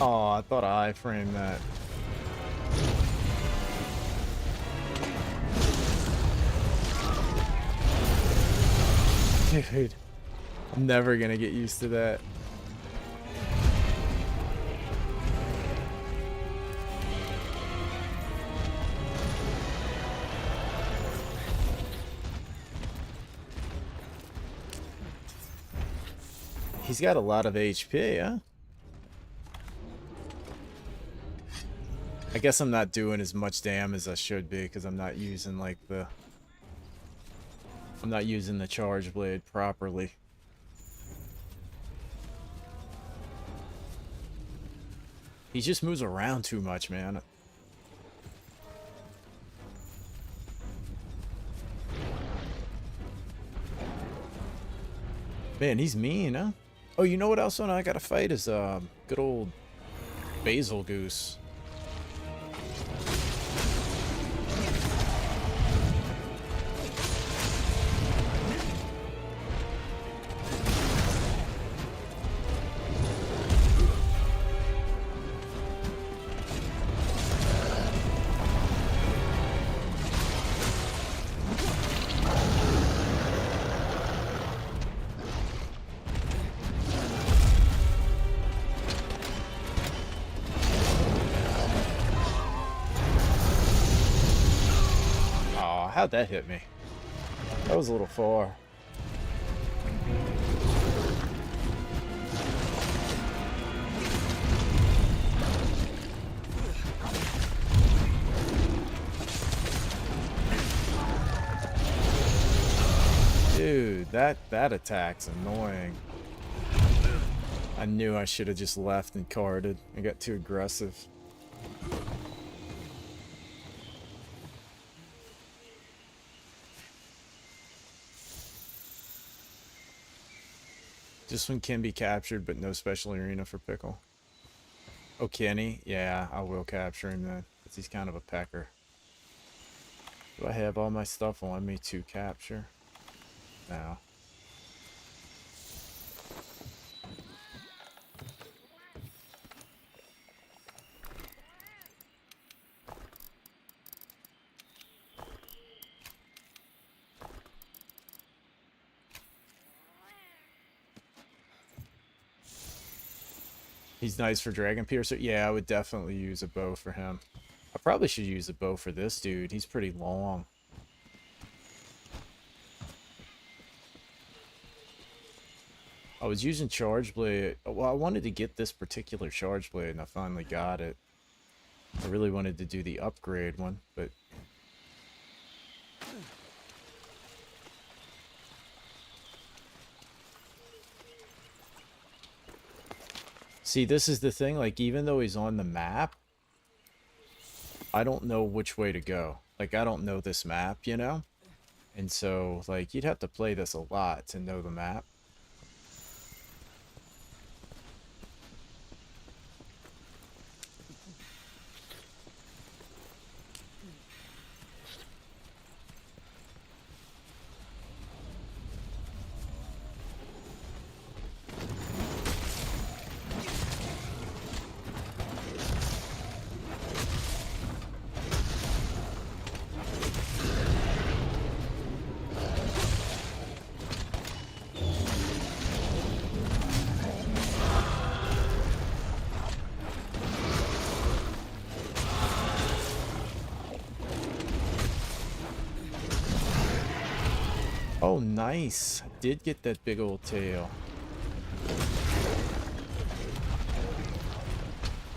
Oh, I thought I framed that. Dude, I'm never gonna get used to that. He's got a lot of HP, huh? I guess I'm not doing as much damage as I should be because I'm not using like the... I'm not using the charge blade properly. He just moves around too much, man. Man, he's mean, huh? Oh, you know what else I gotta fight is good old Basil Goose. How'd that hit me? That was a little far. Dude, that attack's annoying. I knew I should have just left and carded. I got too aggressive. This one can be captured, but no special arena for Pickle. Oh, can he? Yeah, I will capture him then, because he's kind of a pecker. Do I have all my stuff on me to capture? No. He's nice for Dragon Piercer. Yeah, I would definitely use a bow for him. I probably should use a bow for this dude. He's pretty long. I was using Charge Blade. Well, I wanted to get this particular Charge Blade, and I finally got it. I really wanted to do the upgrade one, but... See, this is the thing, like, even though he's on the map, I don't know which way to go. Like, I don't know this map, you know? And so, like, you'd have to play this a lot to know the map. Oh, nice. I did get that big old tail.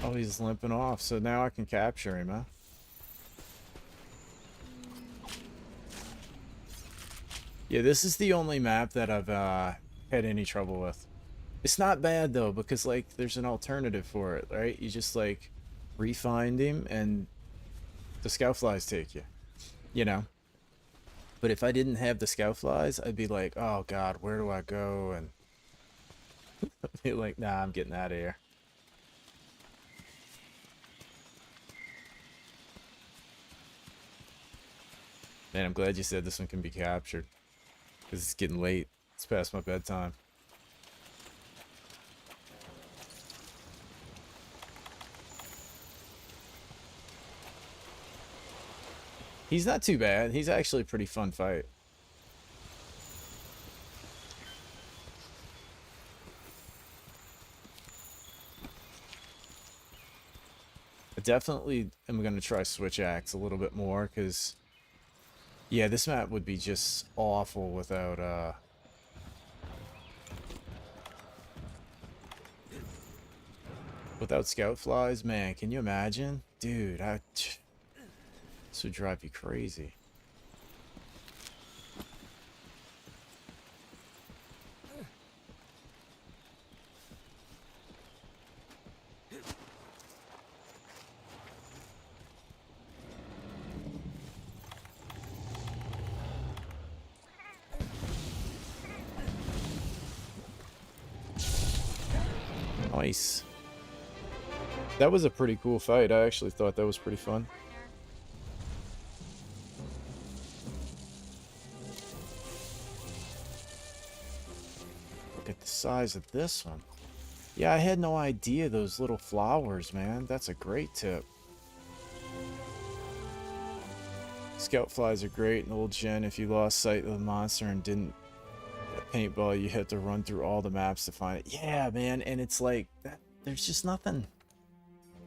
Oh, he's limping off, so now I can capture him, huh? Yeah, this is the only map that I've had any trouble with. It's not bad, though, because, like, there's an alternative for it, right? You just, like, re-find him, and the scout flies take you. You know? But if I didn't have the scout flies, I'd be like, oh god, where do I go? And I'd be like, nah, I'm getting out of here. Man, I'm glad you said this one can be captured. Because it's getting late. It's past my bedtime. He's not too bad. He's actually a pretty fun fight. I definitely am going to try Switch Axe a little bit more, because, yeah, this map would be just awful without, without scout flies. Man, can you imagine? Dude, this would drive you crazy. Nice. That was a pretty cool fight. I actually thought that was pretty fun. Look at the size of this one. Yeah, I had no idea those little flowers, man. That's a great tip. Scout flies are great in old gen. If you lost sight of the monster and didn't paintball, you had to run through all the maps to find it. Yeah, man, and it's like that, there's just nothing.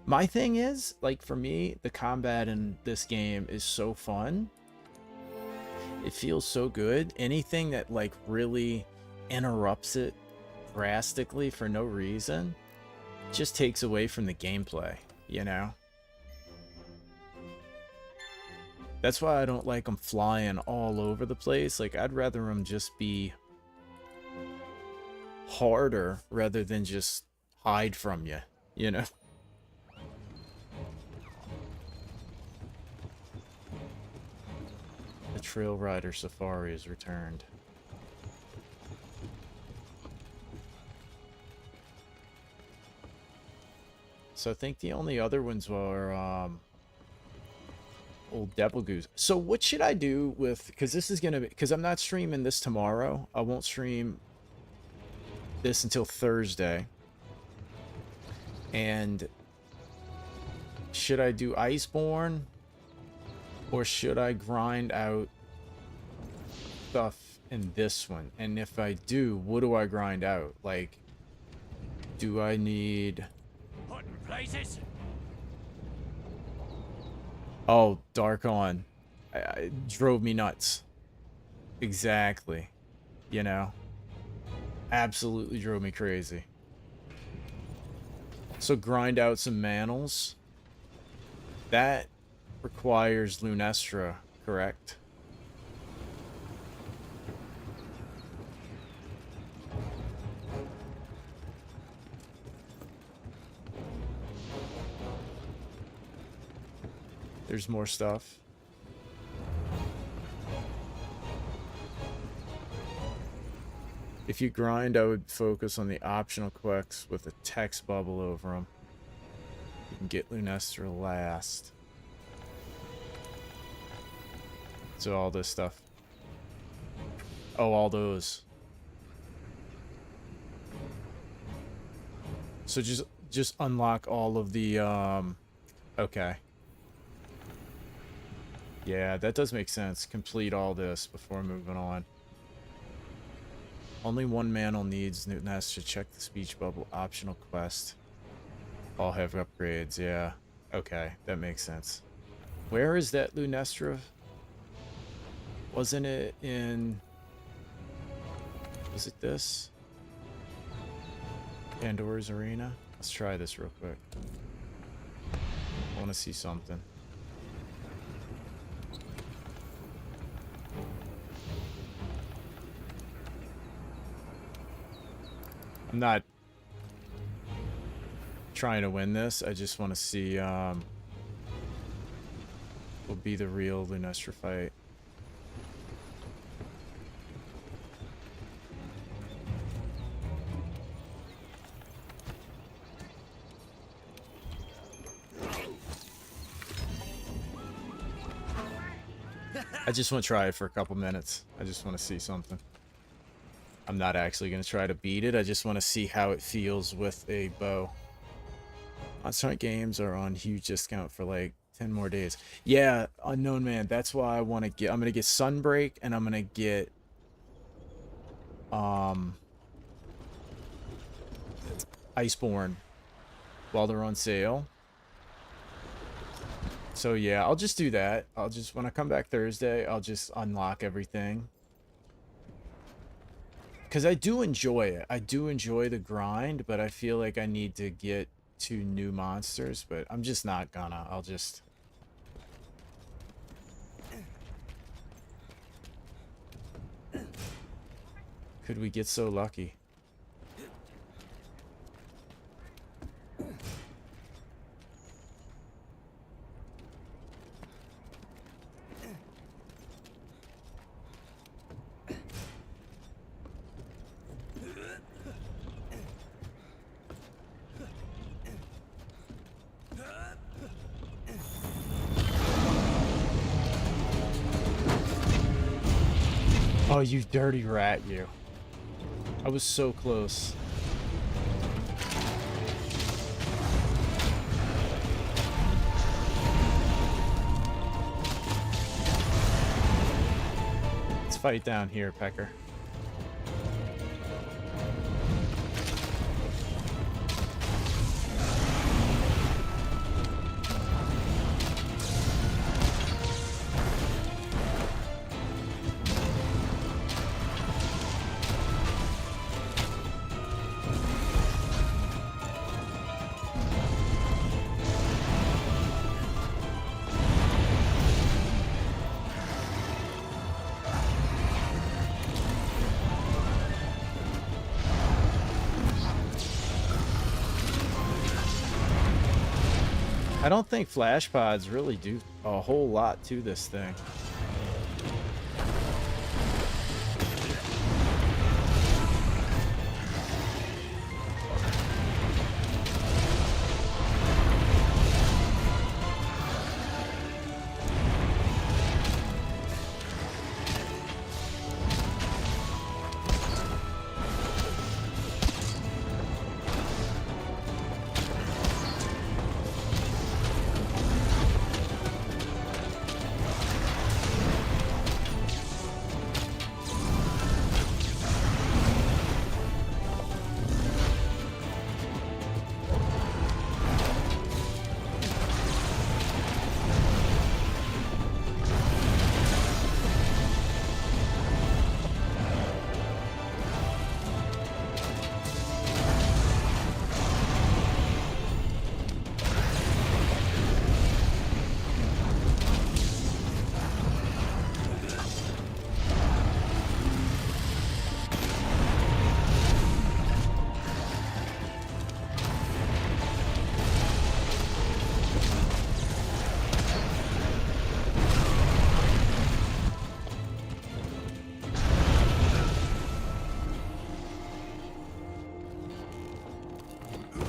My thing is, like, for me, the combat in this game is so fun. It feels so good. Anything that, like, really interrupts it drastically for no reason just takes away from the gameplay, you know? That's why I don't like them flying all over the place. Like, I'd rather them just be harder rather than just hide from you, you know? The Trail Rider Safari is returned. So I think the only other ones were old Devil Goose. So what should I do with, because this is gonna be, because I'm not streaming this tomorrow. I won't stream this until Thursday. And should I do Iceborne, or should I grind out stuff in this one? And if I do, what do I grind out? Like, do I need... Places. Oh, Dark On. It drove me nuts. Exactly. You know? Absolutely drove me crazy. So grind out some manals. That requires Lunastra, correct? There's more stuff. If you grind, I would focus on the optional quests with a text bubble over them. You can get Lunastra last. So all this stuff. Oh, all those. So just unlock all of the okay. Yeah, that does make sense. Complete all this before moving on. Only one manel needs Lunastra. Check the speech bubble. Optional quest. All have upgrades. Yeah. Okay, that makes sense. Where is that Lunastra? Wasn't it in... Was it this? Pandora's Arena? Let's try this real quick. I want to see something. I'm not trying to win this. I just want to see what will be the real Lunastra fight. I just want to try it for a couple minutes. I just want to see something. I'm not actually going to try to beat it. I just want to see how it feels with a bow. Monster Hunt games are on huge discount for like 10 more days. Yeah, Unknown Man. That's why I want to get... I'm going to get Sunbreak, and I'm going to get... Iceborne while they're on sale. So yeah, I'll just do that. I'll just... When I come back Thursday, I'll just unlock everything. Because I do enjoy it. I do enjoy the grind, but I feel like I need to get to new monsters, but I'm just not gonna. I'll just... Could we get so lucky? Oh, you dirty rat, you. I was so close. Let's fight down here, Pecker. I don't think flash pods really do a whole lot to this thing.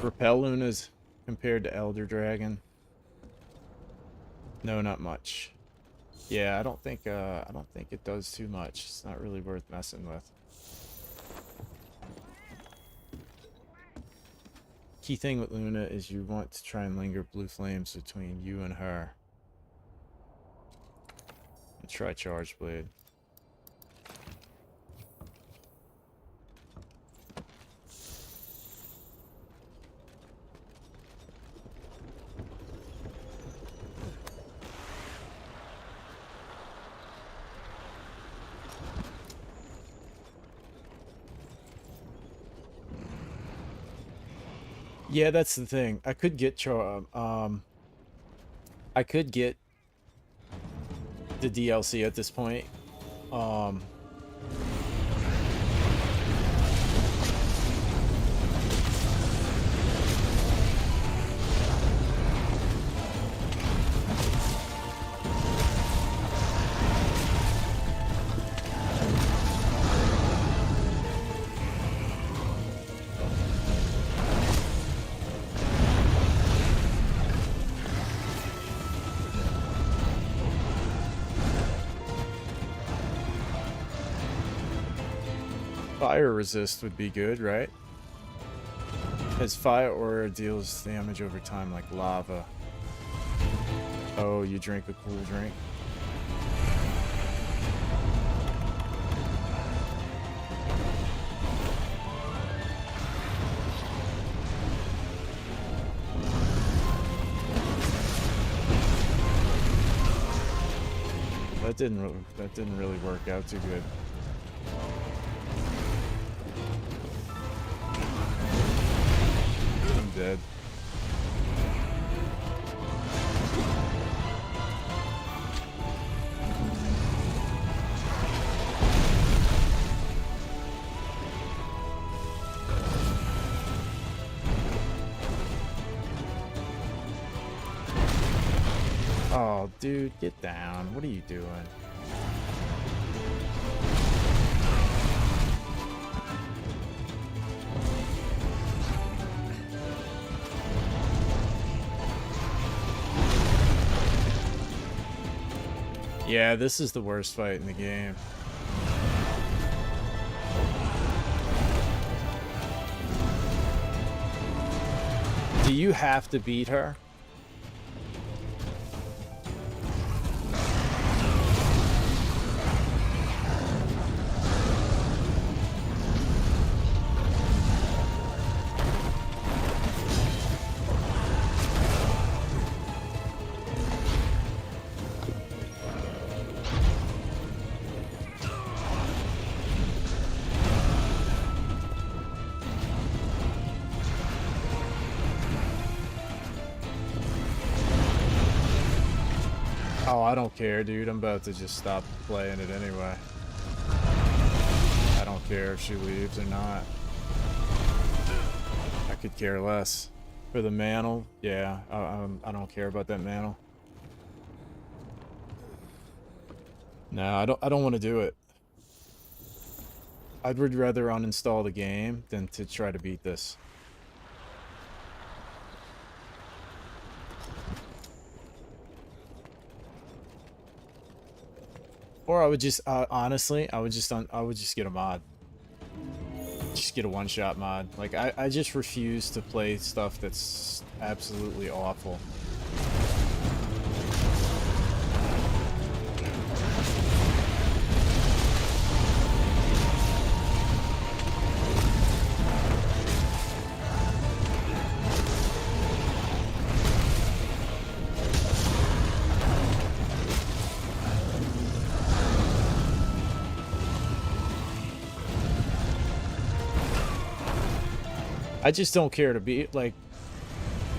Repel Lunas compared to Elder Dragon? No, not much. Yeah, I don't think it does too much. It's not really worth messing with. Key thing with Luna is you want to try and linger blue flames between you and her. And try Charge Blade. Yeah, that's the thing. I could get I could get the DLC at this point. Fire resist would be good, right? As fire aura deals damage over time like lava. Oh, you drink a cool drink. That didn't really work out too good. I'm dead. Oh, dude, get down. What are you doing? Yeah, this is the worst fight in the game. Do you have to beat her? Oh, I don't care, dude. I'm about to just stop playing it anyway. I don't care if she leaves or not. I could care less. For the mantle, yeah, I don't care about that mantle. No, I don't want to do it. I'd rather uninstall the game than to try to beat this. Or I would just, honestly, I would just get a mod. Just get a one-shot mod. Like, I just refuse to play stuff that's absolutely awful. I just don't care to be, like,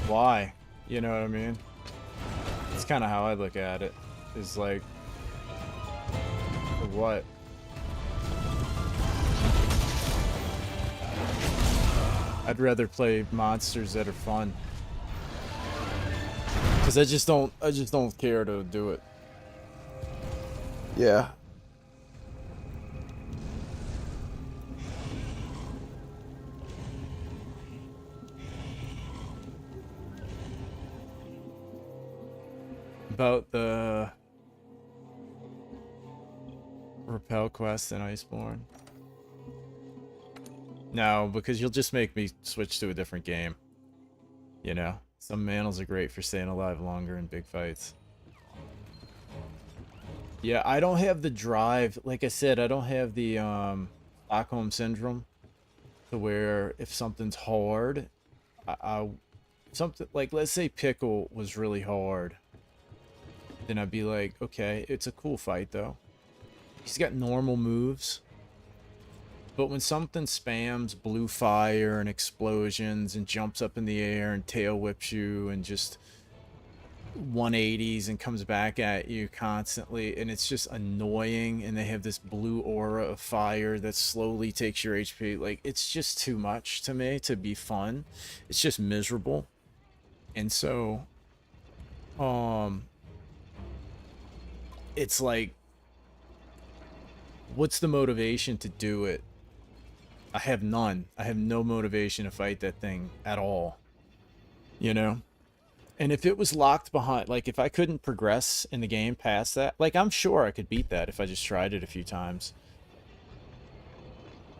why? You know what I mean? It's kind of how I look at it. Is like, for what? I'd rather play monsters that are fun. Cause I just don't care to do it. Yeah. About the Repel quest in Iceborne? No, because you'll just make me switch to a different game. You know, some manals are great for staying alive longer in big fights. Yeah, I don't have the drive. Like I said, I don't have the Stockholm Syndrome to where if something's hard, something like, let's say Pickle was really hard. Then I'd be like, okay, it's a cool fight though. He's got normal moves. But when something spams blue fire and explosions and jumps up in the air and tail whips you and just 180s and comes back at you constantly, and it's just annoying, and they have this blue aura of fire that slowly takes your HP, like, it's just too much to me to be fun. It's just miserable. And so, it's like, what's the motivation to do it? I have none. I have no motivation to fight that thing at all. You know? And if it was locked behind, like, if I couldn't progress in the game past that, like, I'm sure I could beat that if I just tried it a few times.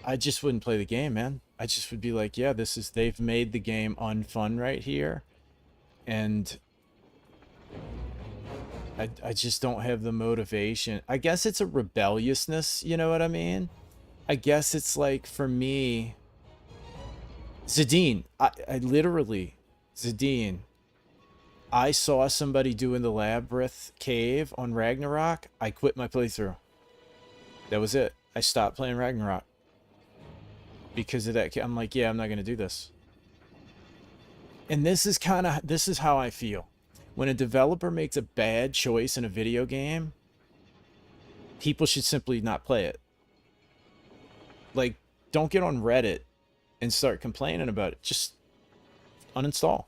I just wouldn't play the game, man. I just would be like, yeah, they've made the game unfun right here. And I just don't have the motivation. I guess it's a rebelliousness, you know what I mean? I guess it's like, for me, Zadine, I literally, Zadine, I saw somebody doing the Labyrinth Cave on Ragnarok. I quit my playthrough. That was it. I stopped playing Ragnarok. Because of that. I'm like, yeah, I'm not going to do this. And this is how I feel. When a developer makes a bad choice in a video game, people should simply not play it. Like, don't get on Reddit and start complaining about it. Just uninstall.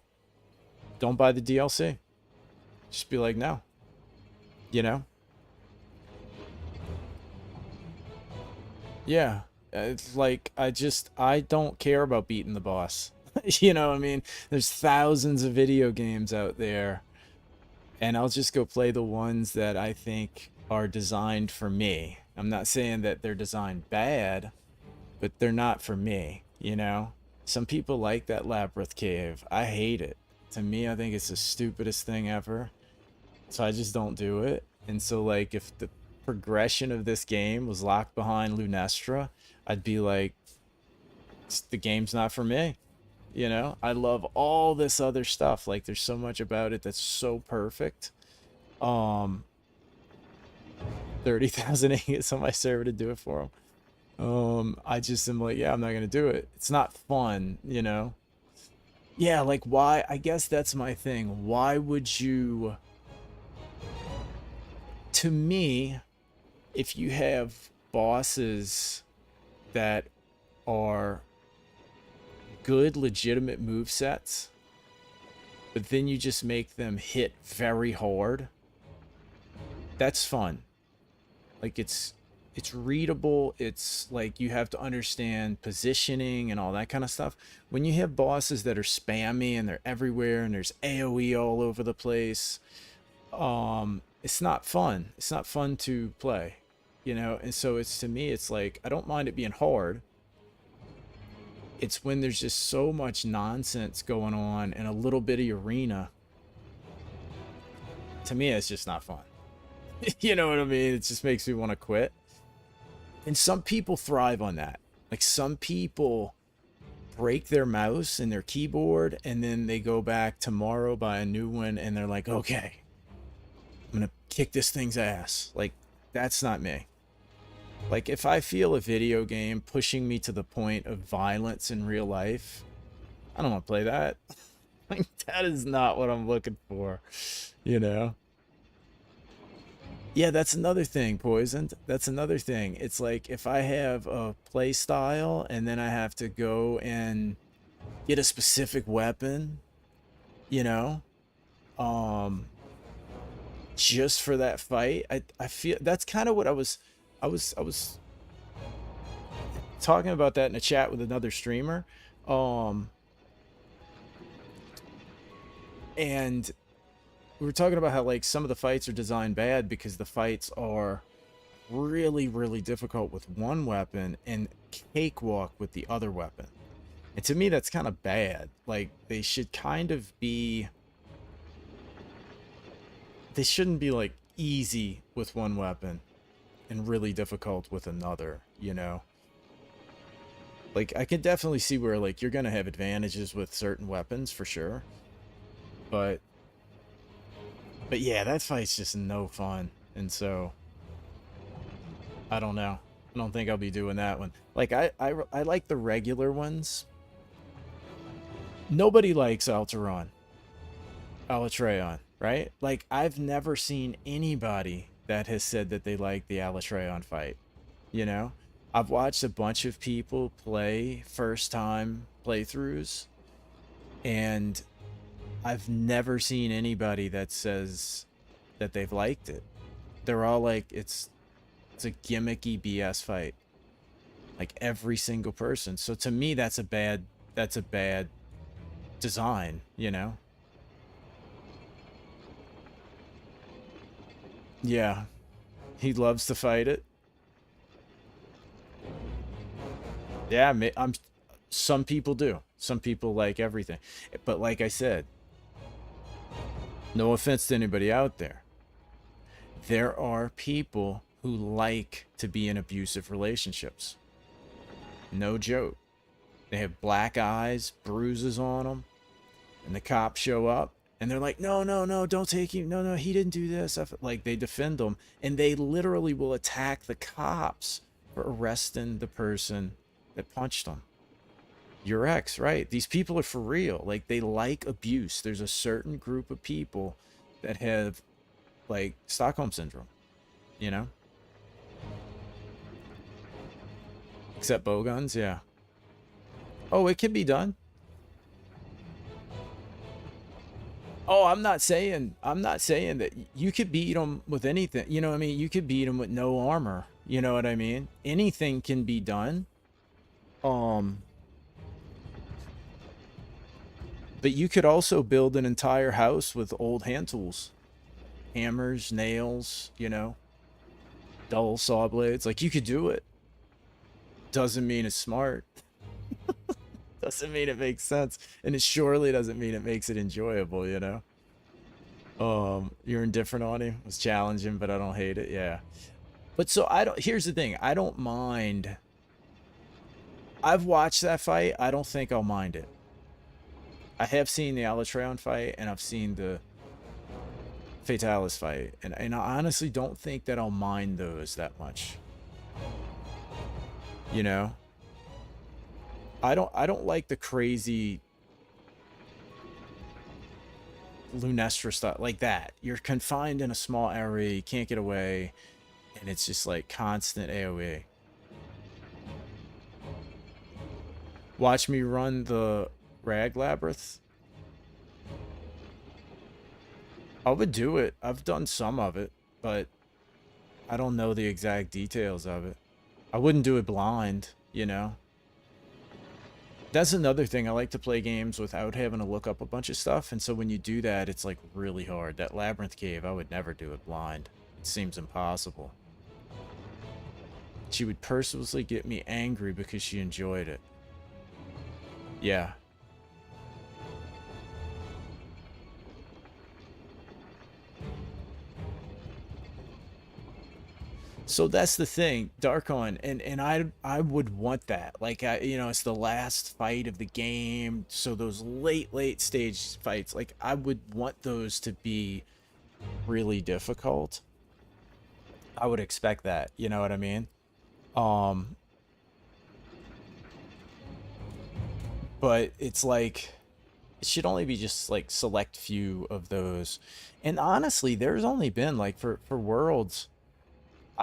Don't buy the DLC. Just be like, no. You know? Yeah. It's like, I don't care about beating the boss. You know what I mean? There's thousands of video games out there. And I'll just go play the ones that I think are designed for me. I'm not saying that they're designed bad, but they're not for me, you know? Some people like that Labyrinth Cave. I hate it. To me, I think it's the stupidest thing ever. So I just don't do it. And so, like, if the progression of this game was locked behind Lunastra, I'd be like, the game's not for me. You know, I love all this other stuff. Like, there's so much about it that's so perfect. 30,000 ingots on my server to do it for them. I just am like, yeah, I'm not gonna do it. It's not fun, you know. Yeah, like, why? I guess that's my thing. Why would you? To me, if you have bosses that are good, legitimate move sets, but then you just make them hit very hard, that's fun. Like, it's readable. It's like, you have to understand positioning and all that kind of stuff. When you have bosses that are spammy and they're everywhere and there's AoE all over the place, it's not fun. It's not fun to play, you know. And so it's, to me, it's like, I don't mind it being hard. It's when there's just so much nonsense going on in a little bitty arena. To me, it's just not fun. You know what I mean? It just makes me want to quit. And some people thrive on that. Like, some people break their mouse and their keyboard, and then they go back tomorrow, buy a new one, and they're like, okay, I'm going to kick this thing's ass. Like, that's not me. Like, if I feel a video game pushing me to the point of violence in real life, I don't want to play that. Like, that is not what I'm looking for, you know? Yeah, that's another thing, Poisoned. That's another thing. It's like, if I have a play style and then I have to go and get a specific weapon, you know, just for that fight, I feel that's kind of what I was talking about that in a chat with another streamer. And we were talking about how, like, some of the fights are designed bad because the fights are really, really difficult with one weapon and cakewalk with the other weapon. And to me, that's kind of bad. Like, they should kind of be... They shouldn't be, like, easy with one weapon and really difficult with another, you know? Like, I can definitely see where, like, you're gonna have advantages with certain weapons, for sure. But yeah, that fight's just no fun. And so, I don't know. I don't think I'll be doing that one. Like, I like the regular ones. Nobody likes Alteron. Alatreon, right? Like, I've never seen anybody that has said that they like the Alatreon fight. You know? I've watched a bunch of people play first-time playthroughs, and I've never seen anybody that says that they've liked it. They're all like, it's a gimmicky BS fight. Like, every single person. So to me, that's a bad design, you know? Yeah. He loves to fight it. Yeah, some people do. Some people like everything. But like I said, no offense to anybody out there, there are people who like to be in abusive relationships. No joke. They have black eyes, bruises on them, and the cops show up, and they're like, no, no, no, don't take him. No, no, he didn't do this. Like, they defend them, and they literally will attack the cops for arresting the person that punched them. Your ex, right? These people are for real. Like, they like abuse. There's a certain group of people that have, like, Stockholm Syndrome, you know? Except bowguns, yeah. Oh, it can be done. Oh, I'm not saying that you could beat them with anything. You know what I mean? You could beat them with no armor. You know what I mean? Anything can be done. But you could also build an entire house with old hand tools. Hammers, nails, you know, dull saw blades. Like, you could do it. Doesn't mean it's smart. Doesn't mean it makes sense. And it surely doesn't mean it makes it enjoyable, you know? You're indifferent on him. It was challenging, but I don't hate it. Yeah. But so here's the thing. I don't mind. I've watched that fight. I don't think I'll mind it. I have seen the Alatreon fight, and I've seen the Fatalis fight, and I honestly don't think that I'll mind those that much. You know? I don't like the crazy Lunastra stuff like that. You're confined in a small area, you can't get away, and it's just like constant AoE. Watch me run the Rag Labyrinth. I would do it. I've done some of it, but I don't know the exact details of it. I wouldn't do it blind, you know? That's another thing. I like to play games without having to look up a bunch of stuff, and so when you do that, it's like really hard. That Labyrinth Cave, I would never do it blind. It seems impossible. She would purposely get me angry because she enjoyed it. Yeah. So that's the thing, Darkon, and I would want that. Like, you know, it's the last fight of the game, so those late stage fights, like, I would want those to be really difficult. I would expect that, you know what I mean? But it's like, it should only be just like select few of those. And honestly, there's only been like for Worlds.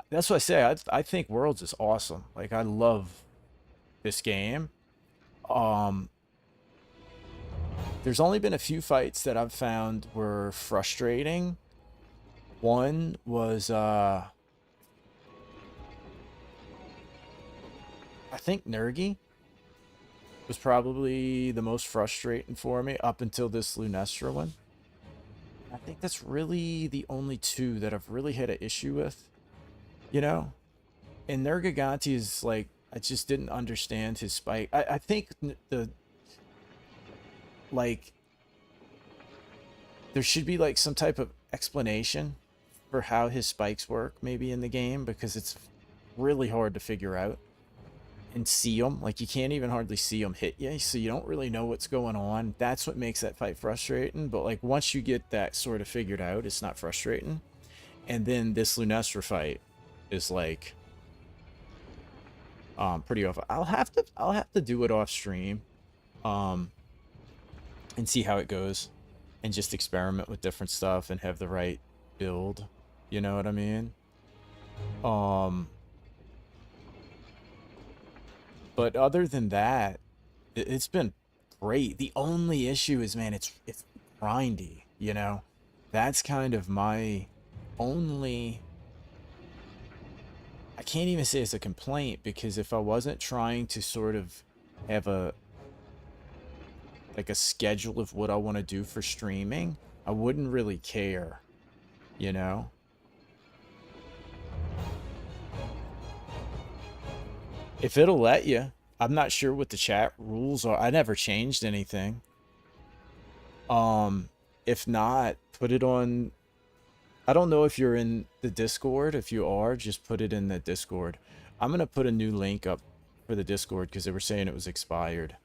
That's what I say. I think Worlds is awesome. Like, I love this game. There's only been a few fights that I've found were frustrating. One was I think Nergi was probably the most frustrating for me up until this Lunastra one. I think that's really the only two that I've really had an issue with. You know, and Nergiganti is like, I just didn't understand his spike. I think like, there should be like some type of explanation for how his spikes work maybe in the game, because it's really hard to figure out and see them. Like, you can't even hardly see them hit you, so you don't really know what's going on. That's what makes that fight frustrating. But like, once you get that sort of figured out, it's not frustrating. And then this Lunastra fight is like pretty awful. I'll have to do it off stream and see how it goes, and just experiment with different stuff and have the right build, you know what I mean? But other than that, it's been great. The only issue is, man, it's grindy, you know? That's kind of my only, I can't even say it's a complaint, because if I wasn't trying to sort of have a schedule of what I want to do for streaming, I wouldn't really care, you know? If it'll let you. I'm not sure what the chat rules are. I never changed anything. If not, put it on, I don't know if you're in the Discord. If you are, just put it in the Discord. I'm gonna put a new link up for the Discord because they were saying it was expired.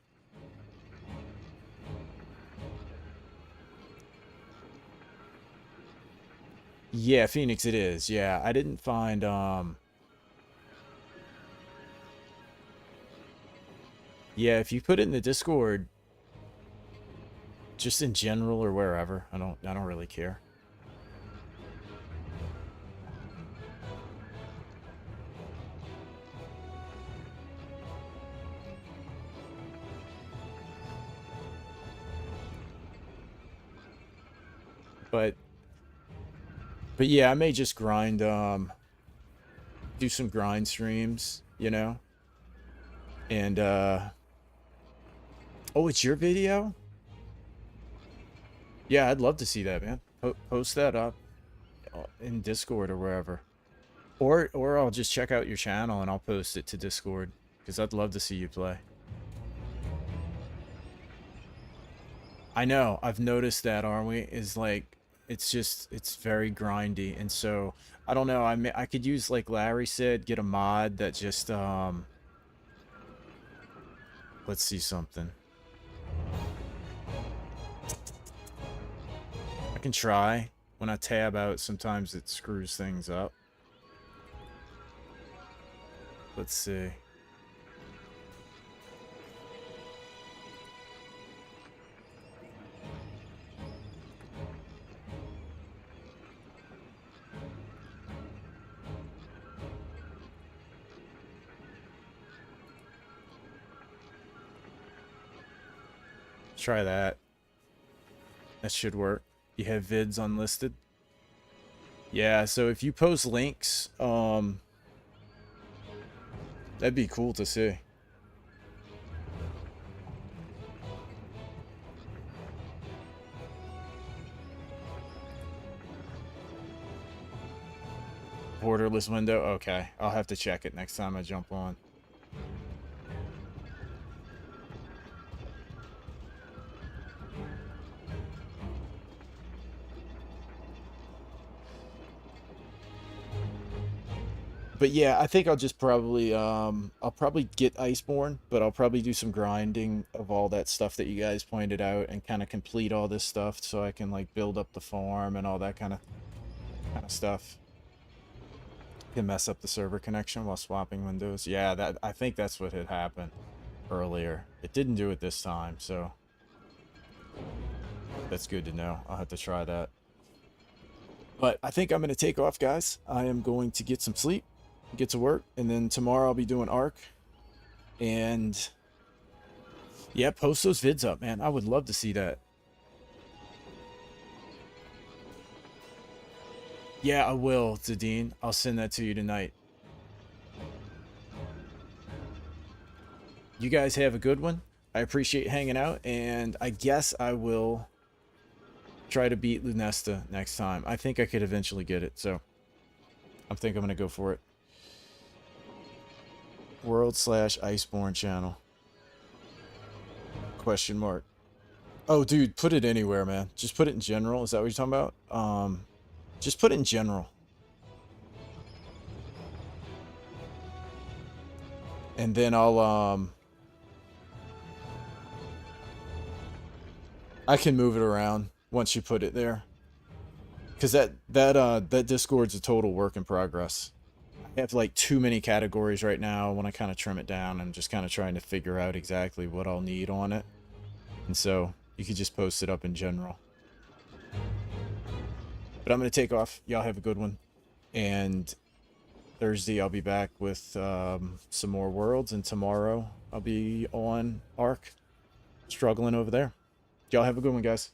Yeah, Phoenix, it is. Yeah, I didn't find yeah, if you put it in the Discord, just in general or wherever, I don't really care. But yeah, I may just grind do some grind streams, you know? And oh, it's your video? Yeah, I'd love to see that, man. Post that up in Discord or wherever. Or I'll just check out your channel and I'll post it to Discord because I'd love to see you play. I know, I've noticed that, aren't we? Is like it's very grindy, and so I don't know, I could use, like Larry said, get a mod that just let's see something. I can try. When I tab out, sometimes it screws things up. Let's see. Try that. That should work. You have vids unlisted. Yeah, so if you post links, that'd be cool to see. Borderless window? Okay, I'll have to check it next time I jump on. But yeah, I think I'll just probably, I'll probably get Iceborne, but I'll probably do some grinding of all that stuff that you guys pointed out and kind of complete all this stuff so I can, like, build up the farm and all that kind of stuff. Can mess up the server connection while swapping windows. Yeah, I think that's what had happened earlier. It didn't do it this time, so that's good to know. I'll have to try that. But I think I'm going to take off, guys. I am going to get some sleep, get to work, and then tomorrow I'll be doing ARC. And yeah, post those vids up, man. I would love to see that. Yeah, I will, Zadine. I'll send that to you tonight. You guys have a good one. I appreciate hanging out, and I guess I will try to beat Lunastra next time. I think I could eventually get it, so I think I'm going to go for it. World/Iceborne channel. Question mark. Oh, dude, put it anywhere, man. Just put it in general. Is that what you're talking about? Just put it in general. And then I'll, I can move it around once you put it there. Because that Discord's a total work in progress. I have, like, too many categories right now. I want to kind of trim it down. I'm just kind of trying to figure out exactly what I'll need on it. And so you could just post it up in general. But I'm going to take off. Y'all have a good one. And Thursday I'll be back with some more worlds. And tomorrow I'll be on ARC. Struggling over there. Y'all have a good one, guys.